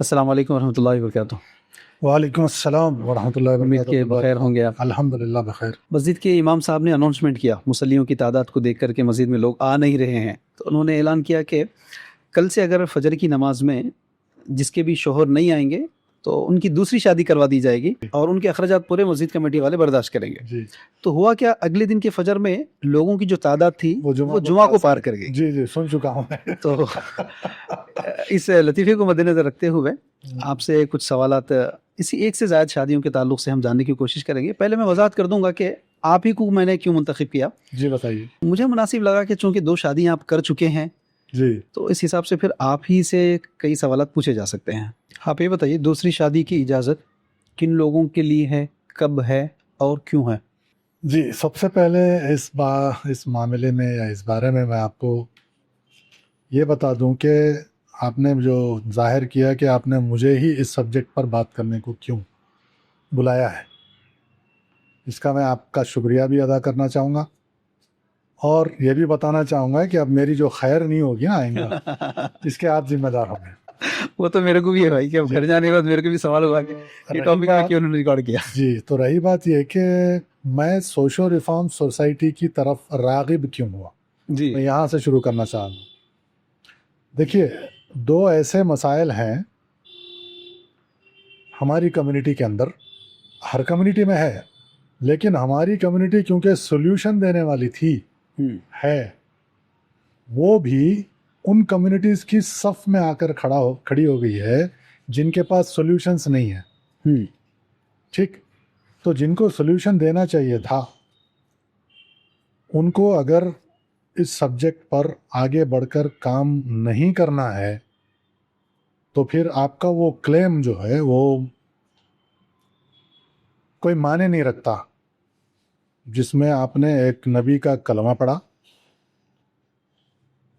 السلام علیکم ورحمۃ اللہ وبرکاتہ۔ وعلیکم السلام ورحمۃ اللہ امید وبرکاتہ۔ کہ بخیر ہوں گے آپ۔ الحمدللہ بخیر۔ مسجد کے امام صاحب نے اناؤنسمنٹ کیا، مصلیوں کی تعداد کو دیکھ کر کے مسجد میں لوگ آ نہیں رہے ہیں، تو انہوں نے اعلان کیا کہ کل سے اگر فجر کی نماز میں جس کے بھی شوہر نہیں آئیں گے تو ان کی دوسری شادی کروا دی جائے گی اور ان کے اخراجات پورے مسجد کمیٹی والے برداشت کریں گے۔ جی تو ہوا کیا، اگلے دن کے فجر میں لوگوں کی جو تعداد تھی وہ جمعہ کو پار کر گئی۔ جی سن چکا ہوں میں۔ تو اس لطیفے کو مد نظر رکھتے ہوئے آپ سے کچھ سوالات اسی ایک سے زائد شادیوں کے تعلق سے ہم جاننے کی کوشش کریں گے۔ پہلے میں وضاحت کر دوں گا کہ آپ ہی کو میں نے کیوں منتخب کیا۔ جی بتائیے۔ مجھے مناسب لگا کہ چونکہ 2 شادیاں آپ کر چکے ہیں جی تو اس حساب سے پھر آپ ہی سے کئی سوالات پوچھے جا سکتے ہیں۔ آپ یہ بتائیے، دوسری شادی کی اجازت کن لوگوں کے لیے ہے، کب ہے اور کیوں ہے؟ جی، سب سے پہلے اس معاملے میں یا اس بارے میں آپ کو یہ بتا دوں کہ آپ نے جو ظاہر کیا کہ آپ نے مجھے ہی اس سبجیکٹ پر بات کرنے کو کیوں بلایا ہے، اس کا میں آپ کا شکریہ بھی ادا کرنا چاہوں گا، اور یہ بھی بتانا چاہوں گا کہ اب میری جو خیر نہیں ہوگی نا آئندہ، اس کے آپ ذمہ دار ہوں گے۔ وہ تو میرے کو بھی ہے بھائی، کہ اب گھر جانے کے بعد میرے کو بھی سوال ہوا کہ یہ ٹاپک میں کیوں انہوں نے ریکارڈ کیا۔ جی، تو رہی بات یہ کہ میں سوشل ریفارم سوسائٹی کی طرف راغب کیوں ہوا، جی میں یہاں سے شروع کرنا چاہ رہا ہوں۔ دیکھیے، 2 ایسے مسائل ہیں ہماری کمیونٹی کے اندر، ہر کمیونٹی میں ہے، لیکن ہماری کمیونٹی کیونکہ سولوشن دینے والی تھی ہے، وہ بھی ان کمیونٹیز کی صف میں آ کر کھڑی ہو گئی ہے جن کے پاس سولوشنز نہیں ہیں۔ ٹھیک، تو جن کو سولوشن دینا چاہیے تھا ان کو اگر اس سبجیکٹ پر آگے بڑھ کر کام نہیں کرنا ہے تو پھر آپ کا وہ کلیم جو ہے وہ کوئی معنی نہیں رکھتا، جس میں آپ نے ایک نبی کا کلمہ پڑھا،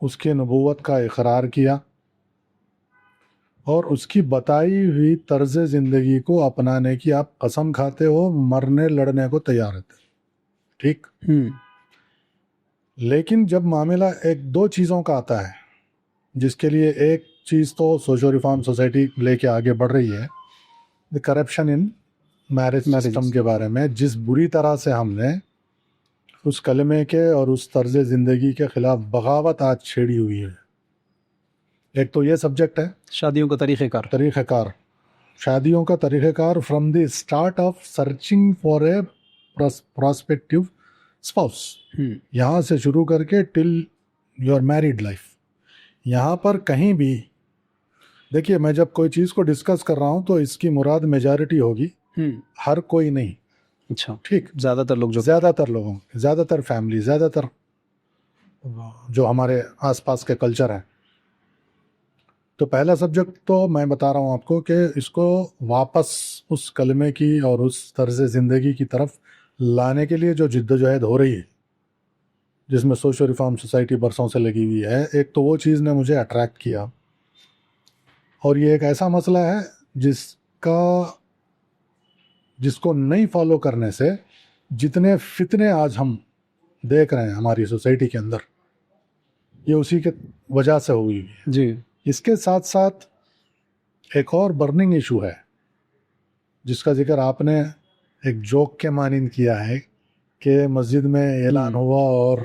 اس کی نبوت کا اقرار کیا اور اس کی بتائی ہوئی طرز زندگی کو اپنانے کی آپ قسم کھاتے ہو، مرنے لڑنے کو تیار رہتے، ٹھیک۔ لیکن جب معاملہ 2 چیزوں کا آتا ہے، جس کے لیے ایک چیز تو سوشل ریفارم سوسائٹی لے کے آگے بڑھ رہی ہے، کرپشن ان میرج سسٹم کے بارے میں، جس بری طرح سے ہم نے اس کلمے کے اور اس طرز زندگی کے خلاف بغاوت آج چھیڑی ہوئی ہے۔ ایک تو یہ سبجیکٹ ہے، شادیوں کا طریقہ کار۔ شادیوں کا طریقہ کار from the start of searching for a prospective spouse, یہاں سے شروع کر کے ٹل یور میریڈ لائف۔ یہاں پر کہیں بھی دیکھیے، میں جب کوئی چیز کو ڈسکس کر رہا ہوں تو اس کی مراد میجارٹی ہوگی، ہر کوئی نہیں۔ اچھا، ٹھیک، زیادہ تر لوگ، زیادہ تر لوگوں، زیادہ تر فیملی، زیادہ تر جو ہمارے آس پاس کے کلچر ہیں۔ تو پہلا سبجیکٹ تو میں بتا رہا ہوں آپ کو کہ اس کو واپس اس کلمے کی اور اس طرز زندگی کی طرف لانے کے لیے جو جدوجہد ہو رہی ہے، جس میں سوشل ریفارم سوسائٹی برسوں سے لگی ہوئی ہے، ایک تو وہ چیز نے مجھے اٹریکٹ کیا، اور یہ ایک ایسا مسئلہ ہے جس کو نہیں فالو کرنے سے جتنے فتنے آج ہم دیکھ رہے ہیں ہماری سوسائٹی کے اندر، یہ اسی کے وجہ سے ہوئی ہے۔ جی، اس کے ساتھ ساتھ ایک اور برننگ ایشو ہے جس کا ذکر آپ نے ایک جوک کے مانند کیا ہے کہ مسجد میں اعلان ہوا اور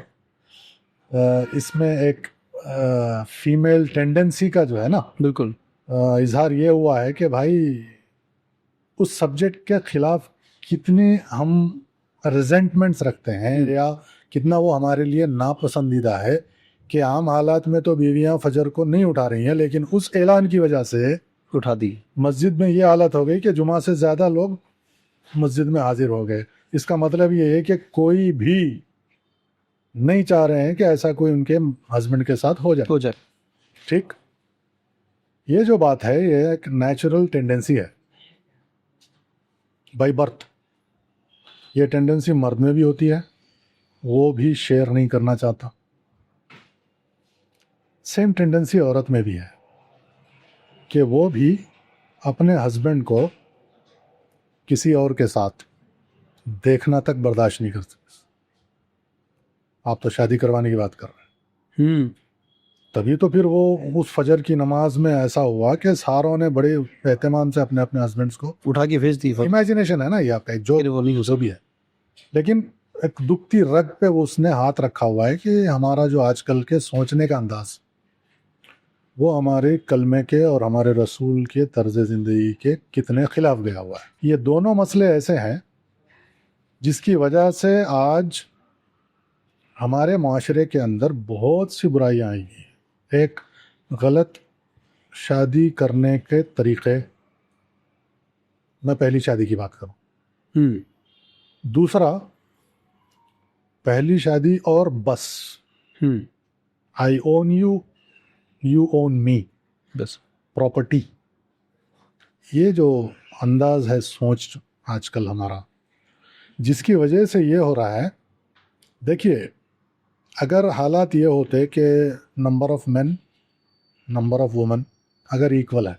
اس میں ایک فیمیل ٹینڈنسی کا جو ہے نا، بالکل اظہار یہ ہوا ہے کہ بھائی اس سبجیکٹ کے خلاف کتنے ہم ریزنٹمنٹس رکھتے ہیں یا کتنا وہ ہمارے لیے ناپسندیدہ ہے کہ عام حالات میں تو بیویاں فجر کو نہیں اٹھا رہی ہیں، لیکن اس اعلان کی وجہ سے اٹھا دی۔ مسجد میں یہ حالت ہو گئی کہ جمعہ سے زیادہ لوگ مسجد میں حاضر ہو گئے۔ اس کا مطلب یہ ہے کہ کوئی بھی نہیں چاہ رہے ہیں کہ ایسا کوئی ان کے ہسبینڈ کے ساتھ ہو جائے۔ ٹھیک، یہ جو بات ہے یہ ایک نیچرل ٹینڈنسی ہے بائی برتھ۔ یہ ٹینڈنسی مرد میں بھی ہوتی ہے، وہ بھی شیئر نہیں کرنا چاہتا۔ سیم ٹینڈنسی عورت میں بھی ہے کہ وہ بھی اپنے ہسبینڈ کو کسی اور کے ساتھ دیکھنا تک برداشت نہیں کر سکتے۔ آپ تو شادی کروانے کی بات کر رہے ہیں، تبھی تو پھر وہ اس فجر کی نماز میں ایسا ہوا کہ ساروں نے بڑے اہتمام سے اپنے اپنے ہسبینڈس کو اٹھا کے بھیج دی. امیجنیشن ہے نا یہ آپ کا جو وہ نہیں ہو جو بھی ہے، لیکن ایک دکھتی رگ پہ اس نے ہاتھ رکھا ہوا ہے کہ ہمارا جو آج کل کے سوچنے کا انداز وہ ہمارے کلمے کے اور ہمارے رسول کے طرز زندگی کے کتنے خلاف گیا ہوا ہے. یہ دونوں مسئلے ایسے ہیں جس کی وجہ سے آج ہمارے معاشرے کے اندر بہت سی برائیاں آئی ہیں. ایک غلط شادی کرنے کے طریقے، میں پہلی شادی کی بات کروں. دوسرا، پہلی شادی اور بس، آئی اون یو، یو اون می، بس پراپرٹی. یہ جو انداز ہے سوچ آج کل ہمارا، جس کی وجہ سے یہ ہو رہا ہے. دیکھیے، اگر حالات یہ ہوتے کہ number of men, number of women اگر ایکول ہے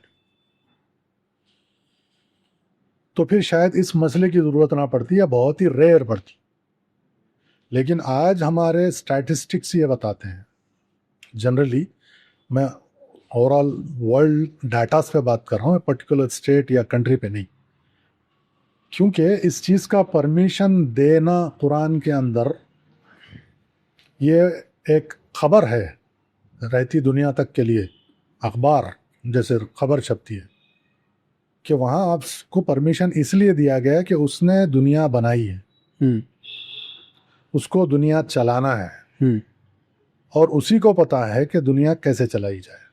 تو پھر شاید اس مسئلے کی ضرورت نہ پڑتی یا بہت ہی ریئر پڑتی. لیکن آج ہمارے اسٹیٹسٹکس یہ بتاتے ہیں، جنرلی میں اوور آل ورلڈ ڈیٹاز پہ بات کر رہا ہوں، پرٹیکولر اسٹیٹ یا کنٹری پہ نہیں، کیونکہ اس چیز کا پرمیشن دینا قرآن کے اندر یہ ایک خبر ہے رہتی دنیا تک کے لیے. اخبار جیسے خبر چھپتی ہے کہ وہاں آپ کو پرمیشن اس لیے دیا گیا کہ اس نے دنیا بنائی ہے، اس کو دنیا چلانا ہے، اور اسی کو پتا ہے کہ دنیا کیسے چلائی جائے.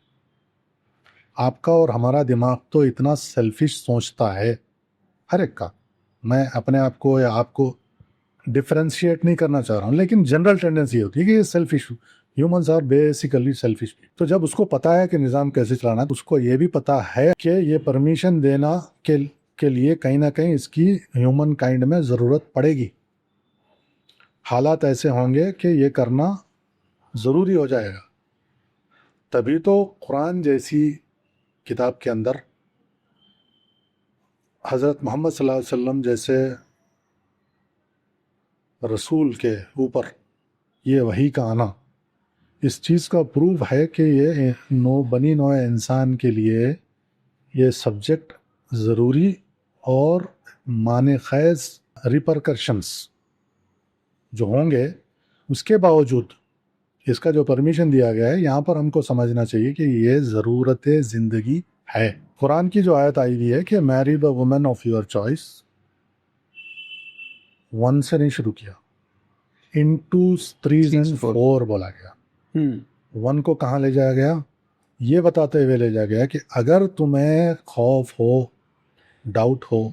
آپ کا اور ہمارا دماغ تو اتنا سیلفش سوچتا ہے ہر ایک کا. میں اپنے آپ کو یا آپ کو ڈفرینشیٹ نہیں کرنا چاہ رہا ہوں، لیکن جنرل ٹینڈنسی یہ ہوتی ہے کہ یہ selfish, humans are basically selfish. تو جب اس کو پتا ہے کہ نظام کیسے چلانا ہے تو اس کو یہ بھی پتا ہے کہ یہ پرمیشن دینا کے لیے کہیں نہ کہیں اس کی ہیومن کائنڈ میں ضرورت پڑے گی. حالات ایسے ہوں گے کہ یہ کرنا ضروری ہو جائے گا. تبھی تو قرآن جیسی کتاب کے اندر حضرت محمد صلی اللہ علیہ وسلم جیسے رسول کے اوپر یہ وحی کا آنا اس چیز کا پروف ہے کہ یہ بنی نوع انسان کے لیے یہ سبجیکٹ ضروری اور معنی خیز ریپرکشنس جو ہوں گے. اس کے باوجود اس کا جو پرمیشن دیا گیا ہے یہاں پر ہم کو سمجھنا چاہیے کہ یہ ضرورت زندگی ہے. قرآن کی جو آیت آئی ہوئی ہے کہ میری the woman of your choice, one سے نہیں شروع کیا، انٹو 3 and 4 بولا گیا. ون کو کہاں لے جایا گیا؟ یہ بتاتے ہوئے لے جایا گیا کہ اگر تمہیں خوف ہو، ڈاؤٹ ہو،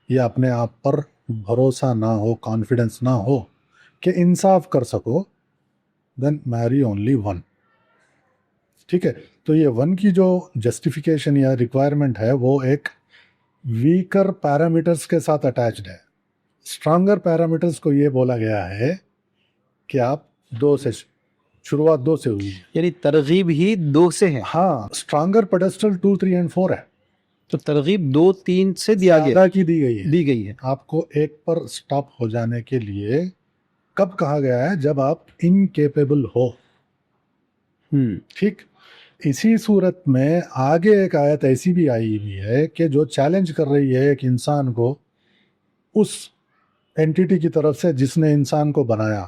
یا اپنے آپ پر بھروسہ نہ ہو، کانفیڈنس نہ ہو کہ انصاف کر سکو، دین میری اونلی ون. ٹھیک ہے؟ تو یہ ون کی جو جسٹیفیکیشن یا ریکوائرمنٹ ہے وہ ایک ویکر پیرامیٹرز کے ساتھ اٹیچڈ ہے. اسٹرانگر پیرامیٹرز کو یہ بولا گیا ہے کہ آپ 2 سے شروعات 2 سے ہوئی، یعنی ترغیب ہی 2 سے ہے. ہاں، اسٹرانگر پیڈسٹل 2، 3 and 4 ہے. تو ترغیب 2، 3 سے دیا گیا، زیادہ کی دی گئی ہے. آپ کو ایک پر سٹاپ ہو جانے کے لیے کب کہا گیا ہے؟ جب آپ انکیپیبل ہو. ٹھیک. اسی صورت میں آگے ایک آیت ایسی بھی آئی ہوئی ہے کہ جو چیلنج کر رہی ہے ایک انسان کو اس اینٹیٹی کی طرف سے جس نے انسان کو بنایا،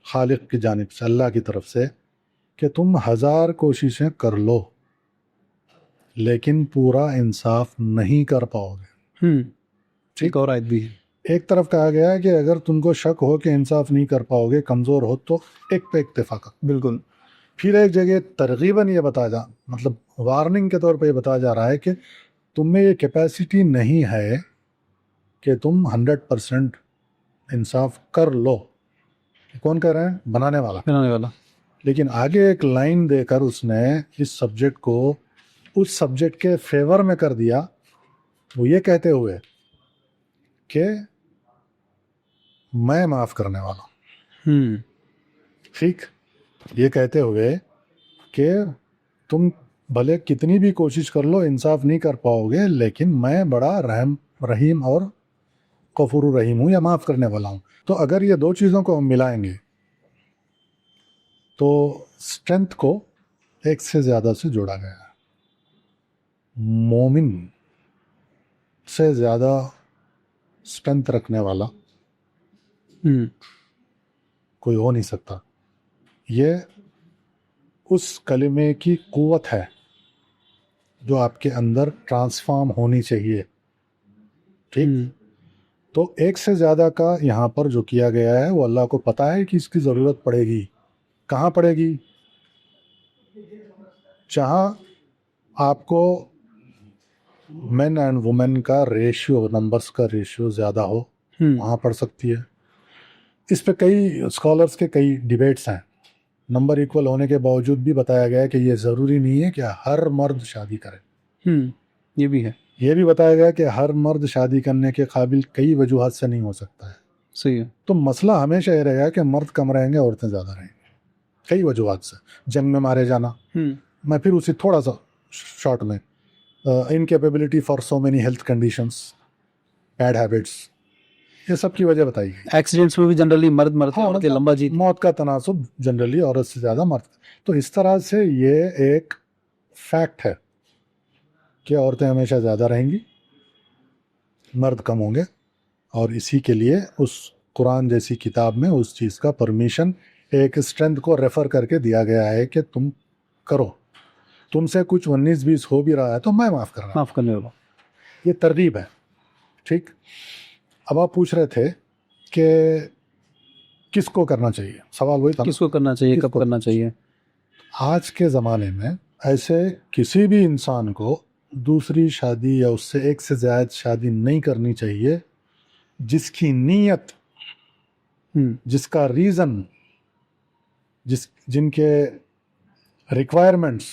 خالق کی جانب سے، اللہ کی طرف سے، کہ تم 1000 کوششیں کر لو لیکن پورا انصاف نہیں کر پاؤ گے. ٹھیک. اور آیت بھی ہے، ایک طرف کہا گیا ہے کہ اگر تم کو شک ہو کہ انصاف نہیں کر پاؤ گے، کمزور ہو، تو ایک پہ اکتفا کرو. بالکل. پھر ایک جگہ ترغیباً یہ مطلب وارننگ کے طور پہ یہ بتایا جا رہا ہے کہ تم میں یہ کیپیسٹی نہیں ہے کہ تم 100% انصاف کر لو. کون کہہ رہے ہیں؟ بنانے والا. لیکن آگے ایک لائن دے کر اس نے اس سبجیکٹ کو اس سبجیکٹ کے فیور میں کر دیا، وہ یہ کہتے ہوئے کہ میں معاف کرنے والا ہوں. ٹھیک. یہ کہتے ہوئے کہ تم بھلے کتنی بھی کوشش کر لو انصاف نہیں کر پاؤ گے، لیکن میں بڑا رحیم اور غفور الرحیم ہوں، یا معاف کرنے والا ہوں. تو اگر یہ 2 چیزوں کو ہم ملائیں گے تو اسٹرینتھ کو ایک سے زیادہ سے جوڑا گیا ہے. مومن سے زیادہ اسٹرینتھ رکھنے والا کوئی ہو نہیں سکتا. یہ اس کلمے کی قوت ہے جو آپ کے اندر ٹرانسفارم ہونی چاہیے. ٹھیک. تو ایک سے زیادہ کا یہاں پر جو کیا گیا ہے وہ اللہ کو پتہ ہے کہ اس کی ضرورت پڑے گی. کہاں پڑے گی؟ جہاں آپ کو مین اینڈ وومن کا ریشیو، نمبرز کا ریشیو زیادہ ہو، وہاں پڑ سکتی ہے. اس پہ کئی اسکالرس کے کئی ڈیبیٹس ہیں. نمبر ایکول ہونے کے باوجود بھی بتایا گیا ہے کہ یہ ضروری نہیں ہے کہ ہر مرد شادی کرے. یہ بھی ہے. یہ بھی بتایا گیا کہ ہر مرد شادی کرنے کے قابل کئی وجوہات سے نہیں ہو سکتا ہے. صحیح ہے. تو مسئلہ ہمیشہ یہ رہے گا کہ مرد کم رہیں گے، عورتیں زیادہ رہیں گی، کئی وجوہات سے. جنگ میں مارے جانا، میں پھر اسی تھوڑا سا شارٹ میں، incapability for so many health conditions, bad habits, یہ سب کی وجہ بتائی گئی. ایکسیڈنٹس میں بھی جنرلی مرد مرتے ہیں، عورتیں لمبا جیتی. موت کا تناسب جنرلی عورت سے زیادہ مرد. تو اس طرح سے یہ ایک فیکٹ ہے کہ عورتیں ہمیشہ زیادہ رہیں گی، مرد کم ہوں گے. اور اسی کے لیے اس قرآن جیسی کتاب میں اس چیز کا پرمیشن ایک اسٹرینتھ کو ریفر کر کے دیا گیا ہے کہ تم کرو. تم سے کچھ 19-20 ہو بھی رہا ہے تو میں معاف کر رہا ہوں. معاف کرنے والا. یہ ترغیب ہے. ٹھیک. اب آپ پوچھ رہے تھے کہ کس کو کرنا چاہیے، سوال وہی تھا، کس کو کرنا چاہیے، کب کرنا چاہیے. آج کے زمانے میں ایسے کسی بھی انسان کو دوسری شادی یا اس سے ایک سے زیادہ شادی نہیں کرنی چاہیے جس کی نیت، جس کا ریزن، جن کے ریکوائرمنٹس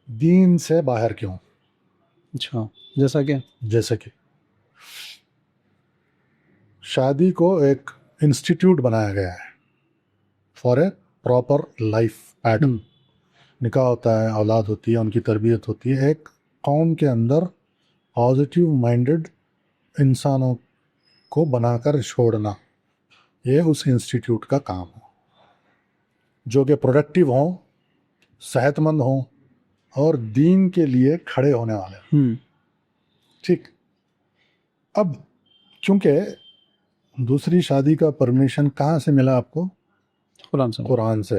دین سے باہر کیوں. اچھا. جیسا کہ شادی کو ایک انسٹیٹیوٹ بنایا گیا ہے for a proper life pattern. نکاح ہوتا ہے، اولاد ہوتی ہے، ان کی تربیت ہوتی ہے. ایک قوم کے اندر پازیٹیو مائنڈڈ انسانوں کو بنا کر چھوڑنا، یہ اس انسٹیٹیوٹ کا کام ہے، جو کہ پروڈکٹیو ہوں، صحت مند ہوں اور دین کے لیے کھڑے ہونے والے. ٹھیک. اب چونکہ دوسری شادی کا پرمیشن کہاں سے ملا آپ کو؟ قرآن سے.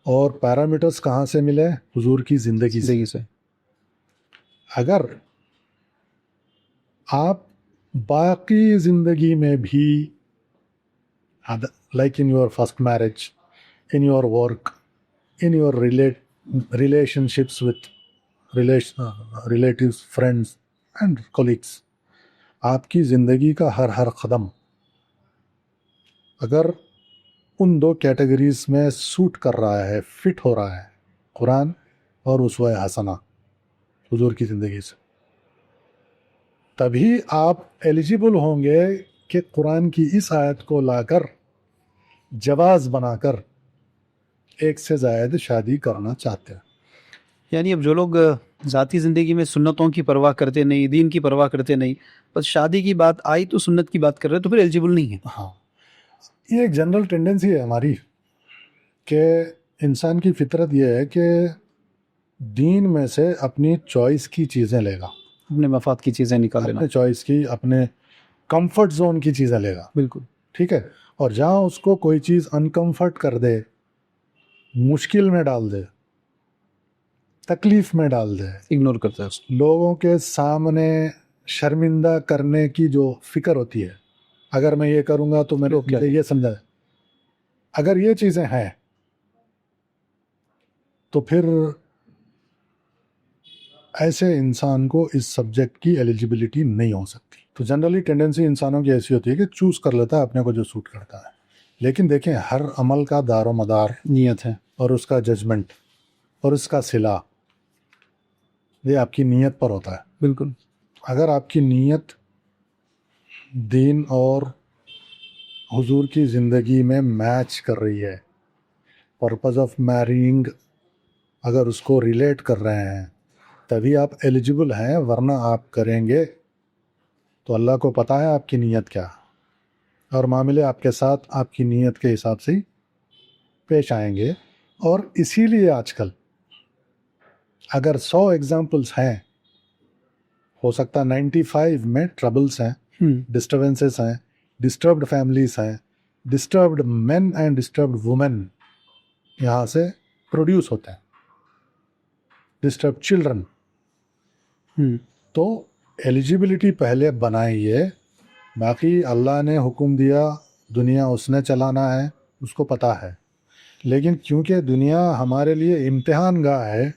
اور پیرامیٹرز کہاں سے ملے؟ حضور کی زندگی سے. اگر آپ باقی زندگی میں بھی like in your first marriage, in your work, in your relation ships with relatives, friends and colleagues, آپ کی زندگی کا ہر قدم اگر ان دو کیٹیگریز میں سوٹ کر رہا ہے، فٹ ہو رہا ہے، قرآن اور اسوہ حسنہ حضور کی زندگی سے، تبھی آپ ایلیجیبل ہوں گے کہ قرآن کی اس آیت کو لا کر جواز بنا کر ایک سے زائد شادی کرنا چاہتے ہیں. یعنی اب جو لوگ ذاتی زندگی میں سنتوں کی پرواہ کرتے نہیں، دین کی پرواہ کرتے نہیں، بس شادی کی بات آئی تو سنت کی بات کر رہے تو پھر ایلیجیبل نہیں ہے. ہاں، یہ ایک جنرل ٹینڈنسی ہے ہماری کہ انسان کی فطرت یہ ہے کہ دین میں سے اپنی چوائس کی چیزیں لے گا، اپنے مفاد کی چیزیں نکال لینا، اپنے چوائس کی، اپنے کمفرٹ زون کی چیزیں لے گا. بالکل ٹھیک ہے. اور جہاں اس کو کوئی چیز انکمفرٹ کر دے، مشکل میں ڈال دے، تکلیف میں ڈال دے، اگنور کرتا ہے اس کو. لوگوں کے سامنے شرمندہ کرنے کی جو فکر ہوتی ہے، اگر میں یہ کروں گا تو میرے یہ سمجھا ہے، اگر یہ چیزیں ہیں تو پھر ایسے انسان کو اس سبجیکٹ کی ایلیجیبلٹی نہیں ہو سکتی. تو جنرلی ٹینڈنسی انسانوں کی ایسی ہوتی ہے کہ چوز کر لیتا ہے اپنے کو جو سوٹ کرتا ہے. لیکن دیکھیں، ہر عمل کا دار و مدار نیت ہے، اور اس کا ججمنٹ اور اس کا صلہ یہ آپ کی نیت پر ہوتا ہے. بالکل. اگر آپ کی نیت دین اور حضور کی زندگی میں میچ کر رہی ہے، پرپز آف میرینگ اگر اس کو ریلیٹ کر رہے ہیں، تبھی آپ ایلیجیبل ہیں. ورنہ آپ کریں گے تو اللہ کو پتہ ہے آپ کی نیت کیا، اور معاملے آپ کے ساتھ آپ کی نیت کے حساب سے ہی پیش آئیں گے. اور اسی لیے آج کل اگر 100 ایگزامپلس ہیں، ہو سکتا 95 میں ٹربلس ہیں، ڈسٹربنسز ہیں، ڈسٹربڈ فیملیز ہیں، disturbed men and disturbed women یہاں سے پروڈیوس ہوتے ہیں، ڈسٹربڈ چلڈرن. تو ایلیجیبلٹی پہلے بنائیے، باقی اللہ نے حکم دیا، دنیا اس نے چلانا ہے، اس کو پتہ ہے. لیکن کیونکہ دنیا ہمارے لیے امتحان گاہ ہے،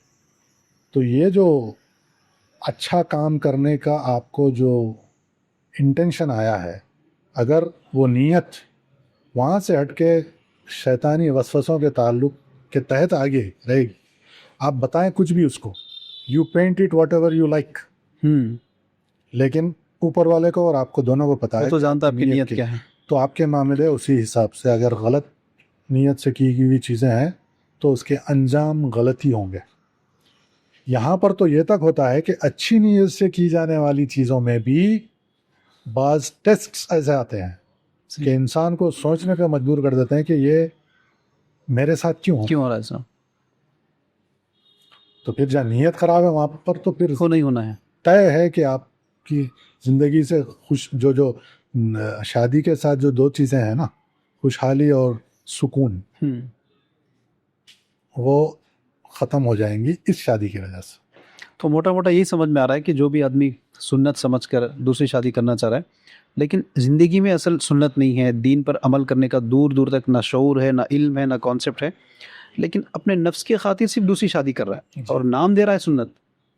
تو یہ جو اچھا کام کرنے کا آپ کو جو انٹینشن آیا ہے، اگر وہ نیت وہاں سے ہٹ کے شیطانی وسوسوں کے تعلق کے تحت آگے رہے گی، آپ بتائیں کچھ بھی اس کو، you paint it whatever you like, لیکن اوپر والے کو اور آپ کو دونوں کو پتہ ہے تو جانتا آپ کی نیت کیا ہے. تو آپ کے معاملے اسی حساب سے، اگر غلط نیت سے کی ہوئی چیزیں ہیں تو اس کے انجام غلط ہی ہوں گے. یہاں پر تو یہ تک ہوتا ہے کہ اچھی نیت سے کی جانے والی چیزوں میں بھی بعض ٹیسٹس ایسے آتے ہیں کہ انسان کو سوچنے پہ مجبور کر دیتے ہیں کہ یہ میرے ساتھ کیوں ہو رہا ہے ایسا. تو پھر جہاں نیت خراب ہے وہاں پر تو پھر نہیں ہونا ہے. طے ہے کہ آپ کی زندگی سے جو شادی کے ساتھ جو 2 چیزیں ہیں نا، خوشحالی اور سکون، وہ ختم ہو جائیں گی اس شادی کی وجہ سے. تو موٹا موٹا یہی سمجھ میں آ رہا ہے کہ جو بھی آدمی سنت سمجھ کر دوسری شادی کرنا چاہ رہا ہے، لیکن زندگی میں اصل سنت نہیں ہے، دین پر عمل کرنے کا دور دور تک نہ شعور ہے، نہ علم ہے، نہ کانسیپٹ ہے، لیکن اپنے نفس کی خاطر صرف دوسری شادی کر رہا ہے اور نام دے رہا ہے سنت،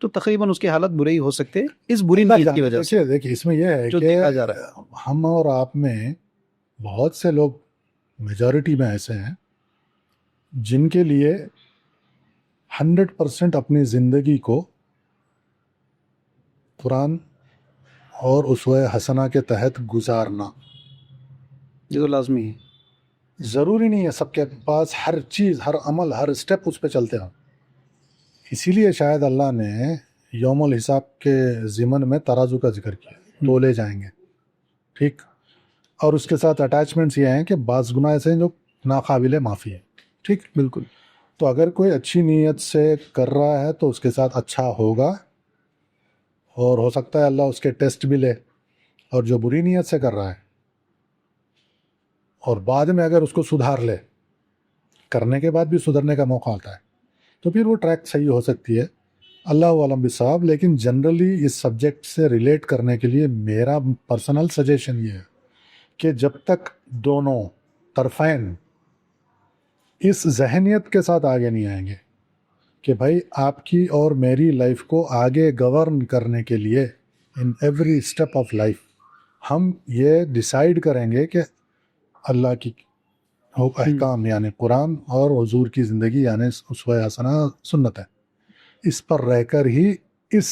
تو تقریباً اس کے حالت برے ہی ہو سکتے ہیں اس بری نیت کی وجہ سے. دیکھیے اس میں یہ ہے کہ ہم اور آپ میں بہت سے لوگ میجورٹی میں ایسے ہیں جن کے لیے 100% اپنی زندگی کو قرآن اور اسوہ حسنہ کے تحت گزارنا یہ تو لازمی ہے. ضروری نہیں ہے سب کے پاس ہر چیز، ہر عمل، ہر اسٹیپ اس پہ چلتے ہوں. اسی لیے شاید اللہ نے یوم الحساب کے ضمن میں ترازو کا ذکر کیا، تولے جائیں گے، ٹھیک. اور اس کے ساتھ اٹیچمنٹس یہ ہیں کہ بعض گناہ ایسے ہیں جو ناقابل معافی ہے، ٹھیک. بالکل. تو اگر کوئی اچھی نیت سے کر رہا ہے تو اس کے ساتھ اچھا ہوگا، اور ہو سکتا ہے اللہ اس کے ٹیسٹ بھی لے. اور جو بری نیت سے کر رہا ہے اور بعد میں اگر اس کو سدھار لے، کرنے کے بعد بھی سدھرنے کا موقع آتا ہے، تو پھر وہ ٹریک صحیح ہو سکتی ہے. اللہ عالم بالصواب. لیکن جنرلی اس سبجیکٹ سے ریلیٹ کرنے کے لیے میرا پرسنل سجیشن یہ ہے کہ جب تک دونوں طرفین اس ذہنیت کے ساتھ آگے نہیں آئیں گے کہ بھائی آپ کی اور میری لائف کو آگے گورن کرنے کے لیے in every step of life ہم یہ ڈیسائیڈ کریں گے کہ اللہ کی احکام یعنی قرآن اور حضور کی زندگی یعنی اسوہ حسنہ سنت ہے، اس پر رہ کر ہی اس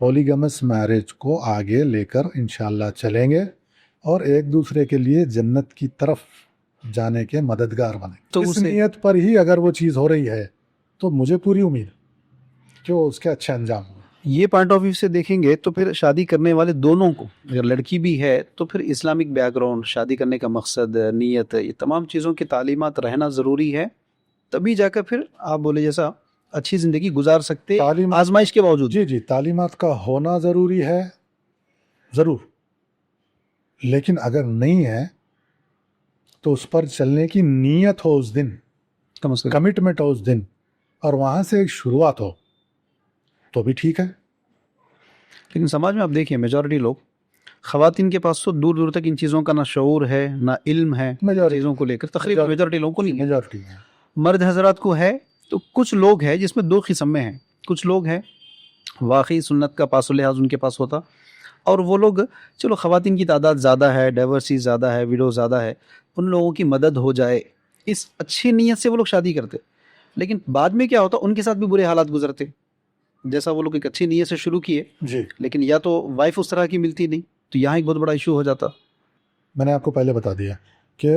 پولیگمس میرج کو آگے لے کر انشاءاللہ چلیں گے اور ایک دوسرے کے لیے جنت کی طرف جانے کے مددگار بنیں. تو اس نیت پر ہی اگر وہ چیز ہو رہی ہے تو مجھے پوری امید کہ وہ اس کے اچھے انجام ہوں. یہ پوائنٹ آف ویو سے دیکھیں گے تو پھر شادی کرنے والے دونوں کو، اگر لڑکی بھی ہے تو پھر اسلامک بیک گراؤنڈ، شادی کرنے کا مقصد، نیت، یہ تمام چیزوں کی تعلیمات رہنا ضروری ہے، تبھی جا کر پھر آپ بولے جیسا اچھی زندگی گزار سکتے آزمائش کے باوجود. جی تعلیمات کا ہونا ضروری ہے ضرور، لیکن اگر نہیں ہے تو اس پر چلنے کی نیت ہو اس دن، کمٹمنٹ ہو اس دن، اور وہاں سے ایک شروعات ہو تو بھی ٹھیک ہے. لیکن سماج میں آپ دیکھیں میجورٹی لوگ، خواتین کے پاس تو دور دور تک ان چیزوں کا نہ شعور ہے نہ علم ہے چیزوں کو لے کر، تقریباً میجورٹی لوگوں کو نہیں ہے. میجورٹی مرد حضرات کو ہے تو کچھ لوگ ہیں جس میں 2 قسم میں ہیں. کچھ لوگ ہیں واقعی سنت کا پاس و لحاظ ان کے پاس ہوتا، اور وہ لوگ چلو خواتین کی تعداد زیادہ ہے، ڈائیورسی زیادہ ہے، ویڈو زیادہ ہے، ان لوگوں کی مدد ہو جائے اس اچھی نیت سے وہ لوگ شادی کرتے. لیکن بعد میں کیا ہوتا، ان کے ساتھ بھی برے حالات گزرتے. جیسا وہ لوگ ایک اچھی نیت سے شروع کیے جی، لیکن یا تو وائف اس طرح کی ملتی نہیں، تو یہاں ایک بہت بڑا ایشو ہو جاتا. میں نے آپ کو پہلے بتا دیا کہ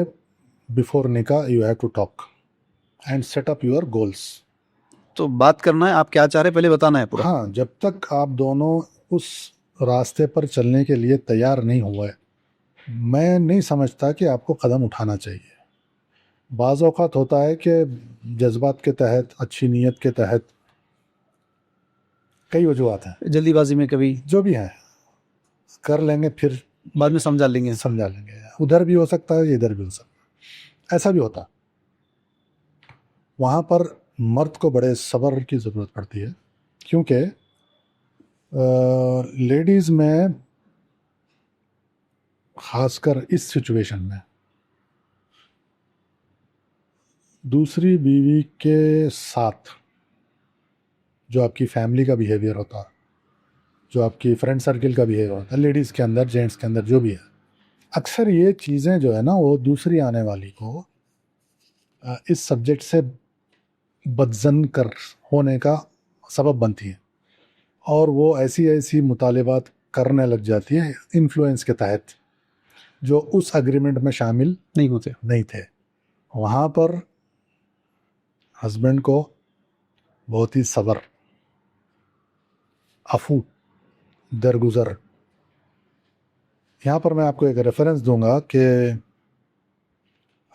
before nikah you have to talk and set up your goals. تو بات کرنا ہے، آپ کیا چاہ رہے پہلے بتانا ہے پورا. ہاں، جب تک آپ دونوں اس راستے پر چلنے کے لیے تیار نہیں ہوئے، میں نہیں سمجھتا کہ آپ کو قدم اٹھانا چاہیے. بعض اوقات ہوتا ہے کہ جذبات کے تحت، اچھی نیت کے تحت، کئی وجوہات ہیں، جلدی بازی میں کبھی جو بھی ہیں کر لیں گے، پھر بعد میں سمجھا لیں گے. سمجھا لیں گے. ادھر بھی ہو سکتا ہے، ادھر بھی ہو سکتا ہے، ایسا بھی ہوتا. وہاں پر مرد کو بڑے صبر کی ضرورت پڑتی ہے، کیونکہ لیڈیز میں خاص کر اس سچویشن میں دوسری بیوی کے ساتھ جو آپ کی فیملی کا بیہیویئر ہوتا، جو آپ کی فرینڈ سرکل کا بیہیویئر ہوتا ہے، لیڈیز کے اندر، جینٹس کے اندر جو بھی ہے، اکثر یہ چیزیں جو ہے نا وہ دوسری آنے والی کو اس سبجیکٹ سے بدظن کر ہونے کا سبب بنتی ہیں، اور وہ ایسی مطالبات کرنے لگ جاتی ہیں انفلوئنس کے تحت جو اس اگریمنٹ میں شامل نہیں تھے. وہاں پر ہسبینڈ کو بہت ہی صبر، عفو، درگزر. یہاں پر میں آپ کو ایک ریفرنس دوں گا کہ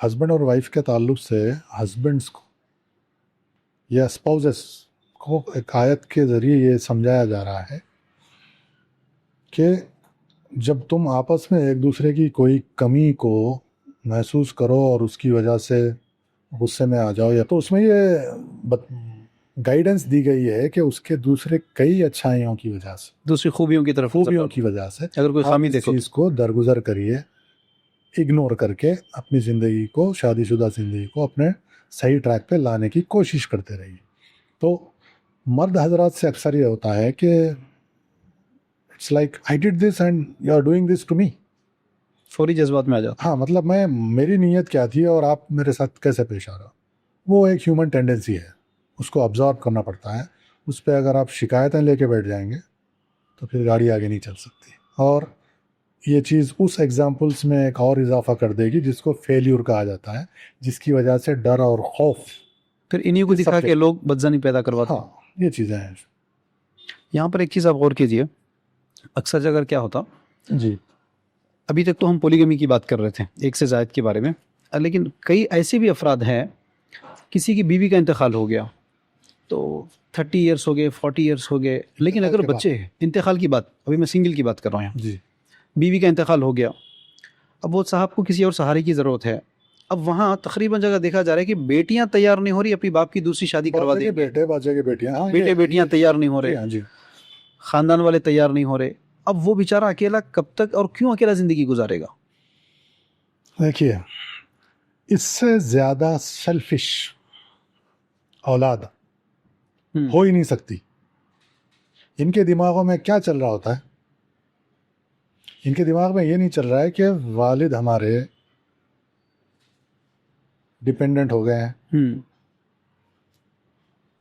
ہسبینڈ اور وائف کے تعلق سے ہسبینڈس کو یا اسپاؤزز کو ایک آیت کے ذریعے یہ سمجھایا جا رہا ہے کہ جب تم آپس میں ایک دوسرے کی کوئی کمی کو محسوس کرو اور اس کی وجہ سے غصے میں آ جاؤ، یا تو اس میں یہ گائیڈنس دی گئی ہے کہ اس کے دوسرے کئی اچھائیوں کی وجہ سے، دوسری خوبیوں کی وجہ سے اگر کوئی خامی اس دیکھو چیز کو درگزر کریے، اگنور کر کے اپنی زندگی کو، شادی شدہ زندگی کو اپنے صحیح ٹریک پہ لانے کی کوشش کرتے رہیے. تو مرد حضرات سے اکثر یہ ہوتا ہے کہ it's like I did this and you are doing this to me. فوری جذبات میں آ جاتا. ہاں، مطلب میری نیت کیا تھی اور آپ میرے ساتھ کیسے پیش آ رہا. وہ ایک ہیومن ٹینڈنسی ہے، اس کو آبزرو کرنا پڑتا ہے. اس پہ اگر آپ شکایتیں لے کے بیٹھ جائیں گے تو پھر گاڑی آگے نہیں چل سکتی. اور یہ چیز اس ایگزامپلس میں ایک اور اضافہ کر دے گی جس کو فیلیور کہا جاتا ہے، جس کی وجہ سے ڈر اور خوف پھر انہیں کو دکھا کے لوگ بدزنی پیدا کرواتے. ہاں، یہ چیزیں ہیں. یہاں پر ایک چیز آپ غور کیجئے، اکثر جگہ کیا ہوتا، جی، ابھی تک تو ہم پولیگمی کی بات کر رہے تھے، ایک سے زائد کے بارے میں، لیکن کئی ایسے بھی افراد ہیں، کسی کی بیوی کا انتقال ہو گیا تو 30 ایئرس ہو گئے، 40 ایئرس ہو گئے، لیکن اگر بچے ہیں، انتقال کی بات، ابھی میں سنگل کی بات کر رہا ہوں، جی، بیوی کا انتقال ہو گیا، اب وہ صاحب کو کسی اور سہارے کی ضرورت ہے. اب وہاں تقریباً جگہ دیکھا جا رہا ہے کہ بیٹیاں تیار نہیں ہو رہی اپنی باپ کی دوسری شادی کروا دیں، بیٹے باجے کے بیٹیاں، بیٹے بیٹیاں تیار نہیں ہو رہے، جی. خاندان والے تیار نہیں ہو رہے. اب وہ بیچارہ اکیلا کب تک اور کیوں اکیلا زندگی گزارے گا؟ دیکھیے، اس سے زیادہ سیلفش اولاد ہو ہی نہیں سکتی. ان کے دماغوں میں کیا چل رہا ہوتا ہے؟ ان کے دماغ میں یہ نہیں چل رہا ہے کہ والد ہمارے ڈپینڈنٹ ہو گئے ہیں.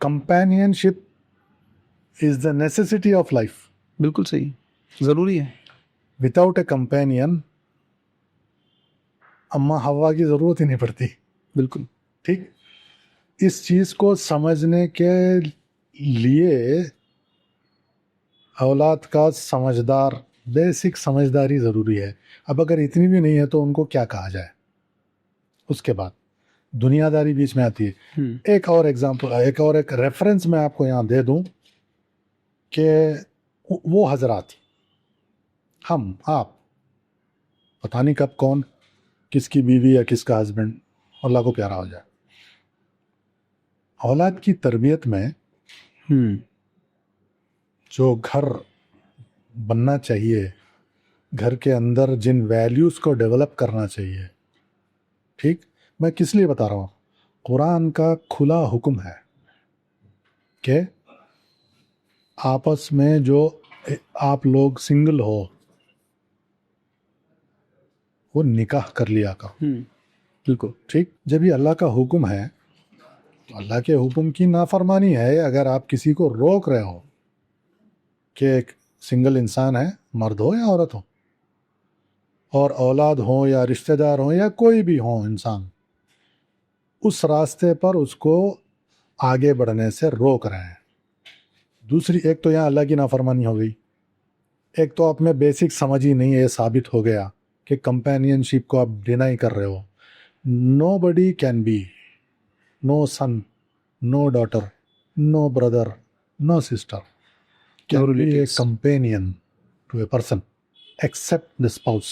Companion ship is the necessity of life. بالکل صحیح، ضروری ہے. وداؤٹ اے کمپینین اما ہوا کی ضرورت ہی نہیں پڑتی. بالکل ٹھیک. اس چیز کو سمجھنے کے لیے اولاد کا بیسک سمجھداری ضروری ہے. اب اگر اتنی بھی نہیں ہے تو ان کو کیا کہا جائے؟ اس کے بعد دنیا داری بیچ میں آتی ہے. ایک اور ایگزامپل، ایک ریفرنس میں آپ کو یہاں دے دوں کہ وہ حضرات، آپ پتہ نہیں کب کون کس کی بیوی یا کس کا ہسبینڈ اللہ کو پیارا ہو جائے. اولاد کی تربیت میں جو گھر بننا چاہیے، گھر کے اندر جن ویلیوز کو ڈیولپ کرنا چاہیے، ٹھیک، میں کس لیے بتا رہا ہوں؟ قرآن کا کھلا حکم ہے کہ آپس میں جو آپ لوگ سنگل ہو وہ نکاح کر لیا کرو. بالکل ٹھیک. جب یہ اللہ کا حکم ہے تو اللہ کے حکم کی نافرمانی ہے اگر آپ کسی کو روک رہے ہو کہ ایک سنگل انسان ہے، مرد ہو یا عورت ہو، اور اولاد ہو یا رشتہ دار ہو یا کوئی بھی ہو انسان، اس راستے پر اس کو آگے بڑھنے سے روک رہے ہیں. دوسری، ایک تو یہاں اللہ کی نافرمانی ہو گئی، ایک تو آپ میں بیسک سمجھ ہی نہیں ہے، ثابت ہو گیا کہ کمپینین شپ کو آپ ڈینائی کر رہے ہو. nobody can be, no son, no daughter, no brother, no sister can No be a relatives. companion to a person except the spouse.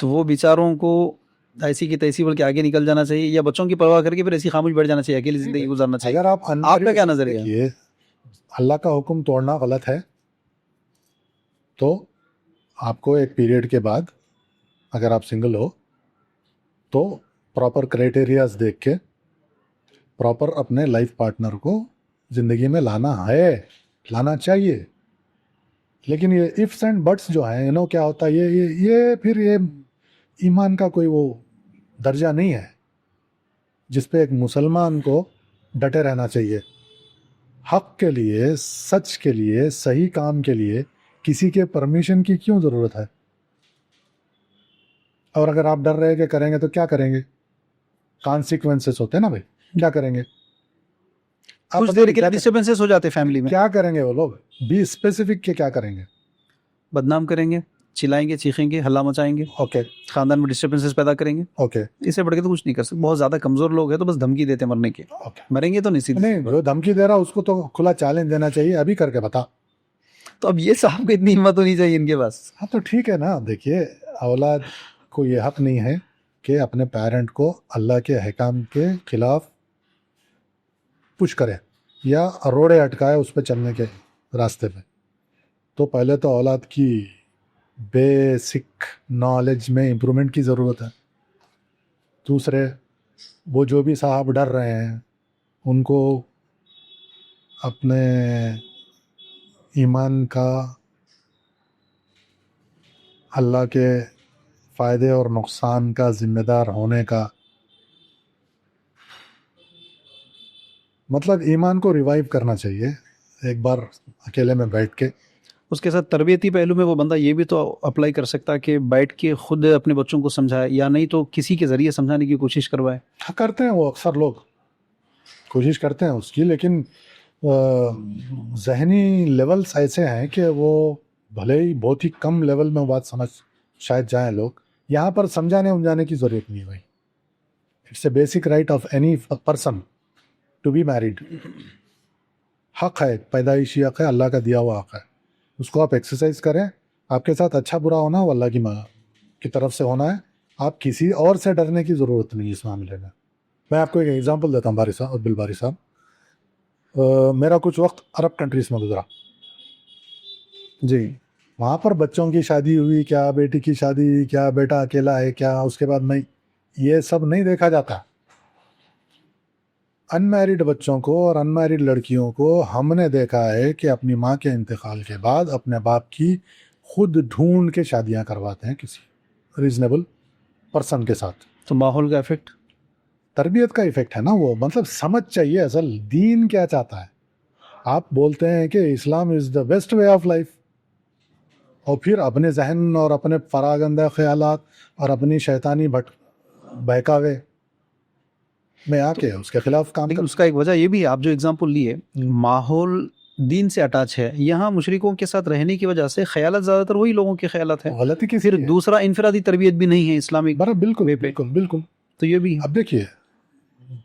تو وہ بیچاروں کو ایسی کی تیسی بول کے آگے نکل جانا چاہیے یا بچوں کی پرواہ کر کے پھر ایسی خاموش بیٹھ جانا چاہیے, اکیلی زندگی گزارنا چاہیے؟ اگر آپ کا کیا نظریہ ہے؟ دیکھیے, اللہ کا حکم توڑنا غلط ہے, تو آپ کو ایک پیریڈ کے بعد اگر آپ سنگل ہو تو پراپر کرائٹیریاز دیکھ کے پراپر اپنے لائف پارٹنر کو زندگی میں لانا چاہیے. لیکن یہ ifs اینڈ بٹس جو ہیں کیا ہوتا ہے, یہ پھر یہ ایمان کا کوئی وہ درجہ نہیں ہے جس پہ ایک مسلمان کو ڈٹے رہنا چاہیے. حق کے لیے, سچ کے لیے, صحیح کام کے لیے کسی کے پرمیشن کی کیوں ضرورت ہے؟ اور اگر آپ ڈر رہے کہ کریں گے تو کیا کریں گے؟ کانسیکوینسز ہوتے ہیں نا بھائی, کیا کریں گے؟ کچھ دیر کے لیے ڈسٹربنسز ہو جاتے فیملی میں, کیا کریں گے وہ لوگ؟ بی اسپیسیفک کہ کیا کریں گے؟ بدنام کریں گے, چلائیں گے, چیخیں گے, ہلا مچائیں گے, اوکے خاندان میں ڈسٹربنسز پیدا کریں گے. اوکے اس سے بڑھ کے تو کچھ نہیں کر سکتے. بہت زیادہ کمزور لوگ ہیں تو بس دھمکی دیتے مرنے کی, مریں گے تو نہیں سیدھے. نہیں, جو دھمکی دے رہا اس کو تو کھلا چیلنج دینا چاہیے, ابھی کر کے بتا. تو اب یہ صاحب کو اتنی ہمت ہونی چاہیے ان کے پاس. ہاں تو ٹھیک ہے نا. دیکھیے, اولاد کو یہ حق نہیں ہے کہ اپنے پیرنٹ کو اللہ کے احکام کے خلاف پش کرے یا روڑے اٹکائے اس پہ چلنے کے راستے پہ. تو پہلے تو اولاد کی بیسک نالج میں امپرومنٹ کی ضرورت ہے. دوسرے, وہ جو بھی صاحب ڈر رہے ہیں ان کو اپنے ایمان کا, اللہ کے فائدے اور نقصان کا ذمہ دار ہونے کا مطلب ایمان کو ریوائیو کرنا چاہیے ایک بار اکیلے میں بیٹھ کے. اس کے ساتھ تربیتی پہلو میں وہ بندہ یہ بھی تو اپلائی کر سکتا ہے کہ بیٹھ کے خود اپنے بچوں کو سمجھائے, یا نہیں تو کسی کے ذریعے سمجھانے کی کوشش کروائے. کرتے ہیں وہ اکثر لوگ, کوشش کرتے ہیں اس کی, لیکن ذہنی لیولز ایسے ہیں کہ وہ بھلے ہی بہت ہی کم لیول میں بات سمجھ شاید جائیں لوگ. یہاں پر سمجھانے کی ضرورت نہیں ہے بھائی. It's a basic right of any person to be married. حق ہے, پیدائشی حق ہے, اللہ کا دیا ہوا حق ہے. اس کو آپ ایکسرسائز کریں. آپ کے ساتھ اچھا برا ہونا وہ اللہ کی طرف سے ہونا ہے. آپ کسی اور سے ڈرنے کی ضرورت نہیں اس معاملے میں. میں آپ کو ایک ایگزامپل دیتا ہوں باری صاحب, عبد الباری صاحب. میرا کچھ وقت عرب کنٹریز میں گزرا جی. وہاں پر بچوں کی شادی ہوئی, کیا بیٹی کی شادی, کیا بیٹا اکیلا ہے, کیا اس کے بعد نہیں, یہ سب نہیں دیکھا جاتا. ان میرڈ بچوں کو اور ان میرڈ لڑکیوں کو ہم نے دیکھا ہے کہ اپنی ماں کے انتقال کے بعد اپنے باپ کی خود ڈھونڈ کے شادیاں کرواتے ہیں کسی ریزنیبل پرسن کے ساتھ. تو ماحول کا افیکٹ, تربیت کا ایفیکٹ ہے نا وہ. مطلب سمجھ چاہیے اصل دین کیا چاہتا ہے. آپ بولتے ہیں کہ Islam is the best way of life, اور پھر اپنے ذہن اور اپنے فراگندہ خیالات اور اپنی شیطانی بہکاوے میں آ کے اس کے خلاف کام. لیکن اس کا ایک وجہ یہ بھی ہے, آپ جو اگزامپل لیے, ماحول دین سے اٹیچ ہے. یہاں مشرکوں کے ساتھ رہنے کی وجہ سے خیالات زیادہ تر وہی لوگوں کے خیالات ہیں. غلطی کی پھر دوسرا انفرادی تربیت بھی نہیں ہے اسلامک. بالکل بالکل بالکل. تو یہ بھی. اب دیکھیے,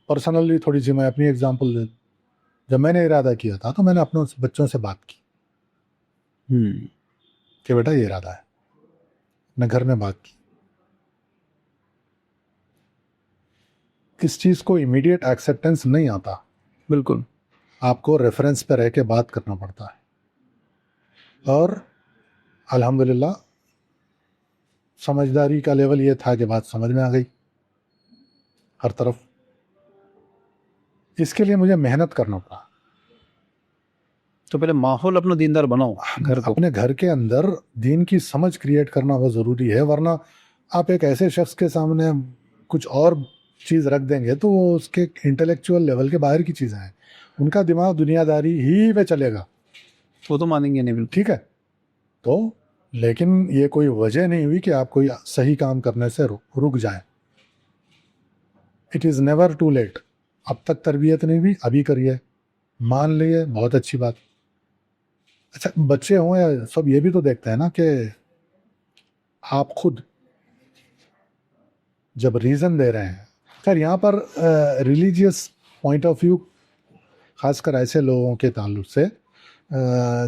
پرسنلی تھوڑی سی میں اپنی ایگزامپل دوں. جب میں نے ارادہ کیا تھا تو میں نے اپنے بچوں سے بات کی کہ بیٹا یہ ارادہ ہے. میں گھر میں بات کی. اس چیز کو امیڈیٹ ایکسیپٹنس نہیں آتا. بالکل, آپ کو ریفرنس پہ رہ کے بات کرنا پڑتا ہے. اور الحمدللہ سمجھداری کا لیول یہ تھا کہ بات سمجھ میں آ گئی ہر طرف. اس کے لیے مجھے محنت کرنا پڑا. تو پہلے ماحول اپنا دیندار بناؤ, گھر کو, اپنے گھر کے اندر دین کی سمجھ کریٹ کرنا بہت ضروری ہے. ورنہ آپ ایک ایسے شخص کے سامنے کچھ اور چیز رکھ دیں گے تو وہ اس کے انٹلیکچوئل لیول کے باہر کی چیزیں ہیں. ان کا دماغ دنیا داری ہی پہ چلے گا. وہ تو مانیں گے نہیں. بالکل ٹھیک ہے. تو لیکن یہ کوئی وجہ نہیں ہوئی کہ آپ کوئی صحیح کام کرنے سے رک جائیں. It is never too late. اب تک تربیت نہیں ہوئی, ابھی کریے, مان لیے, بہت اچھی بات. اچھا, بچے ہوں یا سب یہ بھی تو دیکھتے ہیں نا کہ آپ خود جب ریزن دے رہے ہیں. خیر یہاں پر ریلیجیس پوائنٹ آف ویو خاص کر ایسے لوگوں کے تعلق سے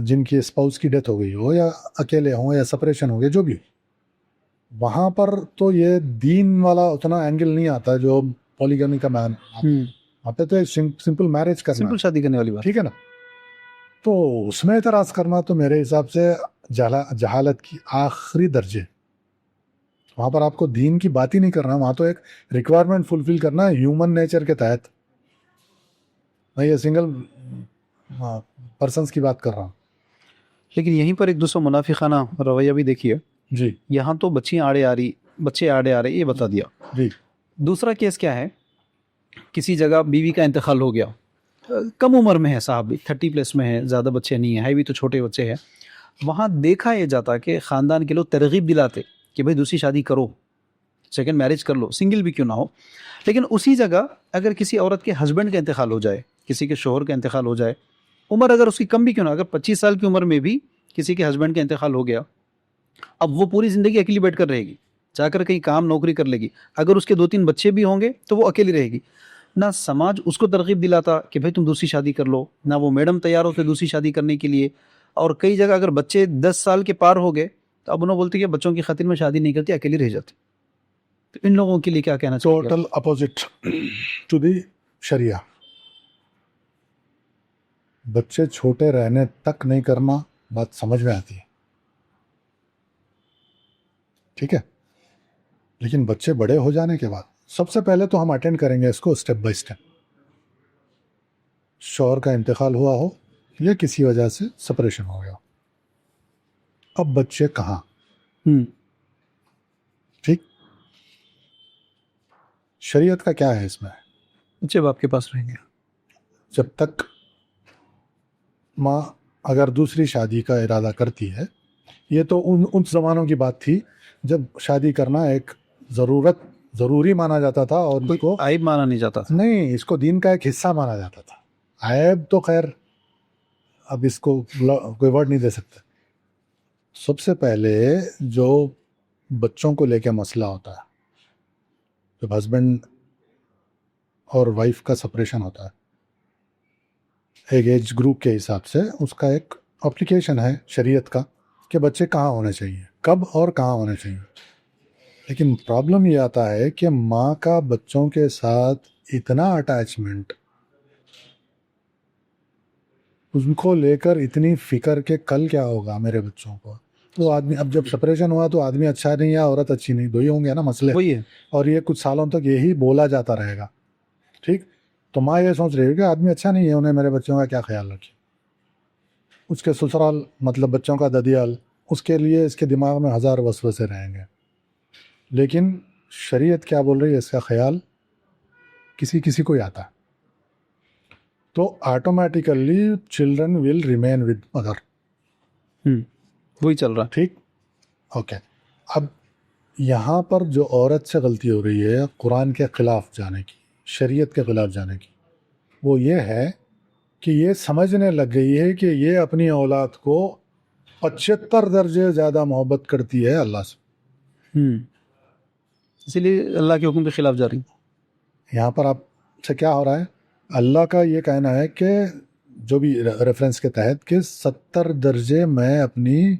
جن کی اسپاؤس کی ڈیتھ ہو گئی ہو یا اکیلے ہوں یا سپریشن ہو گئے, جو بھی وہاں پر تو یہ دین والا اتنا اینگل نہیں آتا جو پولیگمی کا مین آتے تو سمپل میرج کرنا سمپل شادی کرنے والی بات. ٹھیک ہے نا. تو اس میں اعتراض کرنا تو میرے حساب سے جہالت کی آخری درجے. وہاں پر آپ کو دین کی بات ہی نہیں کرنا, وہاں تو ایک ریکوائرمنٹ فلفل کرنا ہے ہیومن نیچر کے تحت. میں یہ سنگل پرسنس کی بات کر رہا ہوں. لیکن یہیں پر ایک دوسرا منافقانہ رویہ بھی دیکھیے. جی یہاں تو بچے آڑے آ رہے یہ بتا دیا. جی دوسرا کیس کیا ہے, کسی جگہ بیوی کا انتقال ہو گیا, کم عمر میں ہے صاحب, 30+ میں ہے, زیادہ بچے نہیں ہیں, بھی تو چھوٹے بچے ہیں. وہاں دیکھا یہ جاتا کہ خاندان کے لوگ ترغیب دلاتے کہ بھائی دوسری شادی کرو, سیکنڈ میرج کر لو, سنگل بھی کیوں نہ ہو. لیکن اسی جگہ اگر کسی عورت کے ہسبینڈ کا انتقال ہو جائے, کسی کے شوہر کا انتقال ہو جائے, عمر اگر اس کی کم بھی کیوں نہ, اگر 25 سال کی عمر میں بھی کسی کے ہسبینڈ کا انتقال ہو گیا, اب وہ پوری زندگی اکیلی بیٹھ کر رہے گی, جا کر کہیں کام نوکری کر لے گی. اگر اس کے 2-3 بچے بھی ہوں گے تو وہ اکیلی رہے گی. نہ سماج اس کو ترغیب دلاتا کہ بھائی تم دوسری شادی کر لو, نہ وہ میڈم تیار ہوتے دوسری شادی کرنے کے لیے. اور کئی جگہ اگر بچے 10 سال کے پار ہو گئے تو اب انہوں بولتے کہ بچوں کی خاطر میں شادی نہیں کرتی, اکیلی رہ جاتی. تو ان لوگوں کے لیے کیا کہنا چاہیے؟ Total opposite to the sharia. بچے چھوٹے رہنے تک نہیں کرنا, بات سمجھ میں آتی ہے, ٹھیک ہے. لیکن بچے بڑے ہو جانے کے بعد سب سے پہلے تو ہم اٹینڈ کریں گے اس کو اسٹیپ بائی اسٹیپ. شوہر کا انتقال ہوا ہو یا کسی وجہ سے سپریشن ہو گیا, اب بچے کہاں, ٹھیک. شریعت کا کیا ہے اس میں, بچے باپ کے پاس رہیں گے جب تک ماں اگر دوسری شادی کا ارادہ کرتی ہے. یہ تو ان زمانوں کی بات تھی جب شادی کرنا ایک ضروری مانا جاتا تھا, اور اس کو عیب مانا نہیں جاتا تھا. نہیں, اس کو دین کا ایک حصہ مانا جاتا تھا. عیب تو خیر اب اس کو کوئی ورڈ نہیں دے سکتا. سب سے پہلے جو بچوں کو لے کے مسئلہ ہوتا ہے, جب ہسبینڈ اور وائف کا سپریشن ہوتا ہے ایک ایج گروپ کے حساب سے, اس کا ایک اپلیکیشن ہے شریعت کا کہ بچے کہاں ہونے چاہیے, کب اور کہاں ہونے چاہیے. لیکن پرابلم یہ آتا ہے کہ ماں کا بچوں کے ساتھ اتنا اٹیچمنٹ, ان کو لے کر اتنی فکر کہ کل کیا ہوگا میرے بچوں کو. تو آدمی اب جب سپریشن ہوا تو آدمی اچھا نہیں ہے, عورت اچھی نہیں, دو ہی ہوں گے نا مسئلے, وہی ہے. اور یہ کچھ سالوں تک یہی بولا جاتا رہے گا, ٹھیک. تو ماں یہ سوچ رہی ہے کہ آدمی اچھا نہیں ہے, انہیں میرے بچوں کا کیا خیال رکھے. اس کے سسرال مطلب بچوں کا ددیال, اس کے لیے اس کے دماغ میں 1000 وسوسے رہیں گے. لیکن شریعت کیا بول رہی ہے, اس کا خیال کسی کو ہی آتا ہے. تو automatically children will remain with mother. وہی چل رہا. ٹھیک, اوکے. اب یہاں پر جو عورت سے غلطی ہو رہی ہے قرآن کے خلاف جانے کی, شریعت کے خلاف جانے کی, وہ یہ ہے کہ یہ سمجھنے لگ گئی ہے کہ یہ اپنی اولاد کو 75 درجے زیادہ محبت کرتی ہے اللہ سے. اسی لیے اللہ کے حکم کے خلاف جا رہی. یہاں پر آپ سے کیا ہو رہا ہے, اللہ کا یہ کہنا ہے کہ جو بھی ریفرنس کے تحت کہ 70 درجے میں اپنی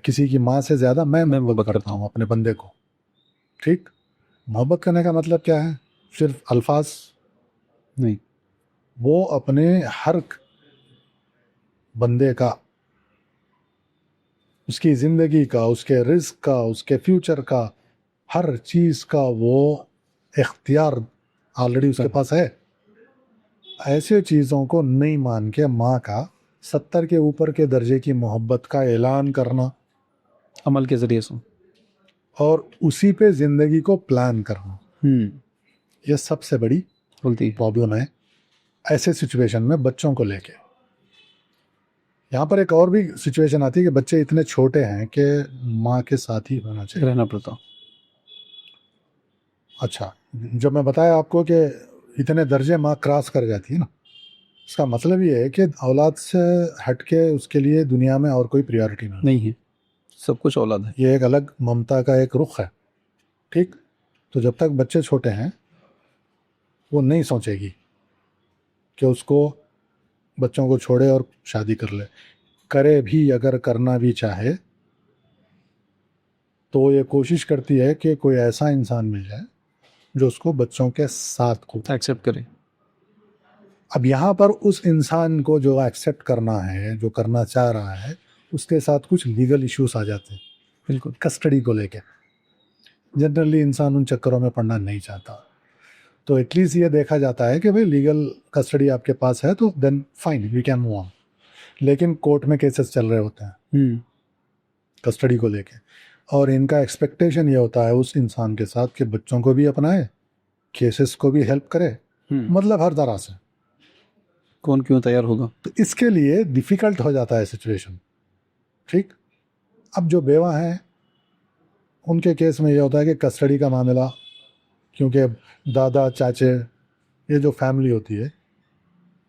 کسی کی ماں سے زیادہ میں محبت کرتا ہوں اپنے بندے کو. ٹھیک, محبت کرنے کا مطلب کیا ہے, صرف الفاظ نہیں, وہ اپنے ہر بندے کا, اس کی زندگی کا, اس کے رزق کا, اس کے فیوچر کا, ہر چیز کا وہ اختیار آلریڈی اس کے پاس ہے. ایسے چیزوں کو نہیں مان کے ماں کا 70 کے اوپر کے درجے کی محبت کا اعلان کرنا عمل کے ذریعے سے, اور اسی پہ زندگی کو پلان کرنا, یہ سب سے بڑی پرابلم ہے ایسے سچویشن میں بچوں کو لے کے. یہاں پر ایک اور بھی سچویشن آتی ہے کہ بچے اتنے چھوٹے ہیں کہ ماں کے ساتھ ہی ہونا چاہیے, رہنا پڑتا. اچھا, جب میں بتایا آپ کو کہ اتنے درجے ماں کراس کر جاتی ہے نا, اس کا مطلب یہ ہے کہ اولاد سے ہٹ کے اس کے لیے دنیا میں اور کوئی پریورٹی نہیں ہے, سب کچھ اولاد ہے. یہ ایک الگ ممتا کا ایک رخ ہے. ٹھیک, تو جب تک بچے چھوٹے ہیں وہ نہیں سوچے گی کہ اس کو بچوں کو چھوڑے اور شادی کر لے. کرے بھی, اگر کرنا بھی چاہے تو وہ یہ کوشش کرتی ہے کہ کوئی ایسا انسان مل جائے جو اس کو بچوں کے ساتھ کو ایکسیپٹ کرے. اب یہاں پر اس انسان کو جو ایکسیپٹ کرنا ہے، جو کرنا چاہ رہا ہے، اس کے ساتھ کچھ لیگل ایشوز آ جاتے ہیں بالکل. کسٹڈی کو لے کے. جنرلی انسان ان چکروں میں پڑنا نہیں چاہتا، تو ایٹ لیسٹ یہ دیکھا جاتا ہے کہ بھائی لیگل کسٹڈی آپ کے پاس ہے تو then fine we can move on. لیکن کورٹ میں کیسز چل رہے ہوتے ہیں کسٹڈی کو لے کے، اور ان کا ایکسپیکٹیشن یہ ہوتا ہے اس انسان کے ساتھ کہ بچوں کو بھی اپنائے، کیسز کو بھی ہیلپ کرے، مطلب ہر طرح سے. کون کیوں تیار ہوگا؟ تو اس کے لیے ڈیفیکلٹ ہو جاتا ہے سچویشن. ٹھیک. اب جو بیوہ ہیں ان کے کیس میں یہ ہوتا ہے کہ کسٹڈی کا معاملہ، کیونکہ دادا چاچے یہ جو فیملی ہوتی ہے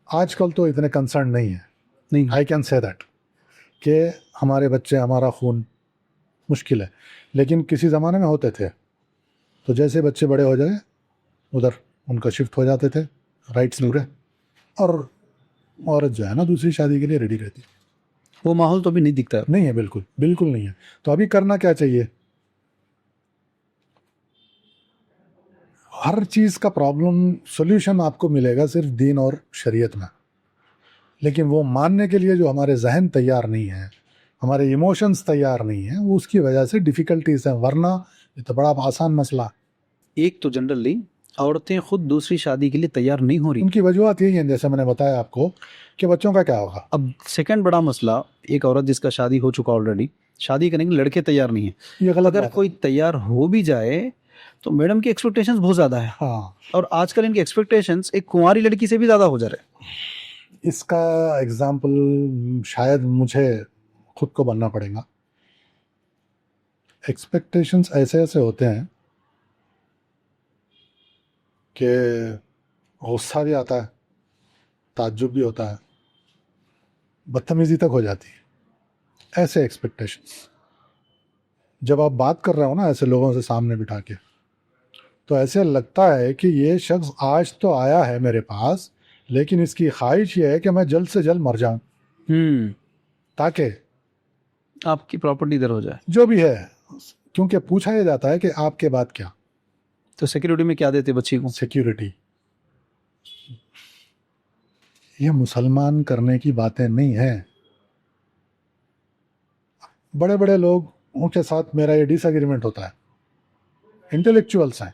آج کل تو اتنے کنسرن نہیں ہے. نہیں. آئی کین سے دیٹ کہ ہمارے بچے ہمارا خون مشکل ہے، لیکن کسی زمانے میں ہوتے تھے. تو جیسے بچے بڑے ہو جائے ادھر ان کا شفٹ ہو جاتے تھے رائٹس پورے، اور عورت جو ہے نا دوسری شادی کے لیے ریڈی رہتی. وہ ماحول تو بھی نہیں دکھتا. نہیں ہے، بالکل بالکل نہیں ہے. تو ابھی کرنا کیا چاہیے؟ ہر چیز کا پرابلم سولوشن آپ کو ملے گا صرف دین اور شریعت میں، لیکن وہ ماننے کے لیے جو ہمارے ذہن تیار نہیں ہے، ہمارے ایموشنز تیار نہیں ہیں، وہ اس کی وجہ سے ڈیفیکلٹیز ہیں. ورنہ یہ تو بڑا آسان مسئلہ. ایک تو جنرلی عورتیں خود دوسری شادی کے لیے تیار نہیں ہو رہی. ان کی وجوہات یہی ہیں جیسے میں نے بتایا آپ کو کہ بچوں کا کیا ہوگا. اب سیکنڈ بڑا مسئلہ، ایک عورت جس کا شادی ہو چکا آلریڈی، شادی کرنے کے لڑکے تیار نہیں ہیں. یہ غلط اگر بات ہے. کوئی تیار ہو بھی جائے تو میڈم کی ایکسپیکٹیشنز بہت زیادہ ہے، ہاں، اور آج کل ان کی ایکسپیکٹیشنز ایک کنواری لڑکی سے بھی زیادہ ہو جا رہے ہیں. اس کا ایگزامپل شاید مجھے خود کو بننا پڑے گا. ایکسپیکٹیشنز ایسے ایسے ہوتے ہیں کہ غصہ بھی آتا ہے، تعجب بھی ہوتا ہے، بدتمیزی تک ہو جاتی ہے. ایسے ایکسپیکٹیشنز جب آپ بات کر رہے ہو نا ایسے لوگوں سے سامنے بٹھا کے، تو ایسے لگتا ہے کہ یہ شخص آج تو آیا ہے میرے پاس، لیکن اس کی خواہش یہ ہے کہ میں جلد سے جلد مر جاؤں تاکہ آپ کی پراپرٹی ادھر ہو جائے. جو بھی ہے، کیونکہ پوچھا یہ جاتا ہے کہ آپ کے بعد کیا. تو سیکیورٹی میں کیا دیتے بچی کو؟ سیکیورٹی. یہ مسلمان کرنے کی باتیں نہیں ہیں. بڑے بڑے لوگوں کے ساتھ میرا یہ ڈس ایگریمنٹ ہوتا ہے، انٹلیکچوئلس ہیں.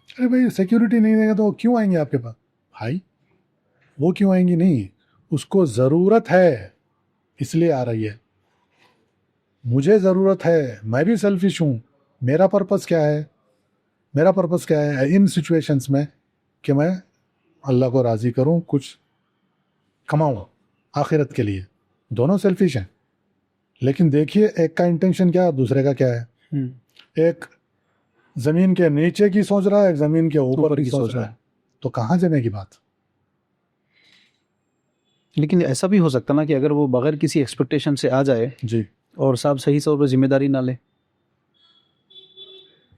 ارے بھائی سیکیورٹی نہیں دیں گے تو وہ کیوں آئیں گے آپ کے پاس؟ بھائی وہ کیوں آئیں گی؟ نہیں، اس کو ضرورت ہے اس لیے آ رہی ہے. مجھے ضرورت ہے، میں بھی سیلفش ہوں. میرا پرپس کیا ہے؟ میرا پرپس کیا ہے ان سچویشنز میں؟ کہ میں اللہ کو راضی کروں، کچھ کماؤں آخرت کے لیے. دونوں سیلفش ہیں، لیکن دیکھیے ایک کا انٹینشن کیا ہے، دوسرے کا کیا ہے. ایک زمین کے نیچے کی سوچ رہا ہے، ایک زمین کے اوپر کی سوچ رہا ہے. تو کہاں جانے کی بات؟ لیکن ایسا بھی ہو سکتا نا کہ اگر وہ بغیر کسی ایکسپیکٹیشن سے آ جائے جی اور صاحب صحیح طور پر ذمہ داری نہ لے.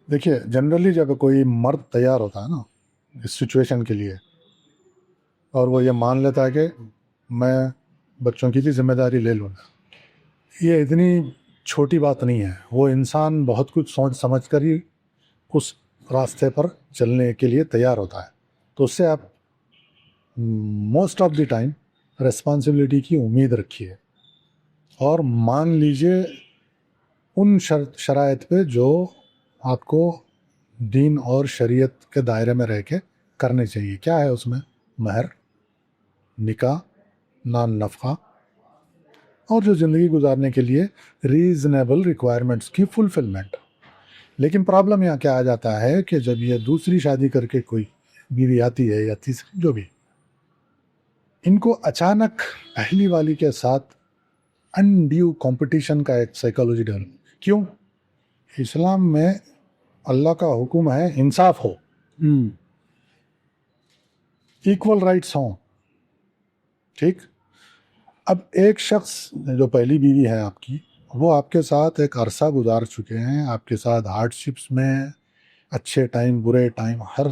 دیکھیے جنرلی جب کوئی مرد تیار ہوتا ہے نا اس سچویشن کے لیے، اور وہ یہ مان لیتا ہے کہ میں بچوں کی بھی ذمہ داری لے لوں گا، یہ اتنی چھوٹی بات نہیں ہے. وہ انسان بہت کچھ سوچ سمجھ کر ہی اس راستے پر چلنے کے لیے تیار ہوتا ہے. تو اس سے آپ most of the time responsibility کی امید رکھیے، اور مان لیجئے ان شرائط پہ جو آپ کو دین اور شریعت کے دائرے میں رہ کے کرنے چاہیے. کیا ہے اس میں؟ مہر، نکاح، نان نفقہ، اور جو زندگی گزارنے کے لیے ریزنیبل ریکوائرمنٹس کی فلفلمنٹ. لیکن پرابلم یہاں کیا آ جاتا ہے کہ جب یہ دوسری شادی کر کے کوئی بیوی آتی ہے یا تیسری جو بھی، ان کو اچانک پہلی والی کے ساتھ انڈیو کمپٹیشن کا ایک سائیکالوجی ڈیولپ. کیوں؟ اسلام میں اللہ کا حکم ہے انصاف ہو، ایکول رائٹس ہوں. ٹھیک. اب ایک شخص جو پہلی بیوی ہے آپ کی، وہ آپ کے ساتھ ایک عرصہ گزار چکے ہیں، آپ کے ساتھ ہارڈ شپس میں، اچھے ٹائم برے ٹائم، ہر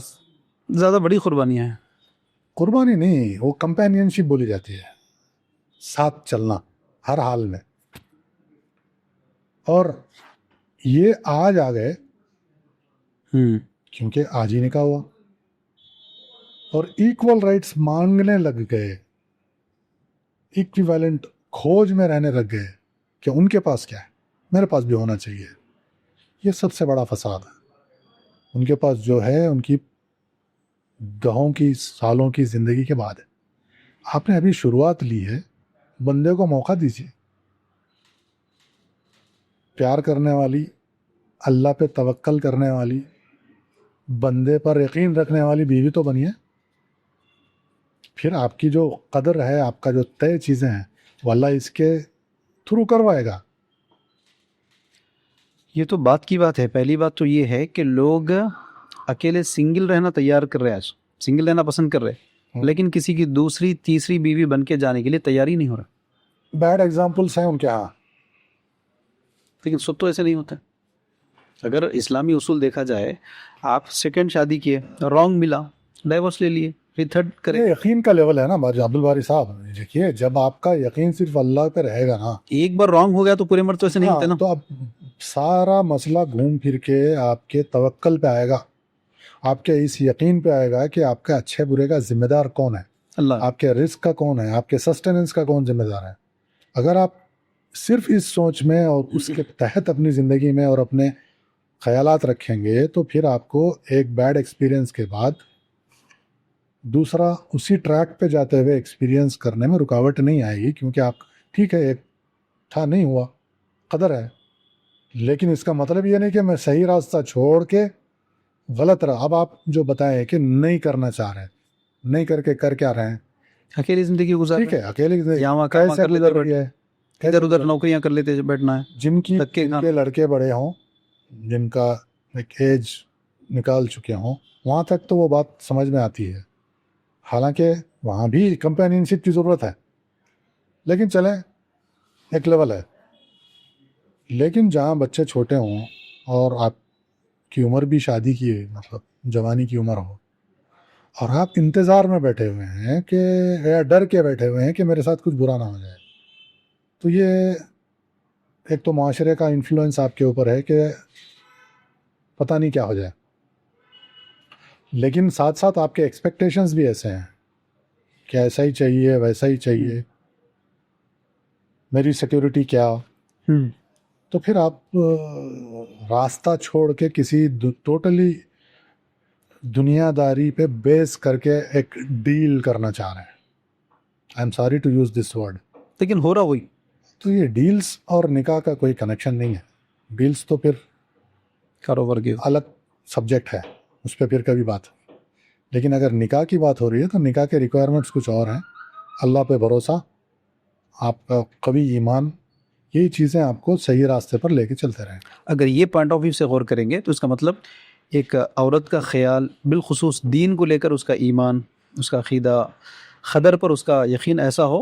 زیادہ بڑی قربانیاں ہیں. قربانی نہیں، وہ کمپینین شپ بولی جاتی ہے، ساتھ چلنا ہر حال میں. اور یہ آج آ گئے ہوں کیونکہ آج ہی نکاح ہوا اور ایکول رائٹس مانگنے لگ گئے, ایکویویلنٹ کھوج میں رہنے لگ گئے کہ ان کے پاس کیا ہے, میرے پاس بھی ہونا چاہیے. یہ سب سے بڑا فساد ہے. ان کے پاس جو ہے ان کی دہوں کی سالوں کی زندگی کے بعد ہے. آپ نے ابھی شروعات لی ہے, بندے کو موقع دیجیے. پیار کرنے والی, اللہ پہ توکل کرنے والی, بندے پر یقین رکھنے والی بیوی تو بنیے. پھر آپ کی جو قدر ہے, آپ کا جو طے چیزیں ہیں, وہ اللہ اس کے تھرو کروائے گا. یہ تو بات کی بات ہے. پہلی بات تو یہ ہے کہ لوگ اکیلے سنگل رہنا تیار کر رہے ہیں, آج سنگل رہنا پسند کر رہے ہیں, لیکن کسی کی دوسری تیسری بیوی بن کے جانے کے لیے تیار ہی نہیں ہو رہا. بیڈ ایگزامپلس ہیں ان کے ہاں, لیکن سب تو ایسے نہیں ہوتا. اگر اسلامی اصول دیکھا جائے, آپ سیکنڈ شادی کیے, رانگ ملا, ڈائیورس لے لیے, پھر تھرڈ کرے. یہ یقین کا لیول ہے نا عبدالباری صاحب. دیکھیے جب آپ کا یقین صرف اللہ پہ رہے گا نا, ایک بار رانگ ہو گیا تو پورے مرد تو ایسے نہیں ہوتے نا. تو اب سارا مسئلہ گھوم پھر کے آپ کے توکل پہ آئے گا, آپ کے اس یقین پہ آئے گا کہ آپ کے اچھے برے کا ذمہ دار کون ہے, اللہ. آپ کے رزق کا کون ہے, آپ کے سسٹیننس کا کون ذمہ دار ہے. اگر آپ صرف اس سوچ میں اور اس کے تحت اپنی زندگی میں اور اپنے خیالات رکھیں گے تو پھر آپ کو ایک بیڈ ایکسپیرینس کے بعد دوسرا اسی ٹریک پہ جاتے ہوئے ایکسپیرینس کرنے میں رکاوٹ نہیں آئے گی, کیونکہ آپ ٹھیک ہے ایک تھا نہیں ہوا, قدر ہے. لیکن اس کا مطلب یہ نہیں کہ میں صحیح راستہ چھوڑ کے غلط رہا. اب آپ جو بتائیں کہ نہیں کرنا چاہ رہے, نہیں کر کے کر کیا رہے ہیں, اکیلی زندگی گزار ٹھیک ہے اکیلے یہاں وہاں کام کیسے کر لیتے گزر رہی ہے, ادھر ادھر نوکریاں کر لیتے بیٹھنا ہے. جن دھکے کھانا. کے لڑکے بڑے ہوں, جن کا ایک ایج نکال چکے ہوں, وہاں تک تو وہ بات سمجھ میں آتی ہے. حالانکہ وہاں بھی کمپینینشپ کی ضرورت ہے, لیکن چلیں ایک لیول ہے. لیکن جہاں بچے چھوٹے ہوں اور آپ کی عمر بھی شادی کی ہے, مطلب جوانی کی عمر ہو, اور آپ انتظار میں بیٹھے ہوئے ہیں کہ یا ڈر کے بیٹھے ہوئے ہیں کہ میرے ساتھ کچھ برا نہ ہو جائے, تو یہ ایک تو معاشرے کا انفلوئنس آپ کے اوپر ہے کہ پتہ نہیں کیا ہو جائے. لیکن ساتھ ساتھ آپ کے ایکسپیکٹیشنز بھی ایسے ہیں کہ ایسا ہی چاہیے, ویسا ہی چاہیے, میری سیکیورٹی کیا. تو پھر آپ راستہ چھوڑ کے کسی ٹوٹلی دنیا داری پہ بیس کر کے ایک ڈیل کرنا چاہ رہے ہیں. I am sorry to use this word, لیکن ہو رہا وہی. تو یہ ڈیلز اور نکاح کا کوئی کنیکشن نہیں ہے. ڈیلز تو پھر کاروبار کے الگ سبجیکٹ ہے, اس پہ پھر کبھی بات. لیکن اگر نکاح کی بات ہو رہی ہے تو نکاح کے ریکوائرمنٹس کچھ اور ہیں. اللہ پہ بھروسہ, آپ کا قوی ایمان, یہی چیزیں آپ کو صحیح راستے پر لے کے چلتے رہیں. اگر یہ پوائنٹ آف ویو سے غور کریں گے تو اس کا مطلب ایک عورت کا خیال بالخصوص دین کو لے کر, اس کا ایمان, اس کا عقیدہ, قدر پر اس کا یقین ایسا ہو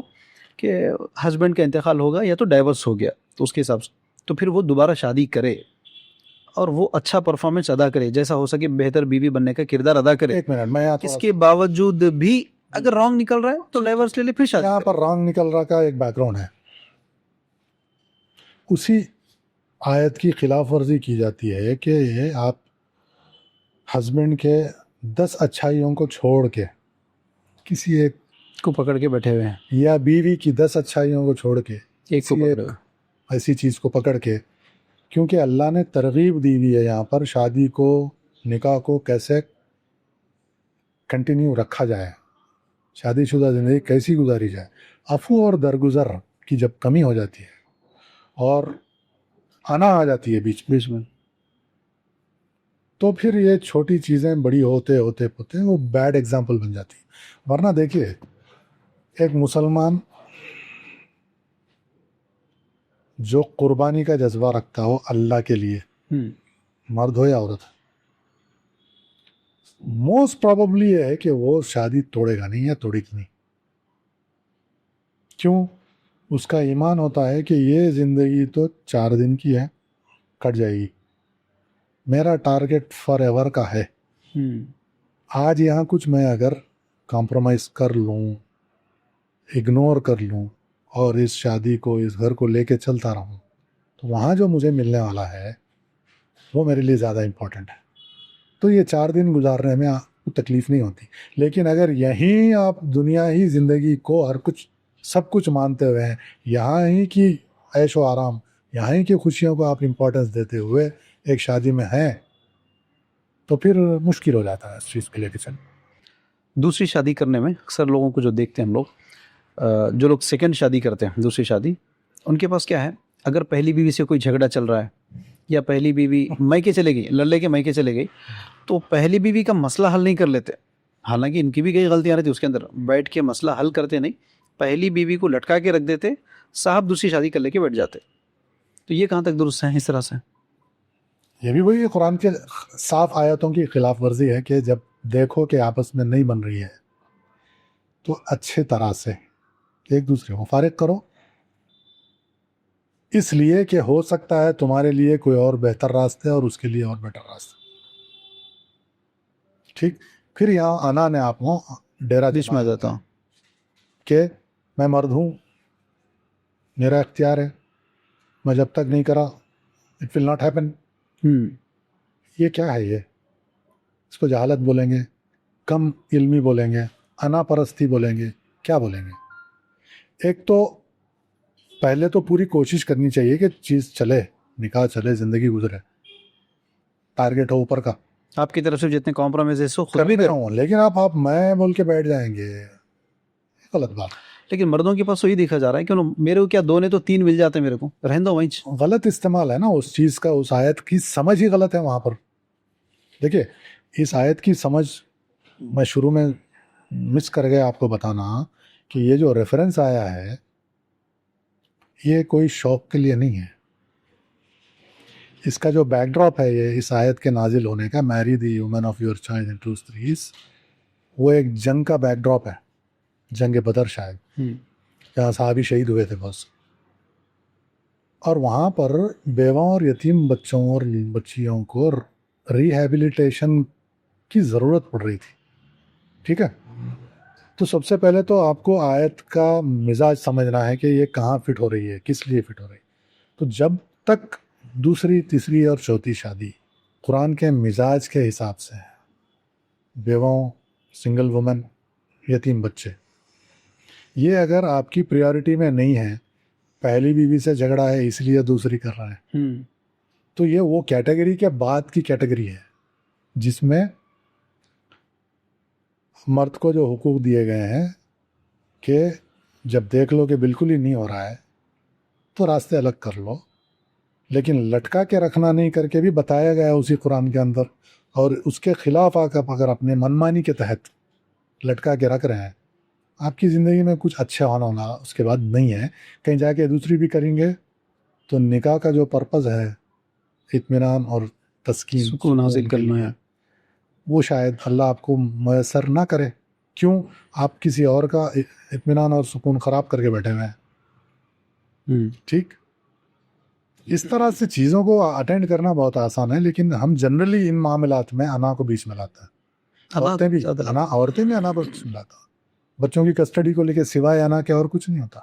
کہ ہسبینڈ کا انتقال ہوگا یا تو ڈائیورس ہو گیا, تو اس کے حساب سے تو پھر وہ دوبارہ شادی کرے اور وہ اچھا پرفارمنس ادا کرے, جیسا ہو سکے بہتر بیوی بننے کا کردار ادا کرے. ایک منٹ, میں اس کے باوجود بھی اگر رانگ نکل رہا ہے تو ڈائیورس لے لے, پھر شادی. یہاں پر رانگ نکل رہا کا ایک بیک گراؤنڈ ہے. اسی آیت کی خلاف ورزی کی جاتی ہے کہ یہ آپ ہسبینڈ کے 10 اچھائیوں کو چھوڑ کے کسی ایک کو پکڑ کے بیٹھے ہوئے ہیں, یا بیوی کی 10 اچھائیوں کو چھوڑ کے ایک کو کسی پکڑے ہوئے. ایسی چیز کو پکڑ کے, کیونکہ اللہ نے ترغیب دی ہوئی ہے یہاں پر شادی کو, نکاح کو کیسے کنٹینیو رکھا جائے, شادی شدہ زندگی کیسی گزاری جائے. عفو اور درگزر کی جب کمی ہو جاتی ہے اور آنا آ جاتی ہے بیچ میں, تو پھر یہ چھوٹی چیزیں بڑی ہوتے ہوتے ہوتے وہ بیڈ ایگزامپل بن جاتی. ورنہ دیکھیے ایک مسلمان جو قربانی کا جذبہ رکھتا ہو اللہ کے لیے, مرد ہو یا عورت, موسٹ پروبیبلی یہ ہے کہ وہ شادی توڑے گا نہیں یا توڑے گی نہیں. کیوں؟ اس کا ایمان ہوتا ہے کہ یہ زندگی تو 4 دن کی ہے, کٹ جائے گی, میرا ٹارگٹ فار ایور کا ہے. آج یہاں کچھ میں اگر کمپرومائز کر لوں, اگنور کر لوں اور اس شادی کو, اس گھر کو لے کے چلتا رہوں, تو وہاں جو مجھے ملنے والا ہے وہ میرے لیے زیادہ امپورٹنٹ ہے. تو یہ 4 دن گزارنے میں تکلیف نہیں ہوتی. لیکن اگر یہیں آپ دنیا ہی زندگی کو ہر کچھ سب کچھ مانتے ہوئے ہیں, یہاں ہی کی عیش و آرام, یہاں ہی کی خوشیوں کو آپ امپورٹنس دیتے ہوئے ایک شادی میں ہیں, تو پھر مشکل ہو جاتا ہے اس چیز کے لے کے چل. دوسری شادی کرنے میں اکثر لوگوں کو جو دیکھتے ہیں ہم لوگ, جو لوگ سیکنڈ شادی کرتے ہیں, دوسری شادی, ان کے پاس کیا ہے, اگر پہلی بیوی سے کوئی جھگڑا چل رہا ہے یا پہلی بیوی میکے چلے گئی, لڑے کے میکے چلے گئی, تو پہلی بیوی کا مسئلہ حل نہیں کر لیتے. حالانکہ ان کی بھی کئی غلطیاں رہتی, اس کے اندر بیٹھ کے مسئلہ حل کرتے نہیں, پہلی بیوی کو لٹکا کے رکھ دیتے, صاحب دوسری شادی کر لے کے بیٹھ جاتے. تو یہ کہاں تک درست ہے اس طرح سے؟ یہ بھی وہی قرآن کے صاف آیتوں کی خلاف ورزی ہے کہ جب دیکھو کہ آپس میں نہیں بن رہی ہے تو اچھے طرح سے ایک دوسرے کو فارغ کرو, اس لیے کہ ہو سکتا ہے تمہارے لیے کوئی اور بہتر راستے اور اس کے لیے اور بیٹر راستے. ٹھیک. پھر یہاں انا نے آپ کو ڈیرا بیچ میں آ جاتا ہوں کہ میں مرد ہوں, میرا اختیار ہے, میں جب تک نہیں کرا اٹ ول ناٹ ہیپن. یہ کیا ہے؟ یہ اس کو جہالت بولیں گے, کم علمی بولیں گے, انا پرستی بولیں گے, کیا بولیں گے؟ ایک تو پہلے تو پوری کوشش کرنی چاہیے کہ چیز چلے, نکاح چلے, زندگی گزرے, ٹارگیٹ ہو اوپر کا, آپ کی طرف سے جتنے کمپرومائز ہے سو خود کر بھی بھی رہا ہوں, لیکن آپ میں بول کے بیٹھ جائیں گے, غلط بات. لیکن مردوں کے پاس وہی دیکھا جا رہا ہے کہ میرے کو کیا 2 نے تو 3 مل جاتے ہیں, میرے کو رہنے دو وہیں. غلط استعمال ہے نا اس چیز کا, اس آیت کی سمجھ ہی غلط ہے وہاں پر. دیکھیے اس آیت کی سمجھ میں شروع میں مس کر گیا آپ کو بتانا کہ یہ جو ریفرنس آیا ہے یہ کوئی شوق کے لیے نہیں ہے. اس کا جو بیک ڈراپ ہے یہ اس آیت کے نازل ہونے کا, marry the woman of your choice in 2 streets, وہ ایک جنگ کا بیک ڈراپ ہے, جنگ بدر شاید, جہاں صحابی شہید ہوئے تھے بہت. اور وہاں پر بیواں اور یتیم بچوں اور بچیوں کو ریہیبلیٹیشن کی ضرورت پڑ رہی تھی. ٹھیک ہے, تو سب سے پہلے تو آپ کو آیت کا مزاج سمجھنا ہے کہ یہ کہاں فٹ ہو رہی ہے, کس لیے فٹ ہو رہی ہے. تو جب تک دوسری, تیسری اور چوتھی شادی قرآن کے مزاج کے حساب سے ہے, بیواؤں, سنگل وومن, یتیم بچے, یہ اگر آپ کی پریورٹی میں نہیں ہے, پہلی بیوی سے جھگڑا ہے اس لیے دوسری کر رہا ہے, تو یہ وہ کیٹیگری کے بعد کی کیٹیگری ہے جس میں مرد کو جو حقوق دیے گئے ہیں کہ جب دیکھ لو کہ بالکل ہی نہیں ہو رہا ہے تو راستے الگ کر لو, لیکن لٹکا کے رکھنا نہیں کر کے بھی بتایا گیا اسی قرآن کے اندر. اور اس کے خلاف آ کر اگر اپنے منمانی کے تحت لٹکا کے رکھ رہے ہیں, آپ کی زندگی میں کچھ اچھا ہونا اس کے بعد نہیں ہے, کہیں جا کے دوسری بھی کریں گے تو نکاح کا جو پرپز ہے اطمینان اور تسکین, سکون حاصل کرنا ہے, وہ شاید اللہ آپ کو میسر نہ کرے. کیوں؟ آپ کسی اور کا اطمینان اور سکون خراب کر کے بیٹھے ہوئے ہیں. ٹھیک, اس طرح سے چیزوں کو اٹینڈ کرنا بہت آسان ہے, لیکن ہم جنرلی ان معاملات میں انا کو بیچ میں لاتا ہے. عورتیں بھی انا کو بیچ میں لاتا. بچوں کی کسٹڈی کو لے کے سوائے انا کے اور کچھ نہیں ہوتا.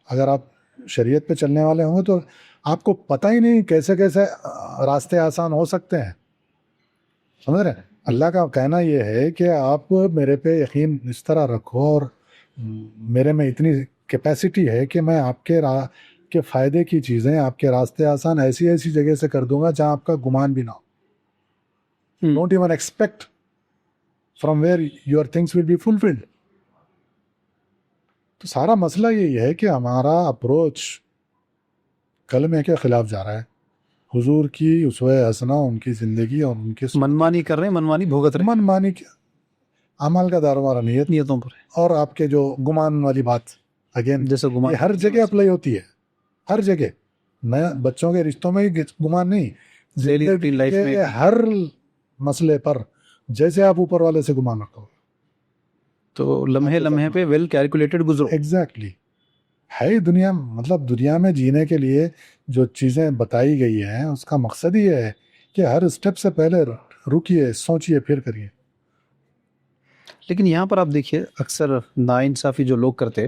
اگر آپ شریعت پہ چلنے والے ہوں گے تو آپ کو پتہ ہی نہیں کیسے کیسے راستے آسان ہو سکتے ہیں. سمجھ رہے ہیں؟ اللہ کا کہنا یہ ہے کہ آپ میرے پہ یقین اس طرح رکھو اور میرے میں اتنی کیپیسٹی ہے کہ میں آپ کے فائدے کی چیزیں, آپ کے راستے آسان ایسی ایسی جگہ سے کر دوں گا جہاں آپ کا گمان بھی نہ ہو. Don't even expect from where your things will be fulfilled. تو سارا مسئلہ یہی ہے کہ ہمارا اپروچ کلمے کے خلاف جا رہا ہے. حضور کی اسوہ حسنہ, ان کی زندگی اور ان کے منمانی کر رہے ہیں, منمانی بھوگت رہے ہیں. منمانی عمل کا دارومدار نیتوں پر ہے. اور آپ کے جو گمان والی بات, اگین جیسے گمان ہر جگہ اپلائی ہوتی ہے, ہر جگہ. نیا بچوں کے رشتوں میں ہی گمان نہیں, ڈیلی لائف میں ہر مسئلے پر جیسے آپ اوپر والے سے گمان رکھو تو لمحے لمحے پہ ویل کیلکولیٹڈ گزرو. ایگزیکٹلی ہے دنیا. مطلب دنیا میں جینے کے لیے جو چیزیں بتائی گئی ہیں اس کا مقصد ہی ہے کہ ہر اسٹیپ سے پہلے رکیے, سوچئے, پھر کریے. لیکن یہاں پر آپ دیکھیے اکثر ناانصافی جو لوگ کرتے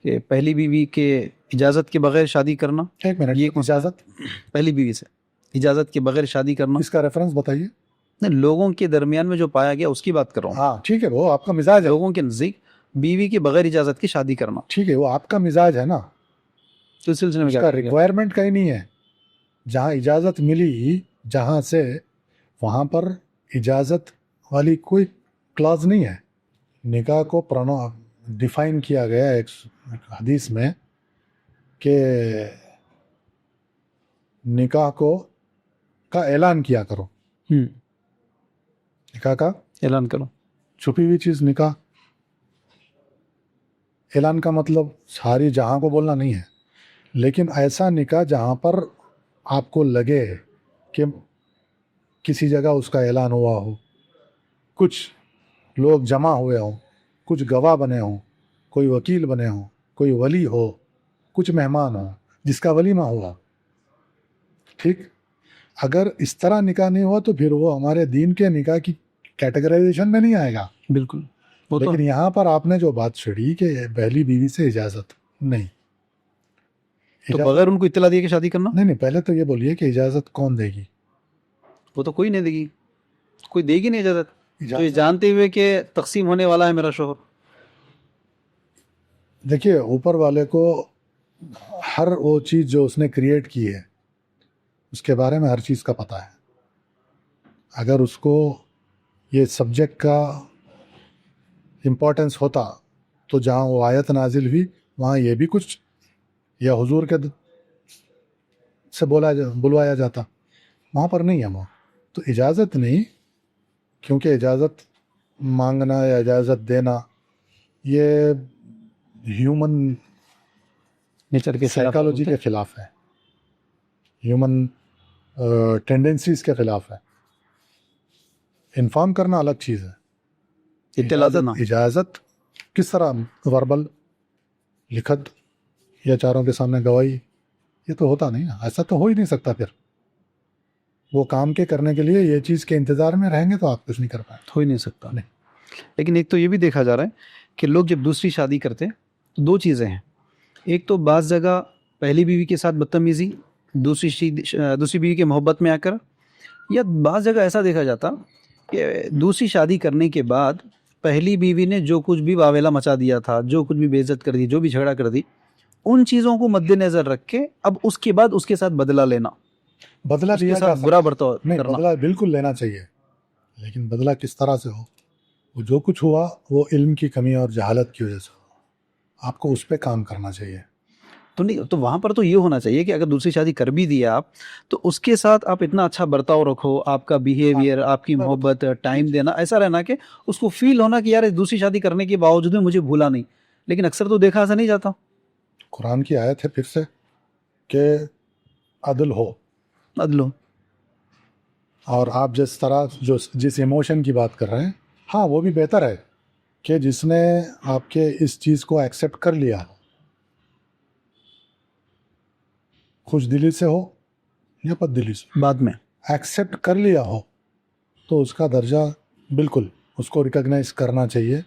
کہ پہلی بیوی کے اجازت کے بغیر شادی کرنا. ایک منٹ, یہ اجازت پہلی بیوی سے اجازت کے بغیر شادی کرنا. اس کا ریفرنس بتائیے. نہیں, لوگوں کے درمیان میں جو پایا گیا اس کی بات کر رہا ہوں. ہاں ٹھیک ہے, وہ آپ کا مزاج ہے. لوگوں کے نزدیک بیوی کے بغیر اجازت کی شادی کرنا, ٹھیک ہے, وہ آپ کا مزاج ہے نا. تو اس سلسلے میں اس کیا کا کریں گے؟ ریکوائرمنٹ کہیں نہیں ہے. جہاں اجازت ملی جہاں سے, وہاں پر اجازت والی کوئی کلاز نہیں ہے. نکاح کو ڈیفائن کیا گیا ایک حدیث میں کہ نکاح کا اعلان کیا کرو. نکاح کا اعلان کرو. چھپی ہوئی چیز نکاح. اعلان کا مطلب ساری جہاں کو بولنا نہیں ہے, لیکن ایسا نکاح جہاں پر آپ کو لگے کہ کسی جگہ اس کا اعلان ہوا ہو, کچھ لوگ جمع ہوئے ہوں, کچھ گواہ بنے ہوں, کوئی وکیل بنے ہوں, کوئی ولی ہو, کچھ مہمان ہوں جس کا ولیمہ ہوا. ٹھیک, اگر اس طرح نکاح نہیں ہوا تو پھر وہ ہمارے دین کے نکاح کی کیٹیگرائزیشن میں نہیں آئے گا. بالکل. وہ تو لیکن یہاں پر آپ نے جو بات چھڑی کہ پہلی بیوی سے اجازت نہیں, تو بغیر ان کو اطلاع دیے کہ شادی کرنا. نہیں, پہلے تو یہ بولیے کہ اجازت کون دے گی. وہ تو کوئی نہیں دے گی, کوئی دے گی نہیں اجازت. تو یہ جانتے ہوئے کہ تقسیم ہونے والا ہے میرا شوہر. دیکھیے, اوپر والے کو ہر وہ چیز جو اس نے کریٹ کی ہے اس کے بارے میں ہر چیز کا پتہ ہے. اگر اس کو یہ سبجیکٹ کا امپورٹنس ہوتا تو جہاں وہ آیت نازل ہوئی وہاں یہ بھی کچھ یا حضور کے سے بلوایا جاتا. وہاں پر نہیں ہے وہ. تو اجازت نہیں, کیونکہ اجازت مانگنا یا اجازت دینا یہ ہیومن نیچر کے سائیکالوجی کے خلاف ہے, ہیومن ٹینڈنسیز کے خلاف ہے. انفارم کرنا الگ چیز ہے. اطلاع دینا. اجازت کس طرح, وربل, لکھت یا چاروں کے سامنے گواہی, یہ تو ہوتا نہیں نا. ایسا تو ہو ہی نہیں سکتا. پھر وہ کام کے کرنے کے لیے یہ چیز کے انتظار میں رہیں گے تو آپ کچھ نہیں کر پائیں. ہو ہی نہیں سکتا. نہیں. لیکن ایک تو یہ بھی دیکھا جا رہا ہے کہ لوگ جب دوسری شادی کرتے تو دو چیزیں ہیں. ایک تو بعض جگہ پہلی بیوی کے ساتھ بدتمیزی, دوسری بیوی کے محبت میں آ کر, یا بعض جگہ ایسا دیکھا جاتا کہ دوسری شادی کرنے کے بعد پہلی بیوی نے جو کچھ بھی واویلا مچا دیا تھا, جو کچھ بھی بے عزت کر دی, جو بھی جھگڑا کر دی, ان چیزوں کو مد نظر رکھ کے اب اس کے بعد اس کے ساتھ بدلہ لینا, بدلہ اس کے لیا ساتھ برا برتاؤ نہیں, کرنا. بدلہ بالکل لینا چاہیے, لیکن بدلہ کس طرح سے ہو. وہ جو کچھ ہوا وہ علم کی کمی اور جہالت کی وجہ سے ہوا. آپ کو اس پہ کام کرنا چاہیے. تو نہیں, تو وہاں پر تو یہ ہونا چاہیے کہ اگر دوسری شادی کر بھی دیا آپ تو اس کے ساتھ آپ اتنا اچھا برتاؤ رکھو, آپ کا بیہیویئر, آپ کی محبت, ٹائم دینا ایسا رہنا کہ اس کو فیل ہونا کہ یار دوسری شادی کرنے کے باوجود بھی مجھے بھولا نہیں. لیکن اکثر تو دیکھا ایسا نہیں جاتا. قرآن کی آیت ہے پھر سے کہ عدل ہو. عدل ہو. اور آپ جس طرح جس ایموشن کی بات کر رہے ہیں, ہاں وہ بھی بہتر ہے کہ جس نے آپ کے اس چیز کو ایکسیپٹ کر لیا, خوش دلی سے ہو یا بد دلی سے, بعد میں ایکسیپٹ کر لیا ہو تو اس کا درجہ بالکل اس کو ریکگنائز کرنا چاہیے.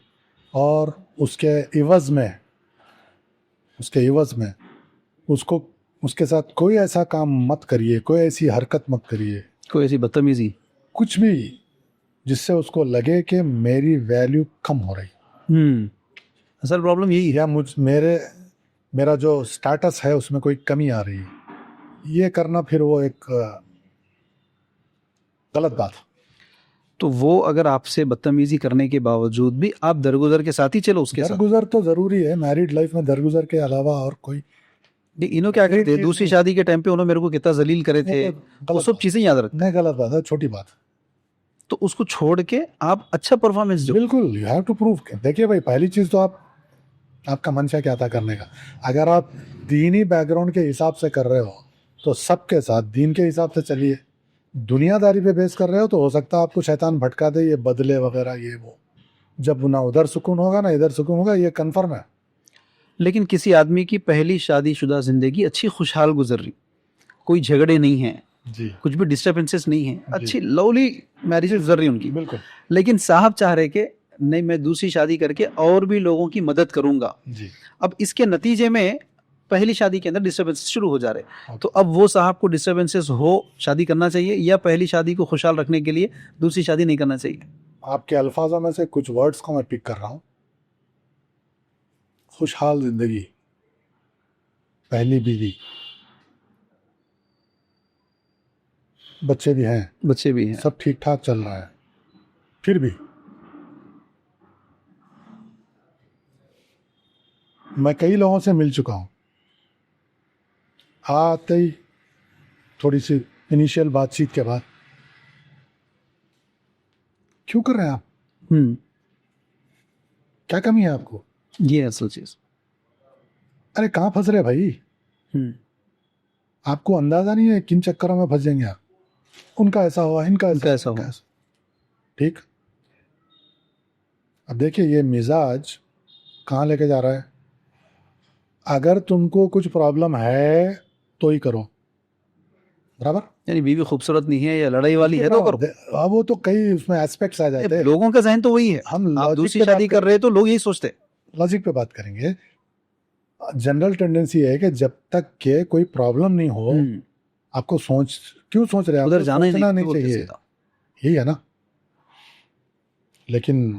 اور اس کے عوض میں اس کے ساتھ کوئی ایسا کام مت کریے, کوئی ایسی حرکت مت کریے, کوئی ایسی بدتمیزی, کچھ بھی جس سے اس کو لگے کہ میری ویلیو کم ہو رہی. اصل پرابلم یہی ہے. یا میرا جو سٹیٹس ہے اس میں کوئی کمی آ رہی ہے. یہ کرنا پھر وہ ایک غلط بات. تو وہ اگر آپ سے بدتمیزی کرنے کے باوجود بھی آپ درگزر کے ساتھ ہی چلو اس کے ساتھ. درگزر تو ضروری ہے میریڈ لائف میں, درگزر کے علاوہ اور کوئی. انہوں کیا کرتے ہیں, دوسری شادی کے ٹائم پہ انہوں میرے کو کتنا ذلیل کرے تھے, وہ سب چیزیں یاد رکھتے ہیں. غلط بات ہے, چھوٹی بات. تو اس کو چھوڑ کے آپ اچھا پرفارمنس دو. بالکل, یو ہیو ٹو پروو. دیکھیے بھائی, پہلی چیز تو آپ کا منشا کیا تھا کرنے کا. اگر آپ دینی بیک گراؤنڈ کے حساب سے کر رہے ہو تو سب کے ساتھ دین کے حساب سے چلیے. دنیا داری پہ بیس کر رہے ہو تو ہو سکتا ہے آپ کو شیطان بھٹکا دے, یہ بدلے وغیرہ یہ وہ. جب نہ ادھر سکون ہوگا نہ ادھر سکون ہوگا, یہ کنفرم ہے. لیکن کسی آدمی کی پہلی شادی شدہ زندگی اچھی خوشحال گزر رہی, کوئی جھگڑے نہیں ہیں, جی, کچھ بھی ڈسٹربنسز نہیں ہیں, اچھی لولی میرج گزر رہی ان کی. بالکل. لیکن صاحب چاہ رہے کہ نہیں, میں دوسری شادی کر کے اور بھی لوگوں کی مدد کروں گا. جی. اب اس کے نتیجے میں پہلی شادی کے اندر ڈسٹربنس شروع ہو جا رہے ہیں. تو اب وہ صاحب کو ڈسٹربنسز ہو شادی کرنا چاہیے یا پہلی شادی کو خوشحال رکھنے کے لیے دوسری شادی نہیں کرنا چاہیے؟ آپ کے الفاظوں میں سے کچھ ورڈز کو میں پک کر رہا ہوں. خوشحال زندگی، پہلی بیوی، بچے بھی ہیں، بچے بھی ہیں، سب ٹھیک ٹھاک چل رہا ہے، پھر بھی میں کئی لوگوں سے مل چکا ہوں، آتے ہی تھوڑی سی انیشیل بات چیت کے بعد کیوں کر رہے ہیں آپ، کیا کمی ہے آپ کو، یہ اصل چیز. ارے کہاں پھنس رہے بھائی، آپ کو اندازہ نہیں ہے کن چکروں میں پھنس جائیں گے آپ. ان کا ایسا ہوا، ان کا ایسا ہوا، ٹھیک. اب دیکھیے یہ مزاج کہاں لے کے جا رہا ہے. اگر تم کو کچھ پرابلم ہے تو ہی کرو، برابر. یعنی بیوی خوبصورت نہیں ہے یا لڑائی والی ہے تو کرو. اب وہ تو کئی اس میں ایسپیکٹس آ جاتے ہیں. لوگوں کا ذہن تو وہی ہے. ہم آپ لاجک دوسری پہ شادی کر رہے تو لوگ یہی سوچتے ہیں. لاجک پہ بات کریں گے. جنرل ٹینڈنسی ہے کہ جب تک کہ کوئی پرابلم نہیں ہو آپ کو کیوں سوچ رہے ہیں، ادھر جانا ہی نہیں چاہیے، یہی ہے نا. لیکن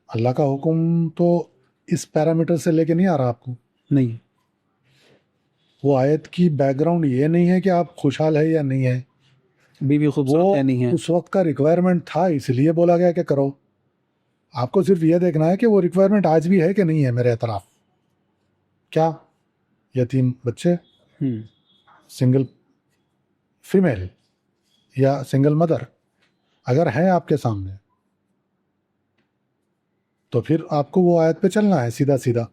اللہ کا حکم تو اس پیرامیٹر سے لے کے نہیں آ رہا آپ کو. نہیں، وہ آیت کی بیک گراؤنڈ یہ نہیں ہے کہ آپ خوشحال ہے یا نہیں ہے، بیوی خوبصورت ہے نہیں ہے. اس وقت کا ریکوائرمنٹ تھا اس لیے بولا گیا کہ کرو. آپ کو صرف یہ دیکھنا ہے کہ وہ ریکوائرمنٹ آج بھی ہے کہ نہیں ہے میرے اطراف. کیا یتیم بچے، سنگل فیمیل یا سنگل مدر اگر ہیں آپ کے سامنے تو پھر آپ کو وہ آیت پہ چلنا ہے سیدھا سیدھا.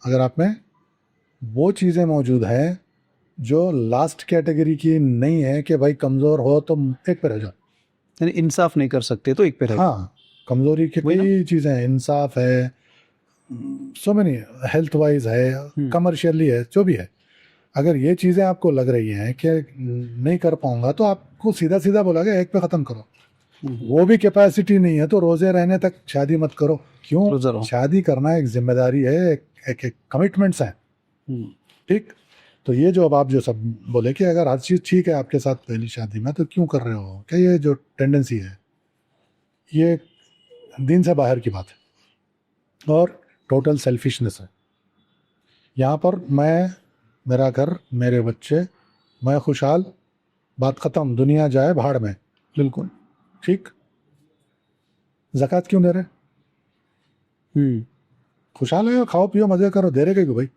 اگر آپ میں وہ چیزیں موجود ہیں جو لاسٹ کیٹیگری کی نہیں ہے کہ بھائی کمزور ہو تو ایک پہ رہ جاؤ، یعنی انصاف نہیں کر سکتے تو ایک پہ رہ. ہاں کمزوری کی کئی چیزیں ہیں، انصاف ہے، سو مینی، ہیلتھ وائز ہے، کمرشلی ہے، جو بھی ہے. اگر یہ چیزیں آپ کو لگ رہی ہیں کہ نہیں کر پاؤں گا تو آپ کو سیدھا سیدھا بولا گیا ایک پہ ختم کرو. وہ بھی کیپیسٹی نہیں ہے تو روزے رہنے تک شادی مت کرو. کیوں؟ شادی کرنا ایک ذمہ داری ہے، ایک کمٹمنٹس ہیں، ٹھیک. تو یہ جو اب آپ جو سب بولے کہ اگر ہر چیز ٹھیک ہے آپ کے ساتھ پہلی شادی میں تو کیوں کر رہے ہو، کہ یہ جو ٹینڈنسی ہے یہ دین سے باہر کی بات ہے اور ٹوٹل سیلفشنس ہے. یہاں پر میرا گھر، میرے بچے، میں خوشحال، بات ختم، دنیا جائے بھاڑ میں. بالکل ٹھیک. زکوٰۃ کیوں دے رہے؟ خوشحال ہے، کھاؤ پیو مزے کرو، دے رہے کہ بھائی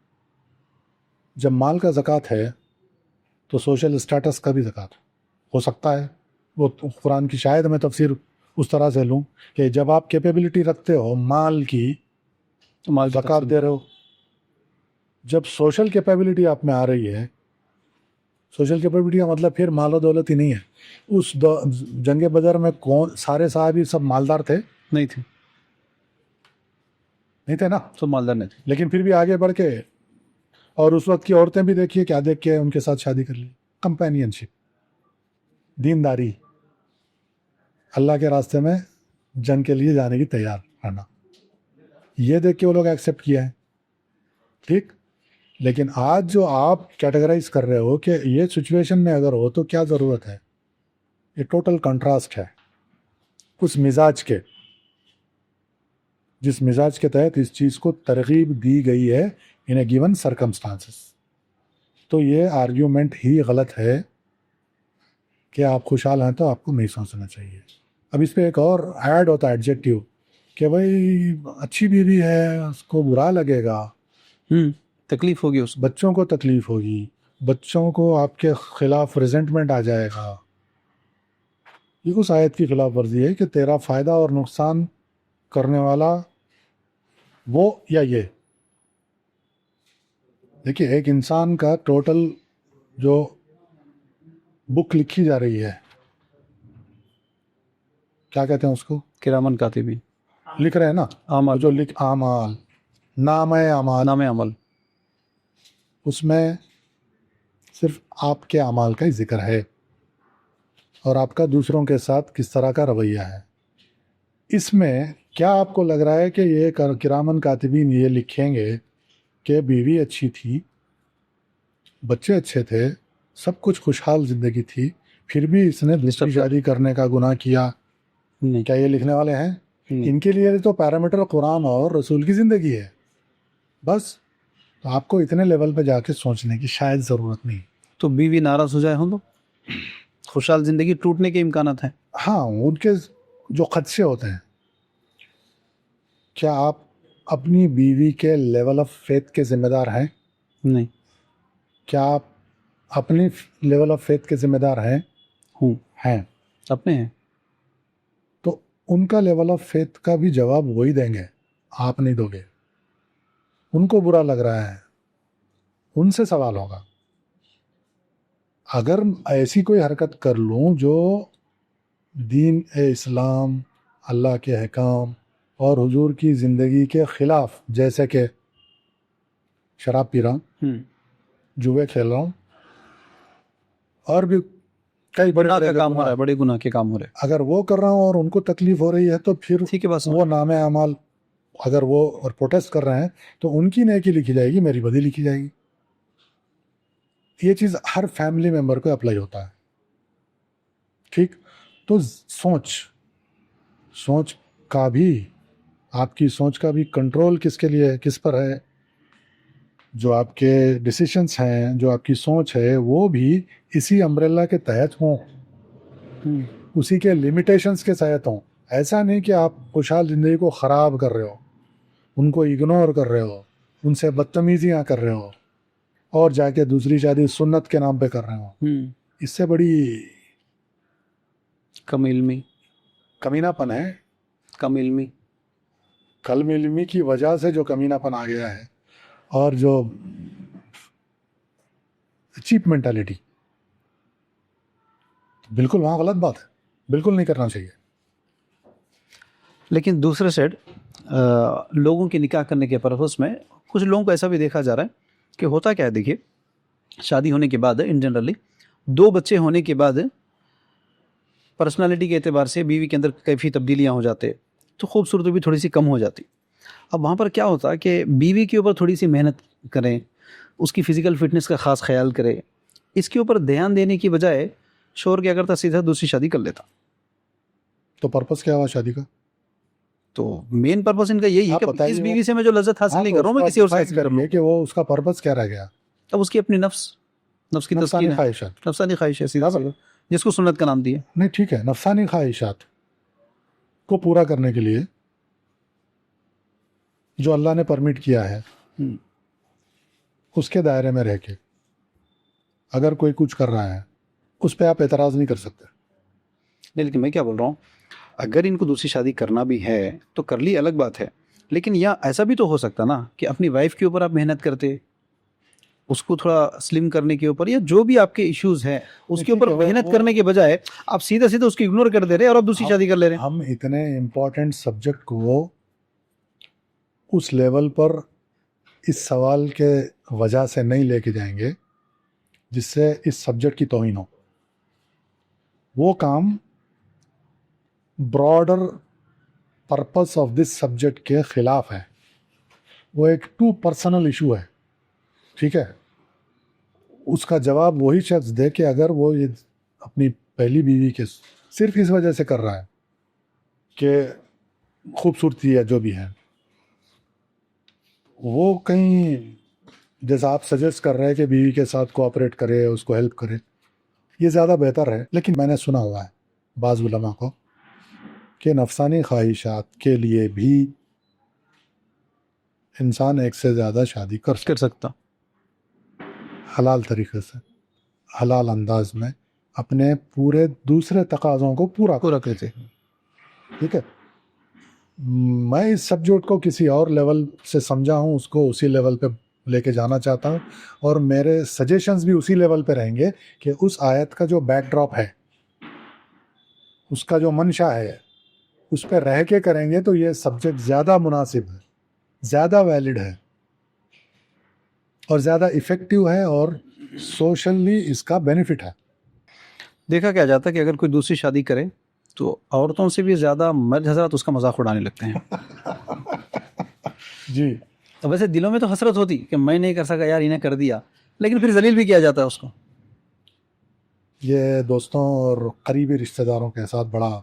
جب مال کا زکوٰۃ ہے تو سوشل اسٹیٹس کا بھی زکوٰۃ ہو سکتا ہے. وہ قرآن کی شاید میں تفسیر اس طرح سے لوں کہ جب آپ کیپیبلٹی رکھتے ہو مال کی زکوٰۃ دے رہے ہو. جب سوشل کیپیبلٹی آپ میں آ رہی ہے، سوشل کیپیبلٹی کا مطلب پھر مال و دولت ہی نہیں ہے. اس جنگ بدر میں کون سارے صحابی سب مالدار تھے؟ نہیں تھے نا، سب مالدار نہیں تھے. لیکن پھر بھی آگے بڑھ کے، اور اس وقت کی عورتیں بھی دیکھیے کیا دیکھ کے ان کے ساتھ شادی کر لی. کمپینین شپ، دینداری، اللہ کے راستے میں جنگ کے لیے جانے کی تیار رہنا، یہ دیکھ کے وہ لوگ ایکسیپٹ کیا ہے. ٹھیک. لیکن آج جو آپ کیٹیگرائز کر رہے ہو کہ یہ سچویشن میں اگر ہو تو کیا ضرورت ہے، یہ ٹوٹل کنٹراسٹ ہے اس مزاج کے، جس مزاج کے تحت اس چیز کو ترغیب دی گئی ہے ان اے گیون سرکمسٹانسز. تو یہ آرگیومنٹ ہی غلط ہے کہ آپ خوشحال ہیں تو آپ کو نہیں سوچنا چاہیے. اب اس پہ ایک اور ایڈ ہوتا ہے ایڈجیکٹیو کہ بھائی اچھی بیوی ہے اس کو برا لگے گا، تکلیف ہوگی، اس بچوں کو تکلیف ہوگی، بچوں کو آپ کے خلاف ریزنٹمنٹ آ جائے گا. یہ اس آیت کی خلاف ورزی ہے کہ تیرا فائدہ اور نقصان کرنے والا وہ یا یہ. دیکھیے ایک انسان کا ٹوٹل جو بک لکھی جا رہی ہے، کیا کہتے ہیں اس کو، کرامن کاتبین، لکھ رہے ہیں نا، اعمال، جو اعمال، نام عمل، اس میں صرف آپ کے اعمال کا ہی ذکر ہے اور آپ کا دوسروں کے ساتھ کس طرح کا رویہ ہے. اس میں کیا آپ کو لگ رہا ہے کہ یہ کرامن کاتبین یہ لکھیں گے کہ بیوی اچھی تھی بچے اچھے تھے, سب کچھ خوشحال زندگی تھی, پھر بھی اس نے دوسری شادی کرنے کا گناہ کیا. نہیں کیا یہ لکھنے والے ہیں؟ ان کے لیے تو پیرامیٹر قرآن اور رسول کی زندگی ہے بس. تو آپ کو اتنے لیول پہ جا کے سوچنے کی شاید ضرورت نہیں. تو بیوی ناراض ہو جائے ہوں تو خوشحال زندگی ٹوٹنے کے امکانات ہیں. ہاں, ان کے جو خدشے ہوتے ہیں, کیا آپ اپنی بیوی کے لیول آف فیتھ کے ذمہ دار ہیں؟ نہیں کیا آپ اپنی لیول آف فیتھ کے ذمہ دار ہیں؟ ہوں, ہیں. اپنے ہیں. تو ان کا لیول آف فیتھ کا بھی جواب وہی دیں گے, آپ نہیں دو گے. ان کو برا لگ رہا ہے, ان سے سوال ہوگا. اگر ایسی کوئی حرکت کر لوں جو دین اسلام, اللہ کے احکام اور حضور کی زندگی کے خلاف, جیسے کہ شراب پی رہا ہوں, جوئے کھیل رہا ہوں, اور بھی کئی بڑے کام ہو رہا ہے, بڑے گناہ کے کام ہو رہے ہیں, اگر وہ کر رہا ہوں اور ان کو تکلیف ہو رہی ہے تو پھر ٹھیک ہے بس. وہ نام اعمال, اگر وہ اور پروٹیسٹ کر رہے ہیں تو ان کی نیکی لکھی جائے گی, میری بدی لکھی جائے گی. یہ چیز ہر فیملی ممبر کو اپلائی ہوتا ہے. ٹھیک, تو سوچ کا بھی, آپ کی سوچ کا بھی کنٹرول کس کے لیے, کس پر ہے؟ جو آپ کے ڈیسیشنز ہیں, جو آپ کی سوچ ہے, وہ بھی اسی امبریلا کے تحت ہوں, اسی کے لیمیٹیشنز کے تحت ہوں. ایسا نہیں کہ آپ خوشحال زندگی کو خراب کر رہے ہو, ان کو اگنور کر رہے ہو, ان سے بدتمیزیاں کر رہے ہو, اور جا کے دوسری شادی سنت کے نام پہ کر رہے ہو. اس سے بڑی کم علمی, کمینہ پن ہے. کم علمی, کم علمی کی وجہ سے جو کمینہ پن آ گیا ہے, اور جو چیپ مینٹالٹی, بالکل وہاں غلط بات ہے, بالکل نہیں کرنا چاہیے. لیکن دوسرے سائڈ لوگوں کی نکاح کرنے کے پرپس میں کچھ لوگوں کو ایسا بھی دیکھا جا رہا ہے کہ ہوتا کیا ہے. دیکھیے, شادی ہونے کے بعد ان جنرلی 2 بچے ہونے کے بعد پرسنالٹی کے اعتبار سے بیوی کے اندر کیفی تبدیلیاں ہو جاتے, تو خوبصورتی بھی تھوڑی سی کم ہو جاتی. اب وہاں پر کیا ہوتا ہے کہ بیوی کے اوپر تھوڑی سی محنت کریں, اس کی فزیکل فٹنس کا خاص خیال کرے, اس کے اوپر دھیان دینے کی بجائے شوہر کیا کرتا, سیدھا دوسری شادی کر لیتا. تو پرپس کیا ہوا شادی کا؟ تو مین پرپس ان کا یہی ہے کہ اس بیوی سے میں جو لذت حاصل نہیں کر رہا ہوں, میں کسی اور سے حاصل کر لوں. کہ وہ اس کا پرپس کیا رہ گیا؟ اب اس کی اپنی نفس کی تسکین ہے, خواہشات, نفسانی خواہش ہے, جس کو سنت کا نام دیا. نہیں ٹھیک ہے, نفسانی خواہشات کو پورا کرنے کے لیے جو اللہ نے پرمٹ کیا ہے, اس کے دائرے میں رہ کے اگر کوئی کچھ کر رہا ہے, اس پہ آپ اعتراض نہیں کر سکتے. نہیں, لیکن میں کیا بول رہا ہوں, اگر ان کو دوسری شادی کرنا بھی ہے تو کر لی, الگ بات ہے. لیکن یا ایسا بھی تو ہو سکتا نا کہ اپنی وائف کے اوپر آپ محنت کرتے, اس کو تھوڑا سلم کرنے کے اوپر, یا جو بھی آپ کے ایشوز ہیں اس کے اوپر محنت کرنے کے بجائے آپ سیدھا اس کو اگنور کر دے رہے اور آپ دوسری شادی کر لے رہے ہیں. ہم اتنے امپورٹنٹ سبجیکٹ کو اس لیول پر اس سوال کے وجہ سے نہیں لے کے جائیں گے جس سے اس سبجیکٹ کی توہین ہو. وہ کام broader purpose of this subject کے خلاف ہے. وہ ایک ٹو پرسنل ایشو ہے, ٹھیک ہے. اس کا جواب وہی شخص دے کہ اگر وہ یہ اپنی پہلی بیوی کے صرف اس وجہ سے کر رہا ہے کہ خوبصورتی ہے جو بھی ہے, وہ کہیں جیسا آپ سجیسٹ کر رہے ہیں کہ بیوی کے ساتھ کوآپریٹ کرے, اس کو ہیلپ کرے, یہ زیادہ بہتر ہے. لیکن میں نے سنا ہوا ہے بعض علماء کو کہ نفسانی خواہشات کے لیے بھی انسان ایک سے زیادہ شادی کر سکتا, حلال طریقے سے, حلال انداز میں, اپنے پورے دوسرے تقاضوں کو پورا کرتے. ٹھیک ہے, میں اس سبجیکٹ کو کسی اور لیول سے سمجھا ہوں, اس کو اسی لیول پہ لے کے جانا چاہتا ہوں, اور میرے سجیشنز بھی اسی لیول پہ رہیں گے کہ اس آیت کا جو بیک ڈراپ ہے, اس کا جو منشا ہے, اس پہ رہ کے کریں گے تو یہ سبجیکٹ زیادہ مناسب ہے, زیادہ ویلڈ ہے, اور زیادہ افیکٹو ہے, اور سوشلی اس کا بینیفٹ ہے. دیکھا کیا جاتا ہے کہ اگر کوئی دوسری شادی کرے تو عورتوں سے بھی زیادہ مرد حضرات اس کا مذاق اڑانے لگتے ہیں. جی, تو ویسے دلوں میں تو حسرت ہوتی کہ میں نہیں کر سکا یار, انہیں کر دیا, لیکن پھر ذلیل بھی کیا جاتا ہے اس کو. یہ دوستوں اور قریبی رشتہ داروں کے ساتھ بڑا،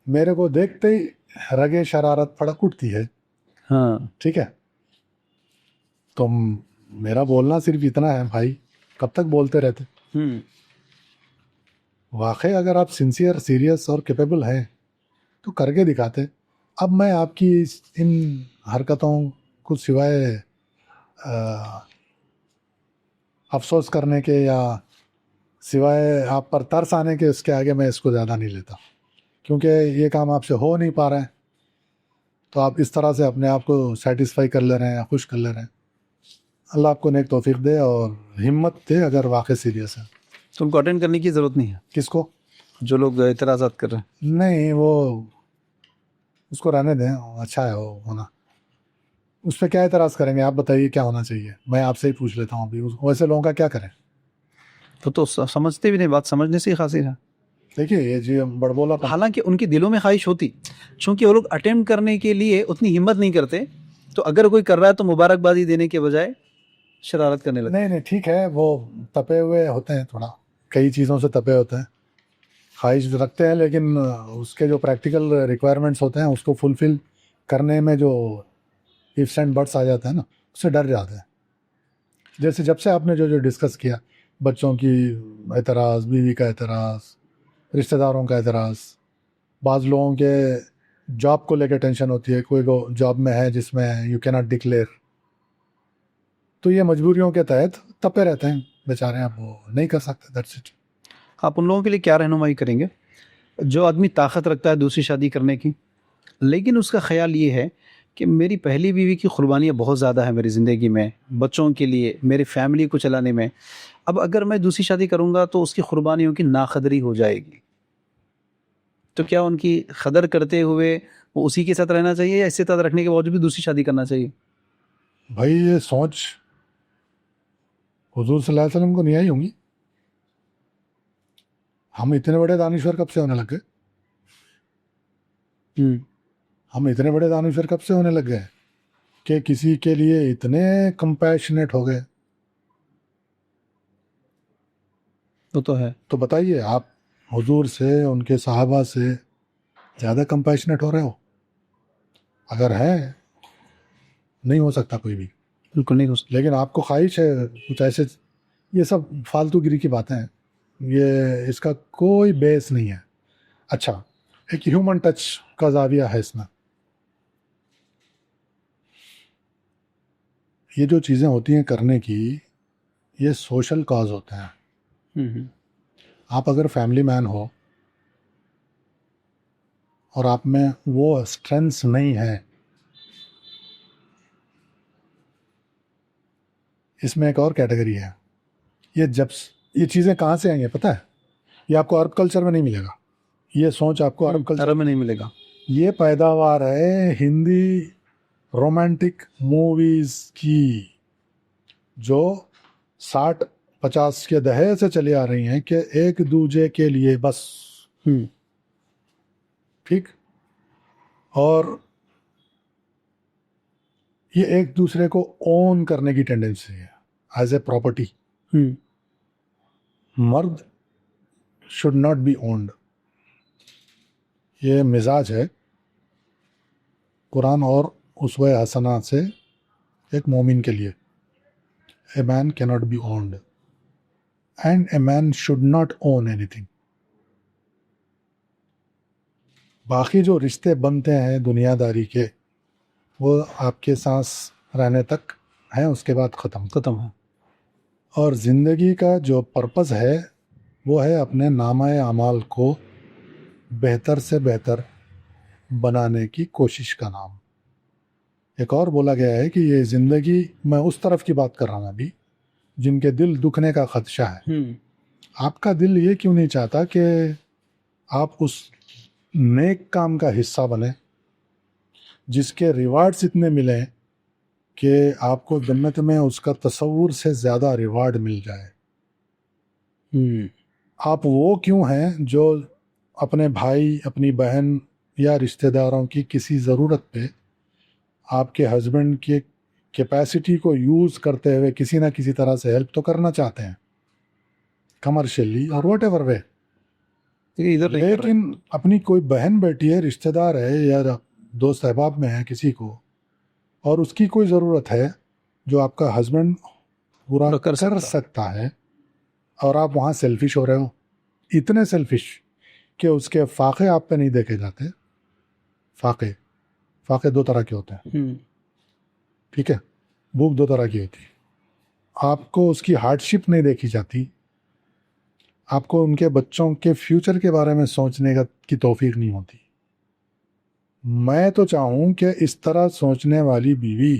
میرے کو دیکھتے ہی رگے شرارت پھڑک اٹھتی ہے. ہاں ٹھیک ہے، تو میرا بولنا صرف اتنا ہے بھائی، کب تک بولتے رہتے؟ واقعی اگر آپ سنسیئر، سیریس اور کیپیبل ہیں تو کر کے دکھاتے. اب میں آپ کی ان حرکتوں کو سوائے افسوس کرنے کے یا سوائے آپ پر ترس آنے کے، اس کے آگے میں اس کو زیادہ نہیں لیتا، کیونکہ یہ کام آپ سے ہو نہیں پا رہا ہے. تو آپ اس طرح سے اپنے آپ کو سیٹسفائی کر لے رہے ہیں یا خوش کر لے رہے ہیں. اللہ آپ کو نیک توفیق دے اور ہمت دے اگر واقع سیریس ہے. تو ان کو اٹینڈ کرنے کی ضرورت نہیں ہے کس کو؟ جو لوگ اعتراضات کر رہے ہیں. نہیں، وہ اس کو رہنے دیں، اچھا ہے وہ ہونا. اس پہ کیا اعتراض کریں گے؟ آپ بتائیے کیا ہونا چاہیے. میں آپ سے ہی پوچھ لیتا ہوں ابھی، ویسے لوگوں کا کیا کریں؟ تو سمجھتے بھی نہیں، بات سمجھنے سے ہی خاصی ہے. دیکھیے یہ جی بڑبولا، حالانکہ ان کے دلوں میں خواہش ہوتی، چونکہ وہ لوگ اٹیمپٹ کرنے کے لیے اتنی ہمت نہیں کرتے. تو اگر کوئی کر رہا ہے تو مبارکبادی دینے کے بجائے شرارت کرنے لگتے. نہیں ٹھیک ہے، وہ تپے ہوئے ہوتے ہیں، تھوڑا کئی چیزوں سے تپے ہوتے ہیں، خواہش رکھتے ہیں، لیکن اس کے جو پریکٹیکل ریکوائرمنٹس ہوتے ہیں اس کو فلفل کرنے میں جو ifs اینڈ بٹس آ جاتے ہیں نا، اس سے ڈر جاتے ہیں. جیسے جب سے آپ نے جو ڈسکس کیا، بچوں کی اعتراض، بیوی کا اعتراض، رشتہ داروں کا اعتراض، بعض لوگوں کے جاب کو لے کے ٹینشن ہوتی ہے، کوئی جاب میں ہے جس میں یو کی ناٹ ڈکلیئر، تو یہ مجبوریوں کے تحت تپے رہتے ہیں بیچارے، آپ وہ نہیں کر سکتے. That's it. آپ ان لوگوں کے لیے کیا رہنمائی کریں گے جو آدمی طاقت رکھتا ہے دوسری شادی کرنے کی، لیکن اس کا خیال یہ ہے کہ میری پہلی بیوی کی قربانیاں بہت زیادہ ہیں میری زندگی میں، بچوں کے لیے، میری فیملی کو چلانے میں، اب اگر میں دوسری شادی کروں گا تو اس کی قربانیوں کی ناقدری ہو جائے گی. تو کیا ان کی قدر کرتے ہوئے وہ اسی کے ساتھ رہنا چاہیے یا استطاعت رکھنے کے باوجود بھی دوسری شادی کرنا چاہیے؟ بھائی یہ سوچ حضور صلی اللہ علیہ وسلم کو نہیں آئی ہوں گی. ہم اتنے بڑے دانشور کب سے ہونے لگ گئے؟ ہم اتنے بڑے دانشور کب سے ہونے لگ گئے کہ کسی کے لیے اتنے کمپیشنیٹ ہو گئے؟ تو ہے. تو بتائیے، آپ حضور سے، ان کے صحابہ سے زیادہ کمپیشنیٹ ہو رہے ہو؟ اگر ہے، نہیں ہو سکتا کوئی بھی، بالکل نہیں ہو سکتا. لیکن آپ کو خواہش ہے کچھ ایسے. یہ سب فالتو گیری کی باتیں ہیں، یہ اس کا کوئی بیس نہیں ہے. اچھا، ایک ہیومن ٹچ کا زاویہ ہے اس میں. یہ جو چیزیں ہوتی ہیں کرنے کی، یہ سوشل کاز ہوتے ہیں. آپ اگر فیملی مین ہو اور آپ میں وہ اسٹرینتھ نہیں ہے، اس میں ایک اور کیٹیگری ہے. یہ چیزیں کہاں سے آئیں گے پتہ ہے؟ یہ آپ کو عرب کلچر میں نہیں ملے گا. یہ سوچ آپ کو عرب کلچر میں نہیں ملے گا. یہ پیداوار ہے ہندی رومانٹک موویز کی، جو 60-50 کے دہے سے چلی آ رہی ہیں کہ ایک دوسرے کے لیے بس. ٹھیک. اور یہ ایک دوسرے کو اون کرنے کی ٹینڈنسی ہے ایز اے پراپرٹی. مرد شوڈ ناٹ بی اونڈ. یہ مزاج ہے قرآن اور اسوہ حسنہ سے ایک مومن کے لیے. اے مین کی not be owned and a man should not own anything. باقی جو رشتے بنتے ہیں دنیا داری کے، وہ آپ کے سانس رہنے تک ہیں، اس کے بعد ختم ہے. اور زندگی کا جو پرپز ہے وہ ہے اپنے نامہ اعمال کو بہتر سے بہتر بنانے کی کوشش کا نام. ایک اور بولا گیا ہے کہ یہ زندگی، میں اس طرف کی بات کر رہا ہوں ابھی جن کے دل دکھنے کا خدشہ ہے. آپ کا دل یہ کیوں نہیں چاہتا کہ آپ اس نیک کام کا حصہ بنیں جس کے ریوارڈز اتنے ملیں کہ آپ کو جنت میں اس کا تصور سے زیادہ ریوارڈ مل جائے؟ آپ وہ کیوں ہیں جو اپنے بھائی، اپنی بہن یا رشتہ داروں کی کسی ضرورت پہ آپ کے ہسبینڈ کے کیپیسٹی کو یوز کرتے ہوئے کسی نہ کسی طرح سے ہیلپ تو کرنا چاہتے ہیں کمرشلی اور واٹ ایور وے، ادھر نہیں کر رہے۔ لیکن اپنی کوئی بہن بیٹی ہے، رشتہ دار ہے یا دوست احباب میں ہے کسی کو، اور اس کی کوئی ضرورت ہے جو آپ کا ہسبینڈ پورا کر سکتا ہے، اور آپ وہاں سیلفش ہو رہے ہو، اتنے سیلفش کہ اس کے فاقے آپ پہ نہیں دیکھے جاتے۔ فاقے دو طرح کے ہوتے ہیں، ٹھیک ہے، بھوک دو طرح کی ہوتی ہے۔ آپ کو اس کی ہارڈ شپ نہیں دیکھی جاتی، آپ کو ان کے بچوں کے فیوچر کے بارے میں سوچنے کی توفیق نہیں ہوتی۔ میں تو چاہوں کہ اس طرح سوچنے والی بیوی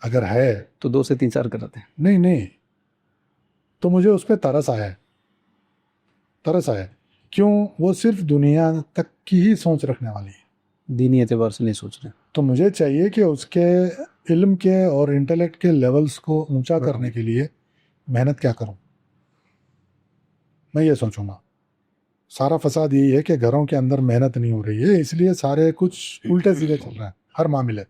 اگر ہے تو 2 سے 3 4 کراتے ہیں۔ نہیں تو مجھے اس پہ ترس آیا ہے۔ کیوں؟ وہ صرف دنیا تک کی ہی سوچ رکھنے والی ہے، دینی اعتبار سے نہیں سوچ رہے۔ تو مجھے چاہیے کہ اس کے علم کے اور انٹلیکٹ کے لیولز کو اونچا کرنے کے لیے محنت کیا کروں، میں یہ سوچوں گا۔ سارا فساد یہی ہے کہ گھروں کے اندر محنت نہیں ہو رہی ہے، اس لیے سارے کچھ الٹے سیدھے چل رہا ہے ہر معاملے،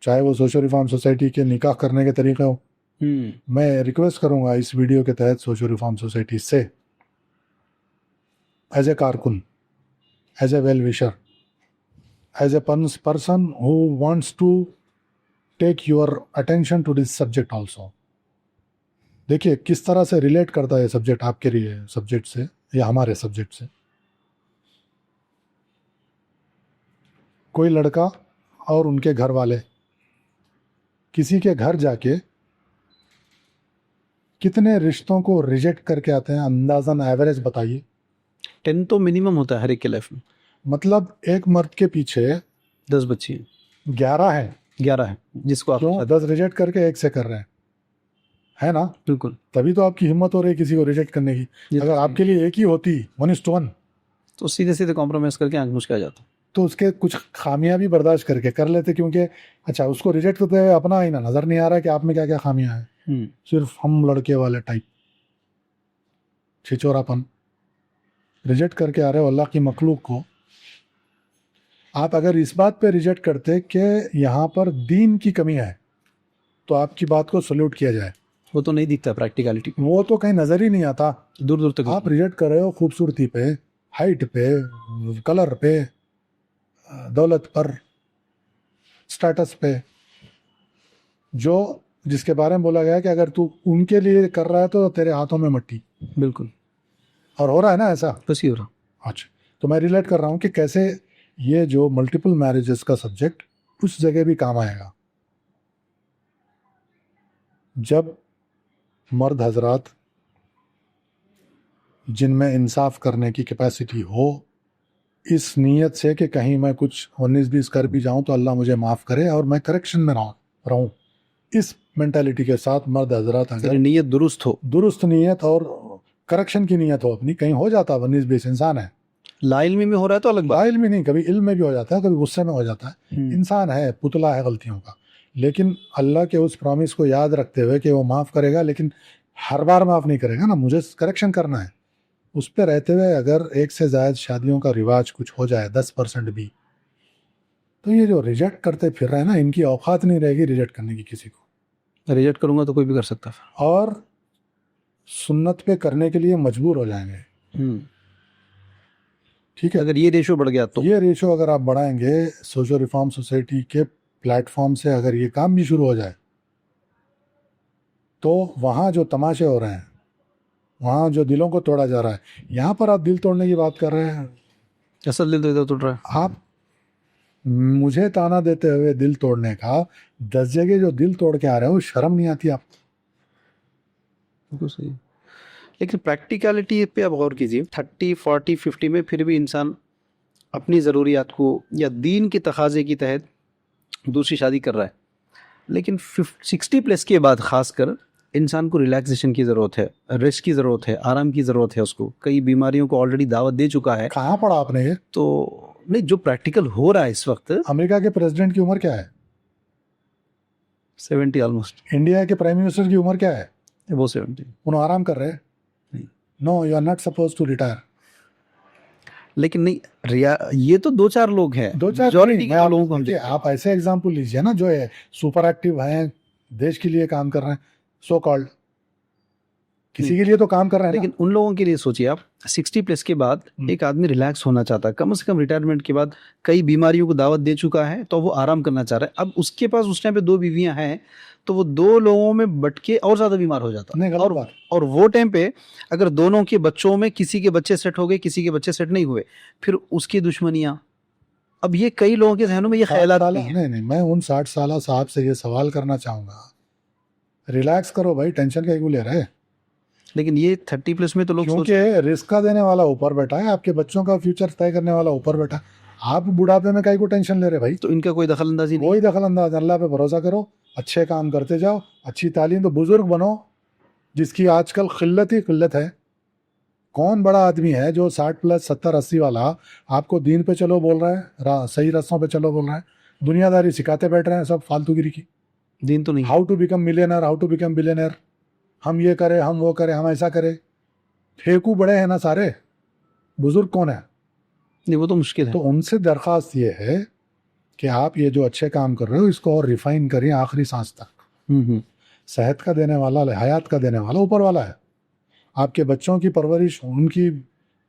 چاہے وہ سوشل ریفارم سوسائٹی کے نکاح کرنے کے طریقے ہو۔ میں ریکویسٹ کروں گا اس ویڈیو کے تحت سوشل ریفارم سوسائٹی سے، ایز اے کارکن، as a well wisher, as a person who wants to take your attention to this subject also. دیکھیے کس طرح سے ریلیٹ کرتا ہے یہ سبجیکٹ آپ کے سبجیکٹ سے یا ہمارے سبجیکٹ سے۔ کوئی لڑکا اور ان کے گھر والے کسی کے گھر جا کے کتنے رشتوں کو ریجیکٹ کر کے آتے ہیں، اندازاً ایوریج بتائیے۔ 10 تو منیمم ہوتا ہے ہر ایک کے لائف میں۔ مطلب ایک مرد کے پیچھے 10 بچی ہیں، 11 ہیں، 11 ہیں جس کو آپ 10 ریجیکٹ کر کے ایک سے کر رہے ہیں، ہے نا؟ بالکل، تبھی تو آپ کی ہمت ہو رہی ہے کسی کو ریجیکٹ کرنے کی۔ اگر آپ کے لیے ایک ہی ہوتی 1:1 تو سیدھے کمپرومائز کر کے آنکھ مچ کے آ جاتا، تو اس کے کچھ خامیاں بھی برداشت کر کے کر لیتے، کیونکہ اچھا اس کو ریجیکٹ کرتے ہوئے اپنا ہی نا نظر نہیں آ رہا ہے کہ آپ میں کیا کیا خامیاں ہیں، صرف ہم لڑکے والے ٹائپ چھچورا پن ریجیکٹ کر کے آ رہے ہو اللہ کی مخلوق کو۔ آپ اگر اس بات پہ ریجیکٹ کرتے کہ یہاں پر دین کی کمی ہے تو آپ کی بات کو سلیوٹ کیا جائے، وہ تو نہیں دکھتا پریکٹیکلٹی، وہ تو کہیں نظر ہی نہیں آتا، دور دور تک۔ آپ ریجیکٹ کر رہے ہو خوبصورتی پہ، ہائٹ پہ، کلر پہ، دولت پر، سٹیٹس پہ، جس کے بارے میں بولا گیا کہ اگر تو ان کے لیے کر رہا ہے تو تیرے ہاتھوں میں مٹی۔ بالکل، اور ہو رہا ہے نا ایسا؟ بس ہی ہو رہا۔ اچھا، تو میں ریلیٹ کر رہا ہوں کہ کیسے یہ جو ملٹیپل میرجز کا سبجیکٹ اس جگہ بھی کام آئے گا جب مرد حضرات جن میں انصاف کرنے کی کیپیسٹی ہو، اس نیت سے کہ کہیں میں کچھ 19-20 کر بھی جاؤں تو اللہ مجھے معاف کرے اور میں کریکشن میں رہوں، اس مینٹیلٹی کے ساتھ مرد حضرات اگر نیت درست ہو، درست نیت اور کریکشن کی نیت ہو اپنی، کہیں ہو جاتا 19-20 انسان ہے، لا علمی میں ہو رہا ہے تو الگ بات، علم نہیں، کبھی علم میں بھی ہو جاتا ہے، کبھی غصے میں ہو جاتا ہے، انسان ہے، پتلا ہے غلطیوں کا، لیکن اللہ کے اس پرامس کو یاد رکھتے ہوئے کہ وہ معاف کرے گا، لیکن ہر بار معاف نہیں کرے گا نا، مجھے کریکشن کرنا ہے، اس پہ رہتے ہوئے اگر ایک سے زائد شادیوں کا رواج کچھ ہو جائے 10% بھی، تو یہ جو ریجیکٹ کرتے پھر رہے ہیں نا، ان کی اوقات نہیں رہے گی ریجیکٹ کرنے کی کسی کو، ریجیکٹ کروں گا تو کوئی بھی کر سکتا ہے، اور سنت پہ کرنے کے لیے مجبور ہو جائیں گے۔ ٹھیک ہے، اگر یہ ریشو بڑھ گیا تو یہ ریشو اگر آپ بڑھائیں گے سوشل ریفارم سوسائٹی کے پلیٹ فارم سے، اگر یہ کام بھی شروع ہو جائے تو وہاں جو تماشے ہو رہے ہیں، وہاں جو دلوں کو توڑا جا رہا ہے، یہاں پر آپ دل توڑنے کی بات کر رہے ہیں، اصل دل تو ادھر ٹوٹ رہا ہے۔ آپ مجھے تانا دیتے ہوئے دل توڑنے کا 10 جگہ جو دل توڑ کے آ رہے ہیں، وہ شرم نہیں آتی آپ؟ بالکل صحیح، لیکن پریکٹیکلٹی پہ آپ غور کیجیے، 30 40 50 میں پھر بھی انسان اپنی ضروریات کو یا دین کے تقاضے کی تحت دوسری شادی کر رہا ہے، لیکن 60+ کے بعد خاص کر انسان کو ریلیکسیشن کی ضرورت ہے، ریسٹ کی ضرورت ہے، آرام کی ضرورت ہے، اس کو کئی بیماریوں کو آلریڈی دعوت دے چکا ہے۔ کہاں پڑھا آپ نے یہ؟ تو نہیں، جو پریکٹیکل ہو رہا ہے اس وقت، امریکہ کے پریزیڈنٹ کی عمر کیا ہے؟ 70 آلموسٹ، انڈیا کے پرائم منسٹر کی عمر کیا ہے؟ وہ 70۔ انہوں آرام کر رہے ہیں؟ No, you are not suppose to retire. لیکن نہیں یہ تو 2-4 لوگ ہیں, دو چار majority میں لوگوں کو ہم دیکھیے, آپ ایسے ایگزامپل لیجیے نا جو ہے سپر ایکٹیو ہیں, دیش کے لیے کام کر رہے ہیں, سو کالڈ کسی کے لیے تو کام کر رہے ہیں نا. لیکن ان لوگوں کے لیے سوچیے آپ, 60+ کے بعد ایک آدمی ریلیکس ہونا چاہتا ہے, کم سے کم ریٹائرمنٹ کے بعد کئی بیماریوں کو دعوت دے چکا ہے تو وہ آرام کرنا چاہ رہا ہے. اب اس کے پاس اس ٹائم پہ 2 بیویاں ہیں تو وہ 2 لوگوں میں بٹ کے اور زیادہ بیمار ہو جاتا. نہیں, غلط بات. اور وہ ٹائم پہ اگر دونوں کے بچوں میں کسی کے بچے سیٹ ہو گئے, کسی کے بچے سیٹ نہیں ہوئے, پھر اس کی دشمنیاں. اب یہ کئی لوگوں کے ذہنوں میں یہ خیالات نہیں, میں ان 60 سالہ صاحب سے یہ سوال کرنا چاہوں گا, ریلیکس کرو بھائی, ٹینشن کا کیوں لے رہے. لیکن یہ 30+ میں تو لوگ کیونکہ رسک کا دینے والا اوپر بیٹھا ہے, آپ کے بچوں کا فیوچر طے کرنے والا اوپر بیٹھا. آپ بڑھاپے میں کئی کو ٹینشن لے رہے بھائی. تو ان کا کوئی دخل اندازی نہیں, کوئی دخل انداز. اللہ پہ بھروسہ کرو, اچھے کام کرتے جاؤ, اچھی تعلیم. تو بزرگ بنو جس کی آج کل قلت ہی قلت ہے. کون بڑا آدمی ہے جو 60+, 70, 80 والا آپ کو دین پہ چلو بول رہا ہے, صحیح رستوں پہ چلو بول رہا ہے, دنیا داری سکھاتے بیٹھ رہے ہیں سب فالتو گیری کی. دین تو نہیں. How to become millionaire, how to become billionaire, ہم یہ کریں, ہم وہ کریں, ہم ایسا کریں. پھیکو بڑے ہیں نا سارے, بزرگ کون ہے؟ نہیں, وہ تو مشکل ہے. تو ان سے درخواست یہ ہے کہ آپ یہ جو اچھے کام کر رہے ہو اس کو اور ریفائن کریں آخری سانس تک. صحت کا دینے والا, حیات کا دینے والا اوپر والا ہے. آپ کے بچوں کی پرورش, ان کی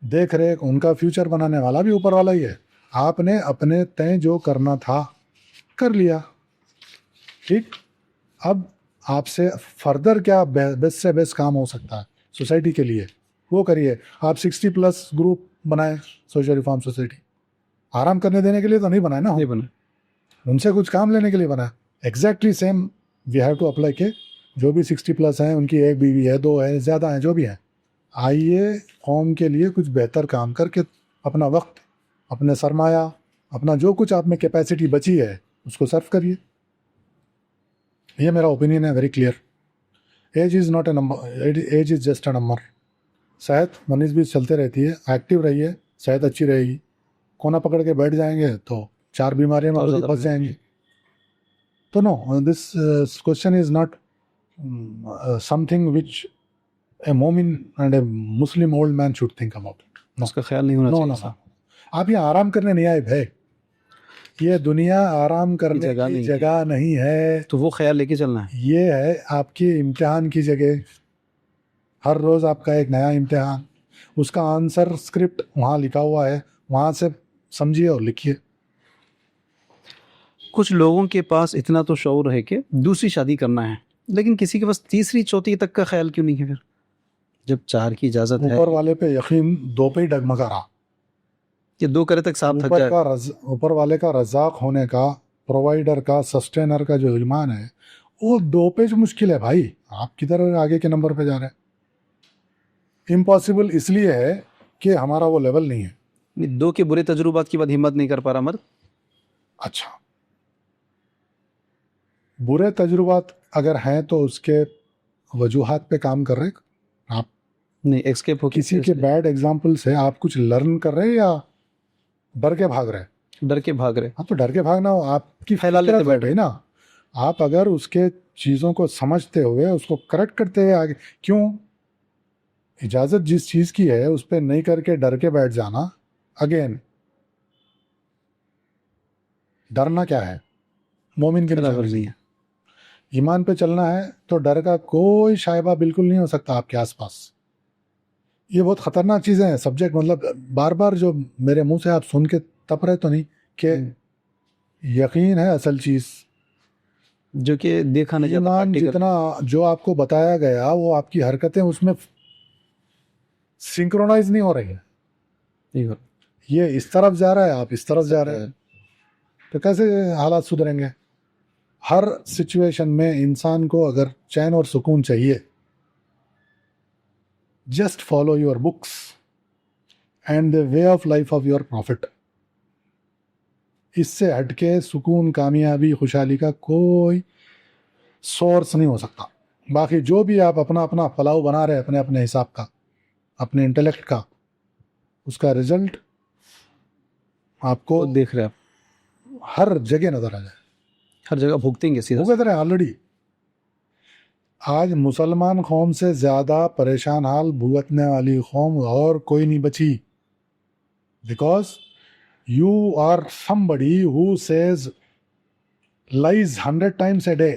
دیکھ ریکھ, ان کا فیوچر بنانے والا بھی اوپر والا ہی ہے. آپ نے اپنے تئیں جو کرنا تھا کر لیا, ٹھیک. اب آپ سے فردر کیا بیسٹ سے بیسٹ کام ہو سکتا ہے سوسائٹی کے لیے, وہ کریے. آپ 60+ گروپ بنائیں, سوشل ریفارم سوسائٹی. آرام کرنے دینے کے لیے تو نہیں بنائے نا, ان سے کچھ کام لینے کے لیے بنا. Exactly same we have to apply کہ جو بھی 60+ ہیں, ان کی 1 بیوی ہے, 2 ہے, زیادہ ہیں, جو بھی ہیں, آئیے قوم کے لیے کچھ بہتر کام کر کے اپنا وقت, اپنے سرمایہ, اپنا جو کچھ آپ میں کیپیسٹی بچی ہے اس کو صرف کریے. یہ میرا اوپینین ہے, very clear. Age is not a number, age is just a number. صحت 19-20 چلتے رہتی ہے, ایکٹیو رہیے, صحت اچھی رہے گی. کونا پکڑ کے بیٹھ جائیں گے تو 4 بیماریاں میں پھنس جائیں گے. تو no, this question is not something which a مومن and a Muslim old man should think about. اس کا خیال نہیں ہونا چاہیے. آپ یہاں آرام کرنے نہیں آئے بھائی, یہ دنیا آرام کرنے کی جگہ نہیں ہے. تو وہ خیال لے کے چلنا ہے. یہ ہے آپ کی امتحان کی جگہ. ہر روز آپ کا ایک نیا امتحان, اس کا آنسر اسکرپٹ وہاں لکھا ہوا ہے, وہاں سے سمجھیے اور لکھیے. کچھ لوگوں کے پاس اتنا تو شعور ہے کہ دوسری شادی کرنا ہے, لیکن کسی کے پاس تیسری چوتھی تک کا خیال کیوں نہیں ہے؟ پھر جب 4 کی اجازت ہے. اوپر والے پہ یقین 2 پہ ہی ڈگمگا رہا. یہ 2 کرے تک صاحب تھک جائے. اوپر والے کا رزاق ہونے کا, پرووائڈر کا, سسٹینر کا جو ایمان ہے, وہ 2 پہ جو مشکل ہے بھائی. آپ کدھر آگے کے نمبر پہ جا رہے ہیں. امپاسبل اس لیے ہے کہ ہمارا وہ لیول نہیں ہے. 2 کے برے تجربات کے بعد ہمت نہیں کر پا رہا مرد. اچھا, برے تجربات اگر ہیں تو اس کے وجوہات پہ کام کر رہے آپ. نہیں, ایکسکیپ ہو کسی کے بیڈ ایگزامپل سے آپ کچھ لرن کر رہے یا ڈر کے بھاگ رہے؟ ڈر کے بھاگ رہے. ہاں, تو ڈر کے بھاگنا آپ کی پھیلا لیتے بیٹھ گئی نا. آپ اگر اس کے چیزوں کو سمجھتے ہوئے اس کو کریکٹ کرتے ہوئے آگے, کیوں اجازت جس چیز کی ہے اس پہ نہیں کر کے ڈر کے بیٹھ جانا. اگین ڈرنا کیا ہے؟ مومن کی نہیں ہے. ایمان پہ چلنا ہے تو ڈر کا کوئی شائبہ بالکل نہیں ہو سکتا آپ کے آس پاس. یہ بہت خطرناک چیزیں ہیں. سبجیکٹ مطلب بار بار جو میرے منہ سے آپ سن کے تپ رہے تو نہیں کہ یقین ہے اصل چیز, جو کہ دیکھا نہیں جاتا. ایمان جتنا جو آپ کو بتایا گیا وہ آپ کی حرکتیں اس میں سنکرونائز نہیں ہو رہی ہیں. یہ اس طرف جا رہا ہے, آپ اس طرف جا رہے ہیں, تو کیسے حالات سدھریں گے؟ ہر سچویشن میں انسان کو اگر چین اور سکون چاہیے, just follow your books and the way of life of your prophet. اس سے ہٹ کے سکون, کامیابی, خوشحالی کا کوئی سورس نہیں ہو سکتا. باقی جو بھی آپ اپنا اپنا پلاؤ بنا رہے اپنے اپنے حساب کا, اپنے انٹلیکٹ کا, اس کا رزلٹ آپ کو دیکھ رہے, آپ ہر جگہ نظر آ جائے. ہر جگہ بھگتیں گے سیدھا. بھگت رہے آلریڈی. آج مسلمان قوم سے زیادہ پریشان حال بھگتنے والی قوم اور کوئی نہیں بچی. because you are somebody who says lies 100 times a day.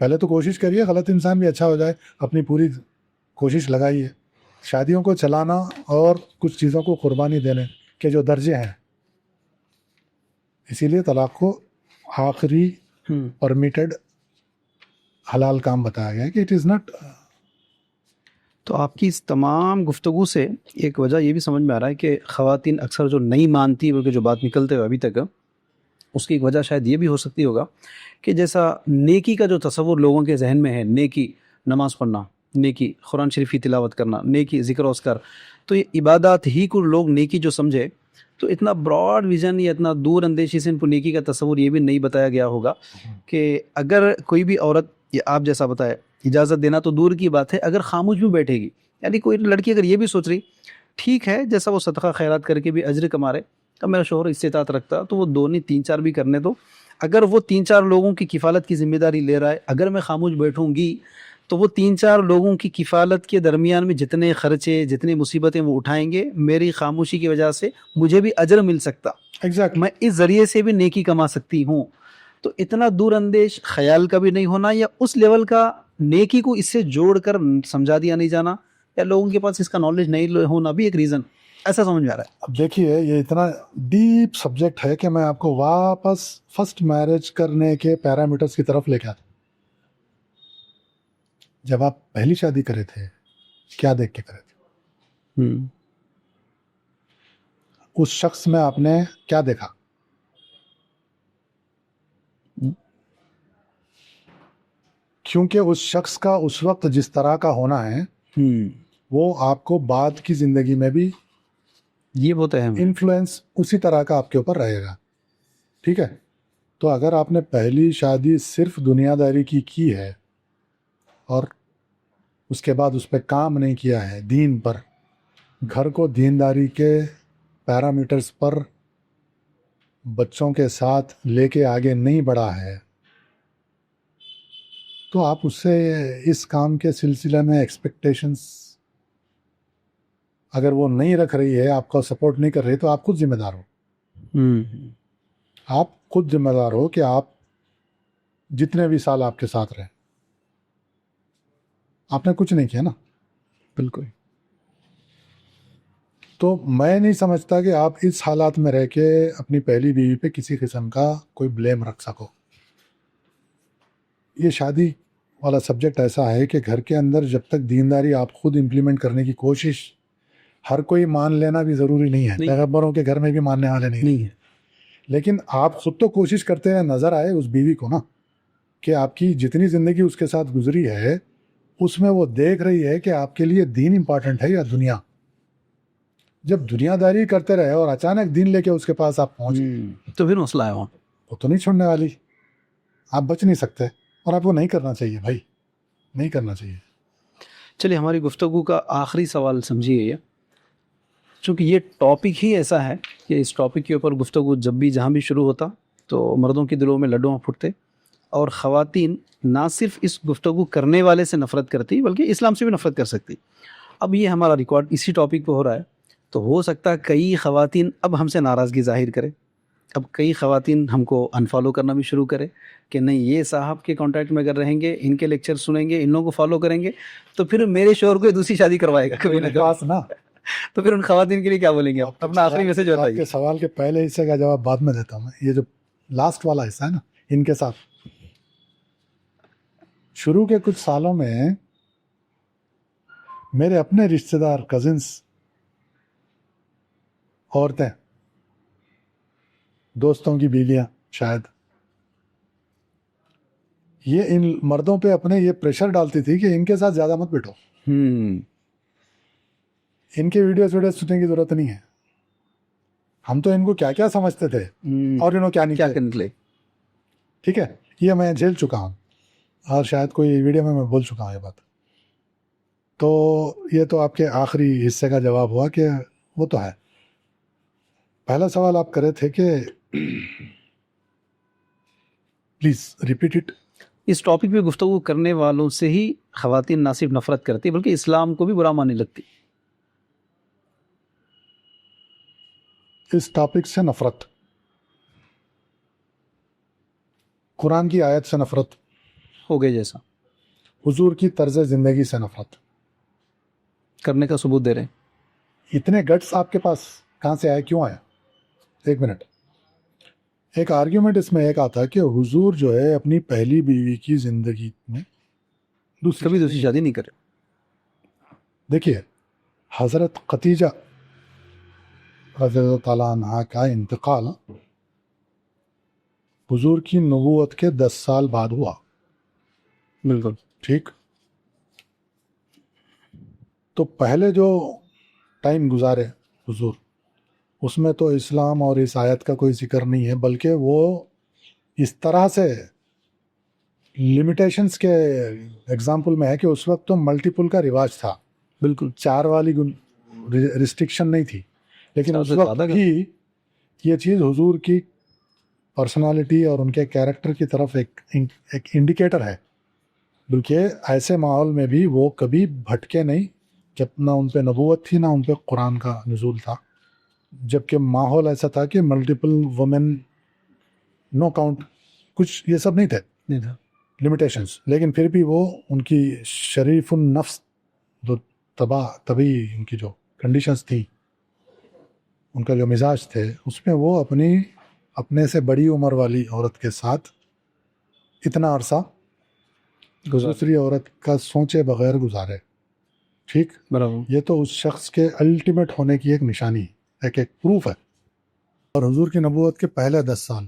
پہلے تو کوشش کریے غلط انسان بھی اچھا ہو جائے, اپنی پوری کوشش لگائیے. شادیوں کو چلانا اور کچھ چیزوں کو قربانی دینے کے جو درجے ہیں, اسی لیے طلاق کو آخری پرمیٹڈ حلال کام بتایا گیا ہے کہ اٹ از ناٹ. تو آپ کی اس تمام گفتگو سے ایک وجہ یہ بھی سمجھ میں آ رہا ہے کہ خواتین اکثر جو نہیں مانتی بلکہ جو بات نکلتے ہوئے ابھی تک, اس کی ایک وجہ شاید یہ بھی ہو سکتی ہوگا کہ جیسا نیکی کا جو تصور لوگوں کے ذہن میں ہے, نیکی نماز پڑھنا, نیکی قرآن شریف کی تلاوت کرنا, نیکی ذکر و اذکار, تو یہ عبادات ہی کو لوگ نیکی جو سمجھے, تو اتنا براڈ ویژن یا اتنا دور اندیشی سے ان کو نیکی کا تصور یہ بھی نہیں بتایا گیا ہوگا کہ اگر کوئی بھی عورت, یا آپ جیسا بتائے, اجازت دینا تو دور کی بات ہے, اگر خاموش بھی بیٹھے گی, یعنی کوئی لڑکی اگر یہ بھی سوچ رہی ٹھیک ہے جیسا وہ صدقہ خیرات کر کے بھی اجر کما رہے, اب میرا شوہر استطاعت رکھتا تو وہ 2 نہیں 3-4 بھی کرنے دو, اگر وہ 3-4 لوگوں کی کفالت کی ذمہ داری لے رہا ہے, اگر میں خاموش بیٹھوں گی تو وہ 3-4 لوگوں کی کفالت کے درمیان میں جتنے خرچے جتنی مصیبتیں وہ اٹھائیں گے, میری خاموشی کی وجہ سے مجھے بھی اجر مل سکتا, میں اس ذریعے سے بھی نیکی کما سکتی ہوں. تو اتنا دور اندیش خیال کا بھی نہیں ہونا, یا اس لیول کا نیکی کو اس سے جوڑ کر سمجھا دیا نہیں جانا, یا لوگوں کے پاس اس کا نالج نہیں ہونا بھی ایک ریزن ایسا سمجھ میں آ رہا ہے. اب دیکھیے یہ اتنا ڈیپ سبجیکٹ ہے کہ میں آپ کو واپس فرسٹ میرج کرنے کے پیرامیٹرز کی طرف لے کے آتا. جب آپ پہلی شادی کرے تھے کیا دیکھ کے کرے تھے؟ اس شخص میں آپ نے کیا دیکھا؟ کیونکہ اس شخص کا اس وقت جس طرح کا ہونا ہے وہ آپ کو بعد کی زندگی میں بھی یہ بہت اہم انفلوئنس اسی طرح کا آپ کے اوپر رہے گا. ٹھیک ہے, تو اگر آپ نے پہلی شادی صرف دنیا داری کی ہے اور اس کے بعد اس پہ کام نہیں کیا ہے, دین پر, گھر کو دینداری کے پیرامیٹرز پر بچوں کے ساتھ لے کے آگے نہیں بڑھا ہے, تو آپ اس سے اس کام کے سلسلے میں ایکسپیکٹیشنز اگر وہ نہیں رکھ رہی ہے, آپ کا سپورٹ نہیں کر رہی, تو آپ خود ذمہ دار ہو. آپ خود ذمہ دار ہو کہ آپ جتنے بھی سال آپ کے ساتھ رہے آپ نے کچھ نہیں کیا نا. بالکل. تو میں نہیں سمجھتا کہ آپ اس حالات میں رہ کے اپنی پہلی بیوی پہ کسی قسم کا کوئی بلیم رکھ سکو. یہ شادی والا سبجیکٹ ایسا ہے کہ گھر کے اندر جب تک دینداری آپ خود امپلیمنٹ کرنے کی کوشش, ہر کوئی مان لینا بھی ضروری نہیں ہے, پیغمبروں کے گھر میں بھی ماننے والے نہیں ہیں, لیکن آپ خود تو کوشش کرتے ہیں نظر آئے اس بیوی کو نا کہ آپ کی جتنی زندگی اس کے ساتھ گزری ہے اس میں وہ دیکھ رہی ہے کہ آپ کے لیے دین امپورٹنٹ ہے یا دنیا. جب دنیا داری کرتے رہے اور اچانک دین لے کے اس کے پاس آپ پہنچے تو پھر مسئلہ ہے وہاں, وہ تو نہیں چھوڑنے والی, آپ بچ نہیں سکتے, اور آپ کو نہیں کرنا چاہیے بھائی, نہیں کرنا چاہیے. چلیے ہماری گفتگو کا آخری سوال سمجھیے یہ, چونکہ یہ ٹاپک ہی ایسا ہے کہ اس ٹاپک کے اوپر گفتگو جب بھی جہاں بھی شروع ہوتا تو مردوں کے دلوں میں لڈو پھوٹتے, اور خواتین نہ صرف اس گفتگو کرنے والے سے نفرت کرتی بلکہ اسلام سے بھی نفرت کر سکتی. اب یہ ہمارا ریکارڈ اسی ٹاپک پہ ہو رہا ہے, تو ہو سکتا ہے کئی خواتین اب ہم سے ناراضگی ظاہر کرے, اب کئی خواتین ہم کو انفالو کرنا بھی شروع کرے کہ نہیں یہ صاحب کے کانٹیکٹ میں اگر رہیں گے, ان کے لیکچر سنیں گے, ان لوگوں کو فالو کریں گے, تو پھر میرے شوہر کو دوسری شادی کروائے گا کبھی نہ کبھی نا. تو پھر ان خواتین کے لیے کیا بولیں گے آپ؟ اپنا آخری میسج بتائیے. آپ کے سوال کے پہلے حصے کا جواب بعد میں دیتا ہوں. یہ جو لاسٹ والا حصہ ہے نا, ان کے ساتھ شروع کے کچھ سالوں میں میرے اپنے رشتہ دار, کزنس, عورتیں, دوستوں کی بیویاں شاید, یہ ان مردوں پہ اپنے یہ پریشر ڈالتی تھی کہ ان کے ساتھ زیادہ مت بیٹھو, ان کے ویڈیوز سننے کی ضرورت نہیں ہے. ہم تو ان کو کیا کیا سمجھتے تھے اور انہوں کیا نہیں کیا. ٹھیک ہے, یہ میں جھیل چکا ہوں اور شاید کوئی ویڈیو میں بول چکا ہوں یہ بات. تو یہ تو آپ کے آخری حصے کا جواب ہوا کہ وہ تو ہے. پہلا سوال آپ کرے تھے کہ پلیز ریپیٹ اٹ. اس ٹاپک پہ گفتگو کرنے والوں سے ہی خواتین نہ صرف نفرت کرتی بلکہ اسلام کو بھی برا ماننے لگتی. اس ٹاپک سے نفرت, قرآن کی آیت سے نفرت, ہو گئے جیسا حضور کی طرز زندگی سے نفرت. کرنے کا ثبوت دے رہے ہیں. اتنے گٹس آپ کے پاس کہاں سے آئے, کیوں آیا؟ ایک منٹ. ایک آرگیومنٹ اس میں ایک آتا کہ حضور جو ہے اپنی پہلی بیوی کی زندگی میں کبھی دوسری شادی نہیں کرے. دیکھیے حضرت خدیجہ رضی اللہ تعالیٰ عنہا کا انتقال حضور کی نبوت کے 10 سال بعد ہوا. بالکل ٹھیک. تو پہلے جو ٹائم گزارے حضور, اس میں تو اسلام اور اس آیت کا کوئی ذکر نہیں ہے, بلکہ وہ اس طرح سے لمیٹیشنز کے ایگزامپل میں ہے کہ اس وقت تو ملٹیپل کا رواج تھا. بالکل 4 والی ریسٹرکشن نہیں تھی, لیکن اس وقت زیادہ بھی یہ چیز حضور کی پرسنالٹی اور ان کے کیریکٹر کی طرف ایک انڈیکیٹر ہے. بلکہ ایسے ماحول میں بھی وہ کبھی بھٹکے نہیں, جب نہ ان پہ نبوت تھی نہ ان پہ قرآن کا نزول تھا, جبکہ ماحول ایسا تھا کہ ملٹیپل وومن نو کاؤنٹ, کچھ یہ سب نہیں تھے نہیں تھا. لمیٹیشنز. لیکن پھر بھی وہ ان کی شریف النفس جو طبی ان کی جو کنڈیشنز تھی, ان کا جو مزاج تھے, اس میں وہ اپنے سے بڑی عمر والی عورت کے ساتھ اتنا عرصہ دوسری عورت کا سوچے بغیر گزارے. ٹھیک. برابر. یہ تو اس شخص کے الٹیمیٹ ہونے کی ایک نشانی, ایک پروف ہے. اور حضور کی نبوت کے پہلے 10 سال,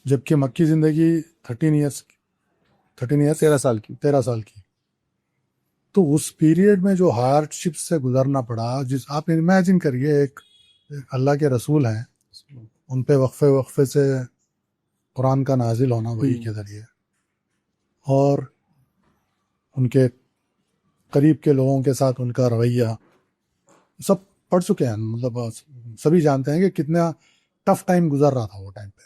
جبکہ مکی زندگی 13 سال کی. 13 سال کی, تو اس پیریڈ میں جو ہارڈ شپ سے گزرنا پڑا, آپ امیجن کریے ایک اللہ کے رسول ہیں, ان پہ وقفے سے قرآن کا نازل ہونا وحی کے ذریعے, اور ان کے قریب کے لوگوں کے ساتھ ان کا رویہ سب پڑھ چکے ہیں, مطلب سبھی جانتے ہیں کہ کتنا ٹف ٹائم گزر رہا تھا وہ ٹائم پہ.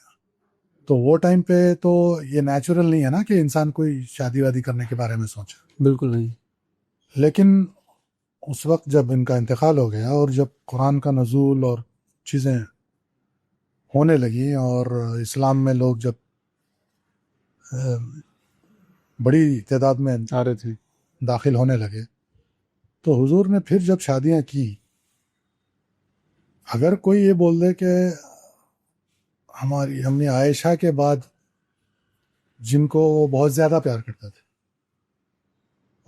تو وہ ٹائم پہ تو یہ نیچرل نہیں ہے نا کہ انسان کوئی شادی وادی کرنے کے بارے میں سوچے. بالکل نہیں. لیکن اس وقت جب ان کا انتقال ہو گیا اور جب قرآن کا نزول اور چیزیں ہونے لگی اور اسلام میں لوگ جب بڑی تعداد میں آ رہے تھے, داخل ہونے لگے, تو حضور نے پھر جب شادیاں کی, اگر کوئی یہ بول دے کہ ہم نے عائشہ کے بعد جن کو وہ بہت زیادہ پیار کرتے تھے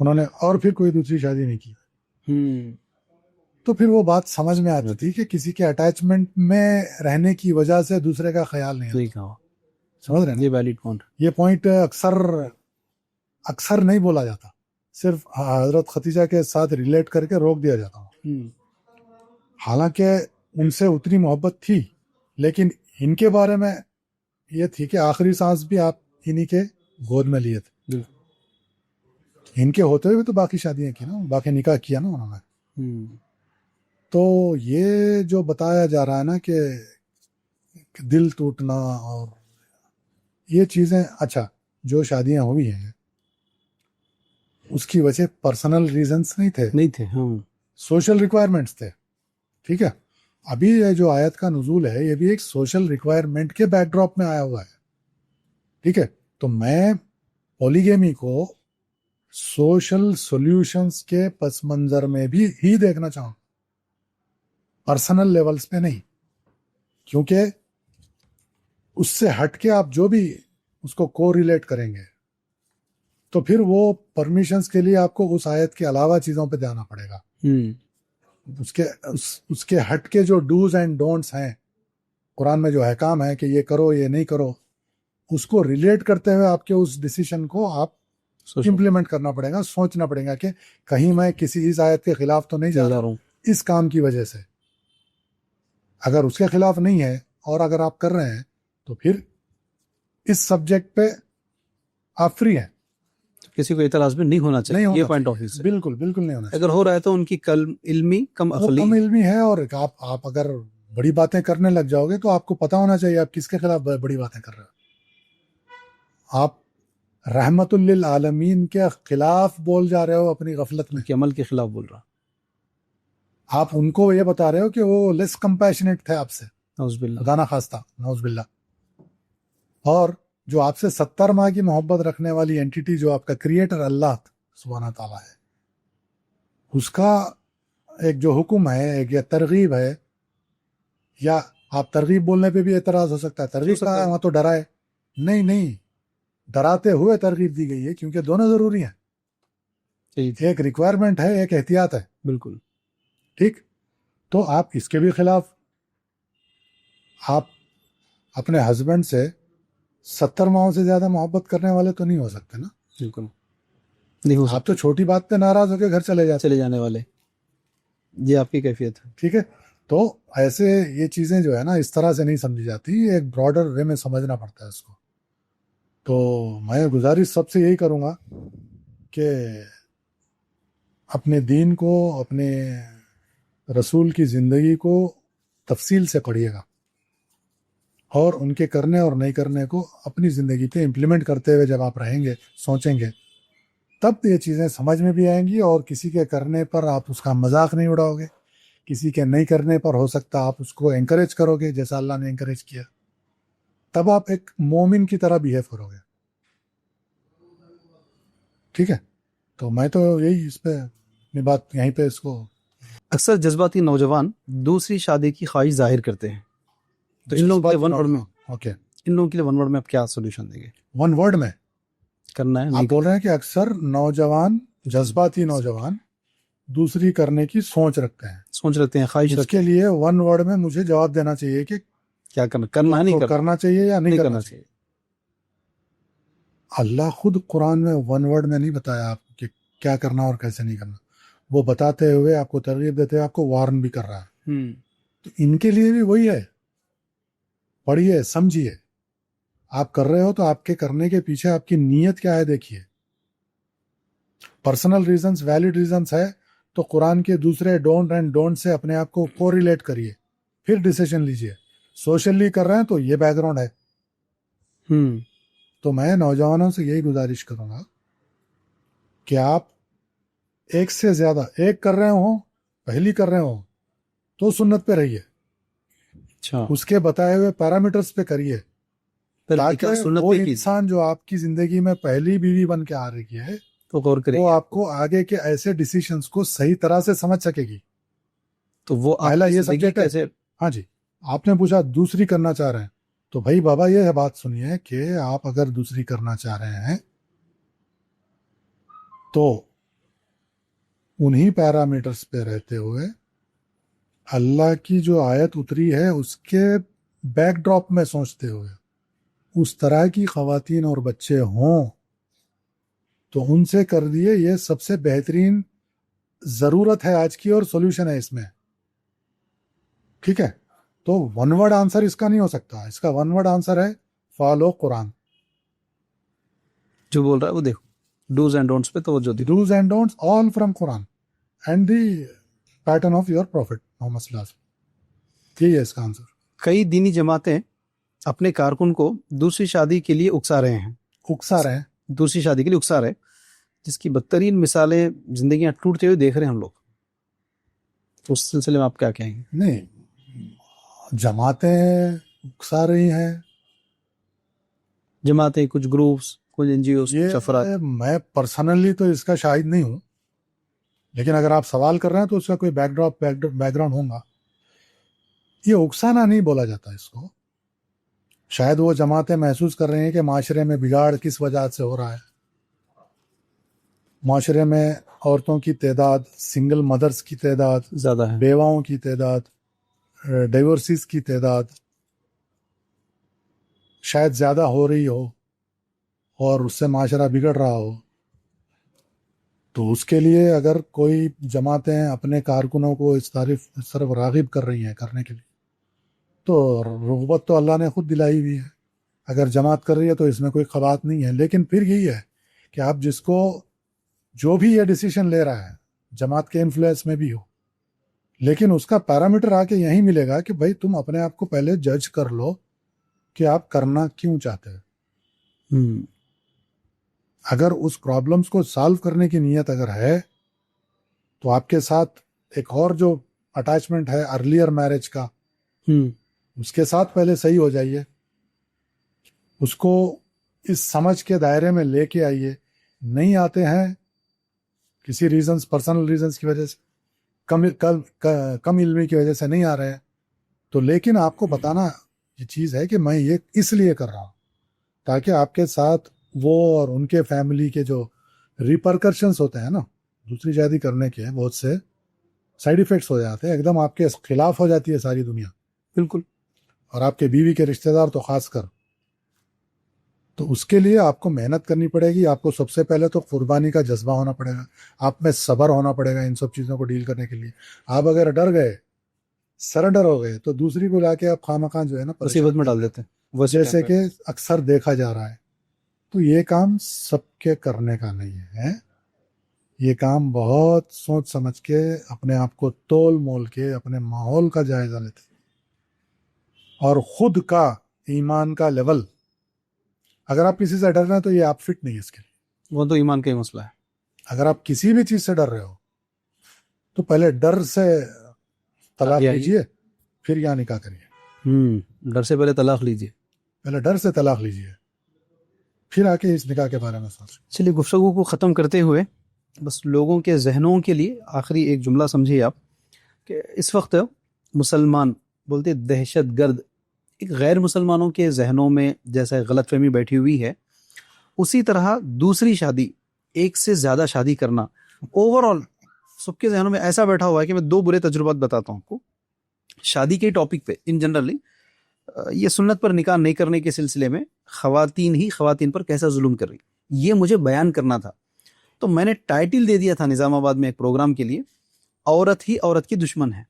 انہوں نے اور پھر کوئی دوسری شادی نہیں کی, تو پھر وہ بات سمجھ میں آتی تھی کہ کسی کے اٹیچمنٹ میں رہنے کی وجہ سے دوسرے کا خیال نہیں آتا. سمجھ رہے ہیں؟ یہ ویلڈ پوائنٹ. یہ پوائنٹ اکثر نہیں بولا جاتا, صرف حضرت خدیجہ کے ساتھ ریلیٹ کر کے روک دیا جاتا. حالانکہ ان سے اتنی محبت تھی, لیکن ان کے بارے میں یہ تھی کہ آخری سانس بھی آپ انہی کے گود میں لیے تھے. ان کے ہوتے ہوئے بھی تو باقی شادیاں کی نا, باقی نکاح کیا نا انہوں نے. تو یہ جو بتایا جا رہا ہے نا کہ دل ٹوٹنا اور یہ چیزیں, اچھا جو شادیاں ہوئی ہیں اس کی وجہ پرسنل ریزنز نہیں تھے, سوشل ریکوائرمنٹس تھے. ٹھیک ہے. ابھی یہ جو آیت کا نزول ہے یہ بھی ایک سوشل ریکوائرمنٹ کے بیک ڈراپ میں آیا ہوا ہے. ٹھیک ہے. تو میں پولیگیمی کو سوشل سولوشنز کے پس منظر میں بھی ہی دیکھنا چاہوں, پرسنل لیولز پہ نہیں, کیونکہ اس سے ہٹ کے آپ جو بھی اس کو کو ریلیٹ کریں گے تو پھر وہ پرمیشنز کے لیے آپ کو اس آیت کے علاوہ چیزوں پہ جانا پڑے گا. اس کے ہٹ کے جو ڈوز اینڈ ڈونٹس ہیں قرآن میں, جو احکام ہے کہ یہ کرو یہ نہیں کرو, اس کو ریلیٹ کرتے ہوئے آپ کے اس ڈیسیشن کو آپ امپلیمنٹ کرنا پڑے گا, سوچنا پڑے گا کہ کہیں میں کسی اس آیت کے خلاف تو نہیں جا رہا ہوں اس کام کی وجہ سے. اگر اس کے خلاف نہیں ہے اور اگر آپ کر رہے ہیں تو پھر اس سبجیکٹ پہ آپ فری ہیں, کسی کو اعتراض بھی نہیں ہونا چاہیے. یہ پوائنٹ آف ویو سے بالکل نہیں ہونا چاہیے. اگر ہو رہا ہے تو ان کی کم علمی ہے, اور آپ اگر بڑی باتیں کرنے لگ جاؤ گے تو آپ کو پتا ہونا چاہیے آپ کس کے خلاف بڑی باتیں کر رہے ہو. آپ رحمت للعالمین کے خلاف بول جا رہے ہو اپنی غفلت میں, کے عمل کے خلاف بول رہا. آپ ان کو یہ بتا رہے ہو کہ وہ لیس کمپیشنیٹ تھے آپ سے, نعوذ باللہ, خدا نہ خواستہ, نعوذ باللہ. اور جو آپ سے 70 ماہ کی محبت رکھنے والی اینٹیٹی جو آپ کا کریٹر اللہ سبحانہ تعالیٰ ہے، اس کا ایک جو حکم ہے، ایک یہ ترغیب ہے، یا آپ ترغیب بولنے پہ بھی اعتراض ہو سکتا ہے، ترغیب کہا ہے وہاں تو ڈرائے، نہیں، ڈراتے ہوئے ترغیب دی گئی ہے، کیونکہ دونوں ضروری ہیں، ایک ریکوائرمنٹ ہے، ایک احتیاط ہے، بالکل ٹھیک. تو آپ اس کے بھی خلاف، آپ اپنے ہسبینڈ سے 70 ماہوں سے زیادہ محبت کرنے والے تو نہیں ہو سکتے نا. بالکل نہیں ہو آپ تو چھوٹی بات پہ ناراض ہو کے گھر چلے جاتے، چلے جانے والے، یہ آپ کی کیفیت ہے. ٹھیک ہے. تو ایسے یہ چیزیں جو ہے نا اس طرح سے نہیں سمجھی جاتی، ایک براڈر وے میں سمجھنا پڑتا ہے اس کو. تو میں گزارش سب سے یہی کروں گا کہ اپنے دین کو، اپنے رسول کی زندگی کو تفصیل سے پڑھیے گا، اور ان کے کرنے اور نہیں کرنے کو اپنی زندگی پہ امپلیمنٹ کرتے ہوئے جب آپ رہیں گے، سوچیں گے، تب یہ چیزیں سمجھ میں بھی آئیں گی. اور کسی کے کرنے پر آپ اس کا مذاق نہیں اڑاؤ گے، کسی کے نہیں کرنے پر ہو سکتا آپ اس کو انکریج کرو گے جیسا اللہ نے انکریج کیا. تب آپ ایک مومن کی طرح بیہیو کرو گے. ٹھیک ہے. تو میں تو یہی اس پہ اپنی بات یہیں پہ اس کو. اکثر جذباتی نوجوان دوسری شادی کی خواہش ظاہر کرتے ہیں، تو ان لوگوں کے لیے ون ورڈ میں اوکے، ان لوگوں کے لیے ون ورڈ میں آپ کیا سولوشن دیں گے؟ ون ورڈ میں کرنا ہے آپ بول رہے ہیں کہ اکثر نوجوان، جذباتی نوجوان دوسری کرنے کی سوچ رکھتے ہیں، سوچ رکھتے ہیں، خواہش اس رکھتے کے لیے ون ورڈ میں مجھے جواب دینا چاہیے کہ ہیں کیا کرنا ہے، نہیں کرنا چاہیے یا نہیں کرنا کرنا چاہیے. اللہ خود قرآن میں ون ورڈ میں نہیں بتایا آپ کو کہ کیا کرنا اور کیسے نہیں کرنا. وہ بتاتے ہوئے، آپ کو ترغیب دیتے ہوئے آپ کو وارن بھی کر رہا ہے. تو ان کے لیے بھی وہی ہے، پڑھیے، سمجھیے. آپ کر رہے ہو تو آپ کے کرنے کے پیچھے آپ کی نیت کیا ہے دیکھیے. پرسنل ریزنز، ویلڈ ریزنز ہے تو قرآن کے دوسرے ڈونٹ اینڈ ڈونٹ سے اپنے آپ کو کو ریلیٹ کریے، پھر ڈیسیشن لیجیے. سوشلی کر رہے ہیں تو یہ بیک گراؤنڈ ہے. تو میں نوجوانوں سے یہی گزارش کروں گا کہ آپ ایک سے زیادہ، ایک کر رہے ہوں، پہلی کر رہے ہوں تو سنت پہ رہیے، اچھا، اس کے بتائے ہوئے پیرامیٹرز پہ کریے، تاکہ وہ انسان جو آپ کی زندگی میں پہلی بیوی بن کے آ رہی ہے تو غور کریں، وہ آپ کو آگے کے ایسے ڈیسیشنز کو صحیح طرح سے سمجھ سکے گی. تو وہ پہلا یہ سبجیکٹ ہے. ہاں جی، آپ نے پوچھا دوسری کرنا چاہ رہے ہیں، تو بھائی بابا یہ بات سنیے کہ آپ اگر دوسری کرنا چاہ رہے ہیں تو انہی پیرامیٹرز پہ رہتے ہوئے اللہ کی جو آیت اتری ہے اس کے بیک ڈراپ میں سوچتے ہوئے اس طرح کی خواتین اور بچے ہوں تو ان سے کر دیے. یہ سب سے بہترین ضرورت ہے آج کی، اور سولوشن ہے اس میں. ٹھیک ہے. تو ون ورڈ آنسر اس کا نہیں ہو سکتا. اس کا ون ورڈ آنسر ہے فالو قرآن. جو بول رہا ہے وہ دیکھو، ڈوز اینڈ ڈونٹس پہ توجہ دی. Dos and don'ts all from Quran and the pattern of your prophet Muhammad صلی اللہ علیہ وسلم. یہی ہے اس کا آنسر. کئی دینی جماعتیں اپنے کارکن کو دوسری شادی کے لیے اکسا رہے ہیں، دوسری شادی کے لیے اکسا رہے، جس کی بدترین مثالیں زندگیاں ٹوٹتے ہوئے دیکھ رہے ہیں ہم لوگ. تو اس سلسلے میں آپ کیا کہیں گے؟ نہیں، جماعتیں اکسا رہی ہیں، جماعتیں، کچھ گروپس، کچھ این جی اوز، کچھ افراد. میں پرسنلی تو اس کا شاہد نہیں ہوں، لیکن اگر آپ سوال کر رہے ہیں تو اس کا کوئی بیک گراؤنڈ ہوگا. یہ اکسانا نہیں بولا جاتا اس کو. شاید وہ جماعتیں محسوس کر رہی ہیں کہ معاشرے میں بگاڑ کس وجہ سے ہو رہا ہے. معاشرے میں عورتوں کی تعداد، سنگل مدرز کی تعداد زیادہ ہے، بیواؤں کی تعداد، ڈیورسز کی تعداد شاید زیادہ ہو رہی ہو اور اس سے معاشرہ بگڑ رہا ہو. تو اس کے لیے اگر کوئی جماعتیں اپنے کارکنوں کو اس طرف راغب کر رہی ہیں کرنے کے لیے، تو رغبت تو اللہ نے خود دلائی ہوئی ہے. اگر جماعت کر رہی ہے تو اس میں کوئی خبات نہیں ہے. لیکن پھر یہی ہے کہ آپ جس کو جو بھی یہ ڈیسیشن لے رہا ہے جماعت کے انفلوئنس میں بھی ہو، لیکن اس کا پیرامیٹر آ کے یہی ملے گا کہ بھائی تم اپنے آپ کو پہلے جج کر لو کہ آپ کرنا کیوں چاہتے ہیں. اگر اس پرابلمس کو سالو کرنے کی نیت اگر ہے تو آپ کے ساتھ ایک اور جو اٹیچمنٹ ہے ارلیئر میرج کا، اس کے ساتھ پہلے صحیح ہو جائیے. اس کو اس سمجھ کے دائرے میں لے کے آئیے. نہیں آتے ہیں کسی ریزنز، پرسنل ریزنز کی وجہ سے، کم علمی کی وجہ سے نہیں آ رہے ہیں، تو لیکن آپ کو بتانا یہ چیز ہے کہ میں یہ اس لیے کر رہا ہوں تاکہ آپ کے ساتھ وہ اور ان کے فیملی کے جو ریپرکرشنس ہوتے ہیں نا دوسری شادی کرنے کے، بہت سے سائیڈ ایفیکٹس ہو جاتے ہیں، ایک دم آپ کے خلاف ہو جاتی ہے ساری دنیا، بالکل. اور آپ کے بیوی کے رشتہ دار تو خاص کر. تو اس کے لیے آپ کو محنت کرنی پڑے گی. آپ کو سب سے پہلے تو قربانی کا جذبہ ہونا پڑے گا، آپ میں صبر ہونا پڑے گا ان سب چیزوں کو ڈیل کرنے کے لیے. آپ اگر ڈر گئے، سرنڈر ہو گئے، تو دوسری کو لا کے آپ خواہ جو ہے نا مصیبت میں ڈال دیتے ہیں، جیسے کہ اکثر دیکھا جا رہا ہے. تو یہ کام سب کے کرنے کا نہیں ہے. یہ کام بہت سوچ سمجھ کے، اپنے آپ کو تول مول کے، اپنے ماحول کا جائزہ لیتے اور خود کا ایمان کا لیول. اگر آپ کسی سے ڈر رہے ہیں تو یہ آپ فٹ نہیں ہے اس کے لیے. وہ تو ایمان کا ہی مسئلہ ہے. اگر آپ کسی بھی چیز سے ڈر رہے ہو تو پہلے ڈر سے طلاق لیجئے، پھر یا نکاح کریے. ڈر سے پہلے طلاق لیجئے، پہلے ڈر سے طلاق لیجئے، پھر آ کے اس نکاح کے بارے میں سوچیں. چلیے گفتگو کو ختم کرتے ہوئے بس لوگوں کے ذہنوں کے لیے آخری ایک جملہ سمجھیے آپ کہ اس وقت مسلمان بولتے دہشت گرد، ایک غیر مسلمانوں کے ذہنوں میں جیسا غلط فہمی بیٹھی ہوئی ہے، اسی طرح دوسری شادی، ایک سے زیادہ شادی کرنا اوور آل سب کے ذہنوں میں ایسا بیٹھا ہوا ہے کہ میں 2 برے تجربات بتاتا ہوں آپ کو. شادی کے ٹاپک پہ ان جنرلی یہ سنت پر نکاح نہیں کرنے کے سلسلے میں خواتین ہی خواتین پر کیسا ظلم کر رہی، یہ مجھے بیان کرنا تھا. تو میں نے ٹائٹل دے دیا تھا نظام آباد میں ایک پروگرام کے لیے، عورت ہی عورت کی دشمن ہے.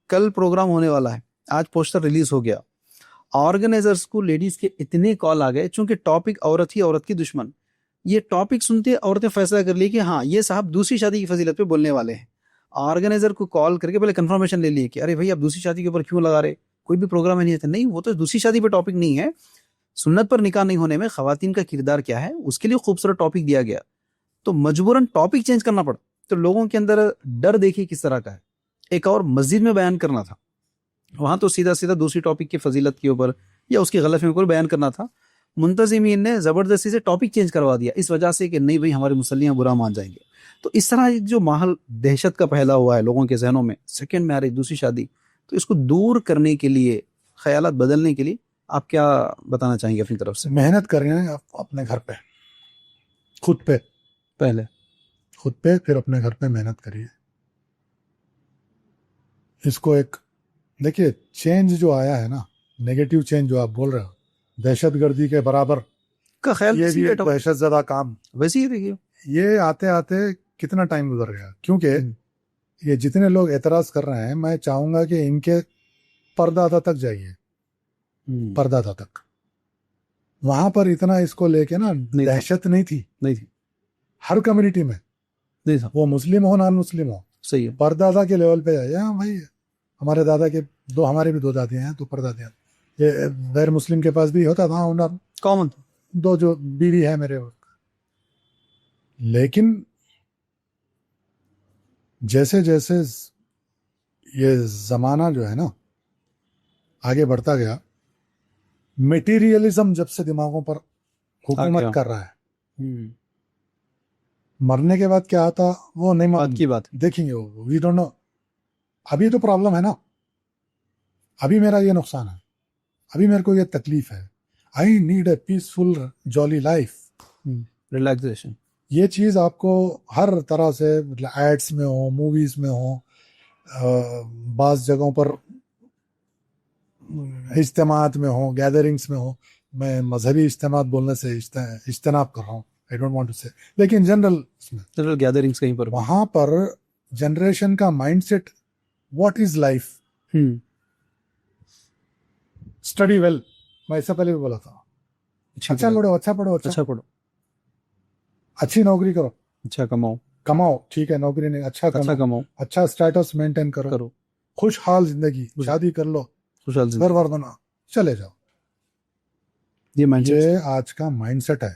کل پروگرام ہونے والا ہے، آج پوسٹر ریلیز ہو گیا. آرگنائزرز کو لیڈیز کے اتنے کال آ گئے، چونکہ ٹاپک عورت ہی عورت کی دشمن، یہ ٹاپک سنتے عورتیں فیصلہ کر لی کہ ہاں یہ صاحب دوسری شادی کی فضیلت پہ بولنے والے ہیں. آرگنائزر کو کال کر کے پہلے کنفرمیشن لے لیے کہ ارے بھائی آپ دوسری شادی کے اوپر کیوں لگا رہے، کوئی بھی پروگرام ہے نہیں ہے. نہیں، وہ تو دوسری شادی پہ ٹاپک نہیں ہے، سنت پر نکاح نہیں ہونے میں خواتین کا کردار کیا ہے اس کے لیے خوبصورت ٹاپک دیا گیا. تو مجبوراً ٹاپک چینج کرنا پڑا. تو لوگوں کے اندر ڈر دیکھیے کس طرح کا ہے. ایک اور مسجد میں بیان کرنا تھا، وہاں تو سیدھا سیدھا دوسری ٹاپک کی فضیلت کے اوپر یا اس کی غلط فہمی پر بیان کرنا تھا. منتظمین نے زبردستی سے ٹاپک چینج کروا دیا اس وجہ سے کہ نہیں بھائی ہمارے مسلیاں برا مان جائیں گے. تو اس طرح جو ماحول دہشت کا پھیلا ہوا ہے لوگوں کے ذہنوں میں، سیکنڈ میرج، دوسری شادی، تو اس کو دور کرنے کے لیے، خیالات بدلنے کے لیے آپ کیا بتانا چاہیں گے اپنی طرف سے؟ محنت کر رہے ہیں آپ اپنے گھر پہ، خود پہ، پہلے خود پہ، پھر اپنے گھر پہ محنت کریے. اس کو ایک دیکھیے، چینج جو آیا ہے نا، نیگیٹو چینج جو آپ بول رہے ہو، دہشت گردی کے برابر کا خیال یہ بھی ایک دہشت زدہ کام. ویسے ہی دیکھیے یہ آتے آتے کتنا ٹائم گزر گیا، کیونکہ یہ جتنے لوگ اعتراض کر رہے ہیں، میں چاہوں گا کہ ان کے پردادا تک جائیے، پردادا تک. وہاں پر اتنا اس کو لے کے نا دہشت نہیں تھی. ہر کمیونٹی میں نہیں تھا، وہ مسلم ہو نان مسلم ہو. صحیح ہے. پردادا کے لیول پہ جائیے. ہاں بھائی، ہمارے دادا کے ہمارے بھی 2 دادیاں ہیں، 2 پردادیاں. یہ غیر مسلم کے پاس بھی ہوتا تھا ہنر، کامن 2 جو بیوی ہے میرے. لیکن جیسے جیسے یہ زمانہ جو ہے نا آگے بڑھتا گیا، میٹیریلزم جب سے دماغوں پر حکومت کر رہا ہے، مرنے کے بعد کیا آتا وہ نہیں بات کی بات دیکھیں گے، وہ وی ڈونٹ نو. ابھی تو پرابلم ہے نا، ابھی میرا یہ نقصان ہے، ابھی میرے کو یہ تکلیف ہے. آئی نیڈ اے پیسفل جالی لائف، ریلیکسیشن. یہ چیز آپ کو ہر طرح سے ایڈس میں ہو، موویز میں ہو، بعض جگہوں پر اجتماعات میں ہو، گیدرنگس میں ہو. میں مذہبی اجتماعات بولنے سے اجتناب کر رہا ہوں، آئی ڈونٹ وانٹ ٹو سے، لیکن جنرل گیدرنگز کہیں پر وہاں پر جنریشن کا mindset, what is life. Study well, میں اس سے پہلے بھی بولا تھا، اچھا پڑھو، اچھا پڑھو، اچھا پڑھو، اچھی نوکری کرو، اچھا کماؤ، ٹھیک ہے نوکری نہیں، اچھا کماؤ، اچھا اسٹیٹس مینٹین کرو، خوشحال زندگی، شادی کر لو، گھر بار بنا، چلے جاؤ. یہ آج کا مائنڈ سیٹ ہے.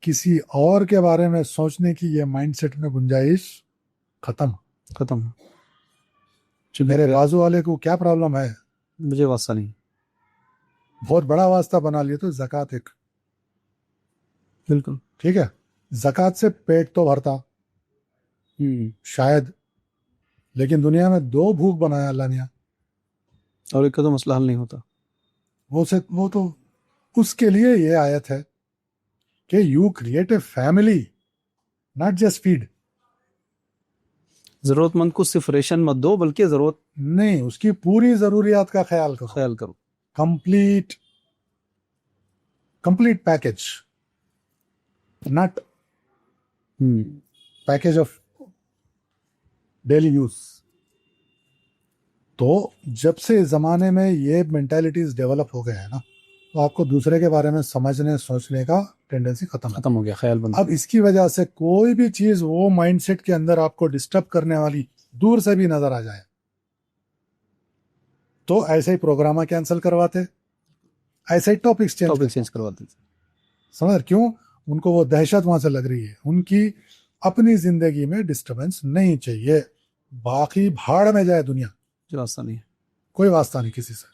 کسی اور کے بارے میں سوچنے کی یہ مائنڈ سیٹ میں گنجائش ختم. میرے بازو والے کو کیا پرابلم ہے، مجھے واسطہ نہیں. بہت بڑا واسطہ بنا لیا تو زکوٰۃ ایک بالکل. ٹھیک ہے, زکوٰۃ سے پیٹ تو بھرتا شاید, لیکن دنیا میں 2 بھوک بنایا اللہ نے, اور ایک کا تو مسئلہ حل نہیں ہوتا. وہ تو اس کے لیے یہ آیت ہے کہ you create a family, not just feed. ضرورت مند کو صرف ریشن مت دو, بلکہ ضرورت نہیں, اس کی پوری ضروریات کا خیال کرو. Complete package, not package of daily use. تو جب سے اس زمانے میں یہ مینٹالٹیز ڈیولپ ہو گئے ہیں نا, تو آپ کو دوسرے کے بارے میں سمجھنے سوچنے کا ٹینڈنسی ختم ہو گیا, خیال بند. اب اس کی وجہ سے کوئی بھی چیز وہ مائنڈ سیٹ کے اندر آپ کو ڈسٹرب کرنے والی دور سے بھی نظر آ جائے تو ایسے ہی پروگرامہ کینسل کرواتے, ایسے ہی ٹاپکس چینج کرواتے. سمجھ کیوں؟ ان کو وہ دہشت وہاں سے لگ رہی ہے, ان کی اپنی زندگی میں ڈسٹربنس نہیں چاہیے. باقی بھاڑ میں جائے دنیا, واسطہ نہیں ہے, کوئی واسطہ نہیں کسی سے.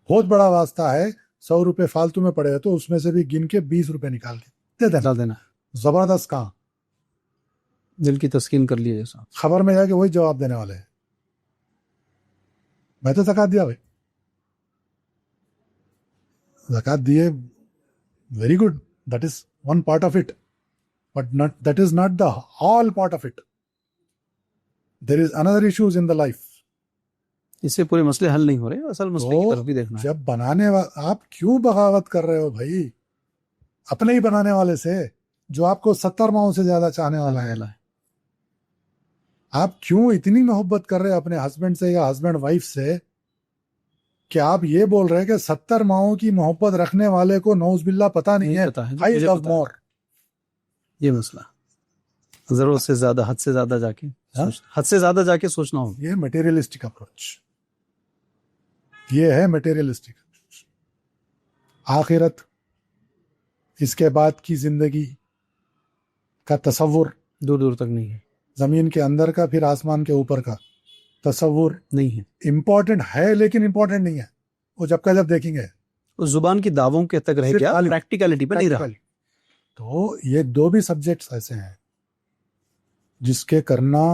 بہت بڑا واسطہ ہے, 100 روپے فالتو میں پڑے تو اس میں سے بھی گن کے 20 روپے نکال کے دے دینا. زبردست کہاں, دل کی تسکین کر لیے جیسا. خبر میں جا کے وہی جواب دینے والے ہیں, میں تو زکوٰۃ دیا بھائی, زکوٰۃ دیے, very good, that is one part of it, but that is not the all part of it. There is اندر ایشوز ان دا لائف. اس سے پورے مسئلے حل نہیں ہو رہے, اصل مسئلے کی طرف بھی دیکھنا ہے. جب بنانے آپ کیوں بغاوت کر رہے ہو بھائی اپنے ہی بنانے والے سے, جو آپ کو 70 ماہوں سے زیادہ چاہنے والا ہے؟ آپ کیوں اتنی محبت کر رہے ہیں اپنے ہسبینڈ سے یا ہسبینڈ وائف سے کہ آپ یہ بول رہے ہیں کہ 70 ماہوں کی محبت رکھنے والے کو نعوذ باللہ پتہ نہیں ہے I love more. یہ مسئلہ ضرورت سے زیادہ, حد سے زیادہ جا کے, حد سے زیادہ جا کے سوچنا ہوگا. یہ مٹیریلسٹک اپروچ, یہ ہے مٹیریلسٹک اپروچ. آخرت, اس کے بعد کی زندگی کا تصور دور دور تک نہیں ہے. زمین کے اندر کا پھر آسمان کے اوپر کا تصور نہیں ہے. امپورٹنٹ ہے لیکن امپورٹنٹ نہیں ہے, وہ جب کا جب دیکھیں گے. اس زبان کی دعووں کے تک رہ گیا, پریکٹیکلٹی پہ نہیں رہا. تو یہ 2 بھی سبجیکٹس ایسے ہیں جس کے کرنا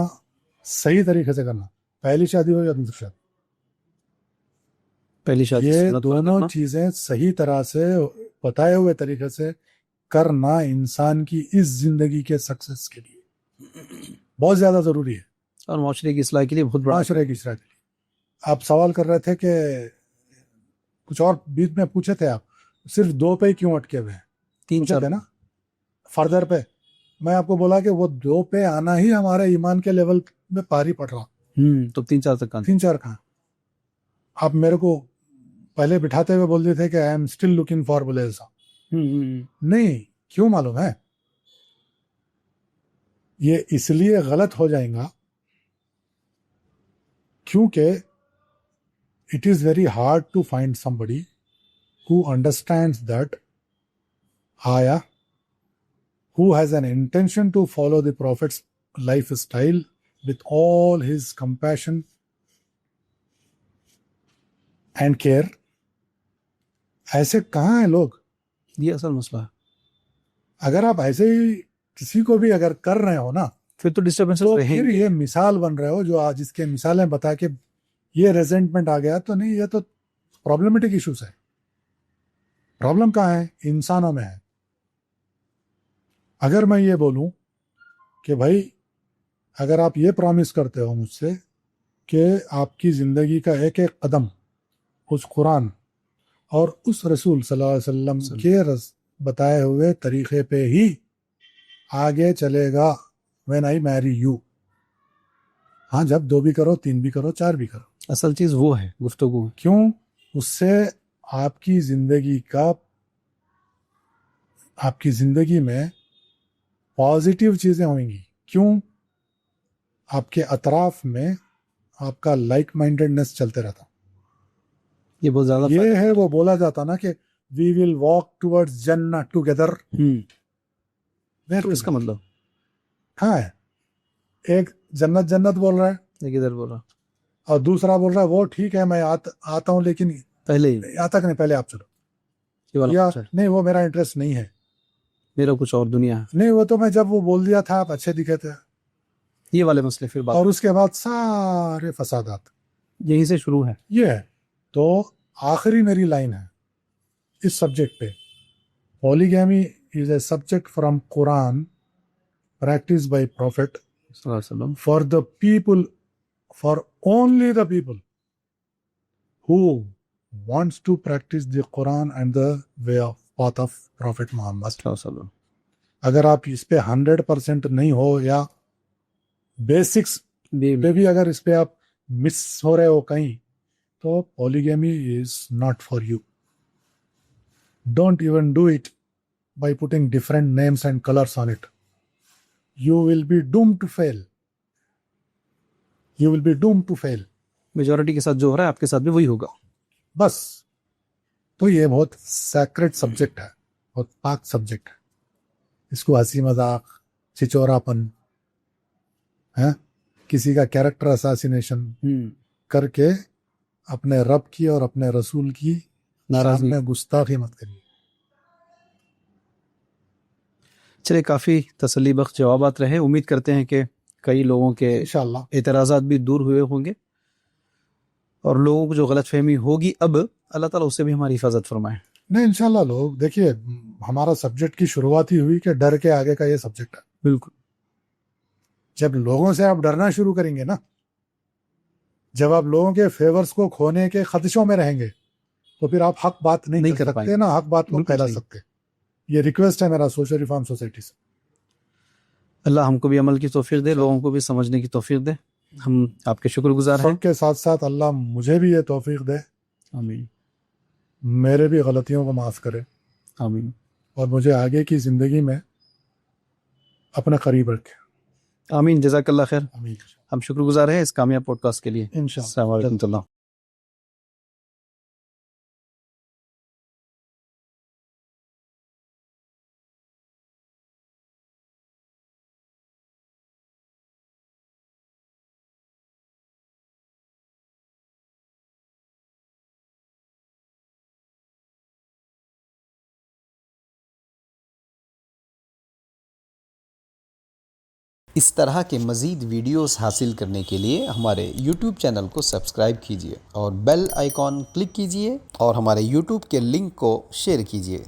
صحیح طریقے سے کرنا, پہلی شادی ہو یا دوسری شادی, پہلی شادی, یہ دونوں چیزیں صحیح طرح سے بتائے ہوئے طریقے سے کرنا انسان کی اس زندگی کے سکسیس کے لیے بہت زیادہ ضروری ہے, اور معاشرے کی اصلاح کے لیے بہت بڑا. معاشرے کی اصلاح کے لیے. آپ سوال کر رہے تھے کہ کچھ اور بیچ میں پوچھے تھے, آپ صرف 2 پہ ہی کیوں اٹکے ہوئے ہیں؟ 3-4 ہے نا فردر پہ. میں آپ کو بولا کہ وہ 2 پہ آنا ہی ہمارے ایمان کے لیول میں پاری پڑ رہا. تو 3-4 تک 3-4 کہاں. آپ میرے کو پہلے بٹھاتے ہوئے بول دیتے تھے کہ I am still looking for بلیزا. نہیں, کیوں معلوم ہے؟ یہ اس لیے غلط ہو جائیں گا کیونکہ it is very hard to find somebody who understands that ayah, who has an intention to follow the Prophet's lifestyle with all his compassion and care. ایسے کہاں ہیں لوگ؟ یہ اصل مسئلہ ہے. اگر آپ ایسے ہی کسی کو بھی اگر کر رہے ہو نا, پھر تو ڈسٹربنس تو پھر یہ مثال بن رہے ہو جو آج اس کے مثالیں بتا کے یہ ریزنٹمنٹ آ گیا. تو نہیں, یہ تو پرابلمٹک ایشوز ہے. پرابلم کہاں ہے؟ انسانوں میں ہے. اگر میں یہ بولوں کہ بھائی اگر آپ یہ پرامس کرتے ہو مجھ سے کہ آپ کی زندگی کا ایک ایک قدم اس قرآن اور اس رسول صلی اللہ علیہ وسلم کے بتائے ہوئے طریقے پہ ہی آگے چلے گا when I marry you. ہاں, جب 2 بھی کرو, 3 بھی کرو, 4 بھی کرو. اصل چیز وہ ہے گفتگو. کیوں؟ اس سے آپ کی زندگی میں پازیٹیو چیزیں ہوئیں گی. کیوں؟ آپ کے اطراف میں آپ کا لائک مائنڈڈنس چلتے رہتا. یہ بہت زیادہ یہ ہے وہ بولا جاتا نا کہ وی ول واک ٹوورڈز جنہ ٹوگیدر. اس کا مطلب ہاں ہے, ایک جنت بول رہا ہے, ایک ادھر بول رہا, اور دوسرا بول رہا ہے وہ ٹھیک ہے میں آتا ہوں لیکن پہلے ہی آتا کہ نہیں, پہلے آپ چلو, یا نہیں وہ میرا انٹرسٹ نہیں ہے. میرا کچھ اور دنیا ہے. نہیں وہ تو میں جب وہ بول دیا تھا آپ اچھے دکھے تھے, یہ والے مسئلے پھر بات اور اس کے بعد سارے فسادات یہیں سے شروع ہے. یہ ہے. تو آخری میری لائن ہے اس سبجیکٹ پہ, polygamy is a subject from Quran practiced by Prophet صلی اللہ علیہ وسلم. for the people, for only the people who wants to practice the Quran and the way of path of Prophet Muhammad. صلی اللہ علیہ وسلم. اگر آپ اس پہ 100% نہیں ہو, یا بیسکس پہ بھی اگر اس پہ آپ مس ہو رہے ہو کہیں, تو polygamy is not for you. Don't even do it by putting different names and colors on it. You will be doomed to fail. You will be doomed to fail. Majority کے ساتھ جو ہو رہا ہے آپ کے ساتھ بھی وہی ہوگا. بس. تو یہ بہت سیکریٹ سبجیکٹ ہے, بہت پاک سبجیکٹ ہے. اس کو ہنسی مذاق, چچوراپن, کسی کا کیریکٹر اساسینیشن کر کے اپنے رب کی اور اپنے رسول کی ناراضی میں گستاخی مت کریے. چلے, کافی تسلی بخش جوابات رہے. امید کرتے ہیں کہ کئی لوگوں کے انشاءاللہ اعتراضات بھی دور ہوئے ہوں گے, اور لوگوں کو جو غلط فہمی ہوگی اب اللہ تعالیٰ اس سے بھی ہماری حفاظت فرمائے. نہیں انشاءاللہ. لوگ دیکھیے, ہمارا سبجیکٹ کی شروعات ہی ہوئی کہ ڈر کے آگے کا یہ سبجیکٹ ہے. بالکل. جب لوگوں سے آپ ڈرنا شروع کریں گے نا, جب آپ لوگوں کے فیورز کو کھونے کے خدشوں میں رہیں گے, تو پھر آپ حق بات نہیں کر سکتے نا, حق بات کو پھیلا سکتے. یہ ریکویسٹ ہے میرا سوشل ریفارم سوسائٹی سے. اللہ ہم کو بھی عمل کی توفیق دے, لوگوں کو بھی سمجھنے کی توفیق دے. ہم آپ کے شکر گزار ہیں. سب کے ساتھ ساتھ اللہ مجھے بھی یہ توفیق دے, آمین, میرے بھی غلطیوں کو معاف کرے, آمین, اور مجھے آگے کی زندگی میں اپنے قریب رکھے. آمین. جزاک اللہ خیر. آمین. ہم شکر گزار ہیں اس کامیاب پوڈ کاسٹ کے لیے. انشاءاللہ. السلام علیکم و رحمۃ اللہ. اس طرح کے مزید ویڈیوز حاصل کرنے کے لیے ہمارے یوٹیوب چینل کو سبسکرائب کیجیے اور بیل آئیکن کلک کیجیے, اور ہمارے یوٹیوب کے لنک کو شیئر کیجیے.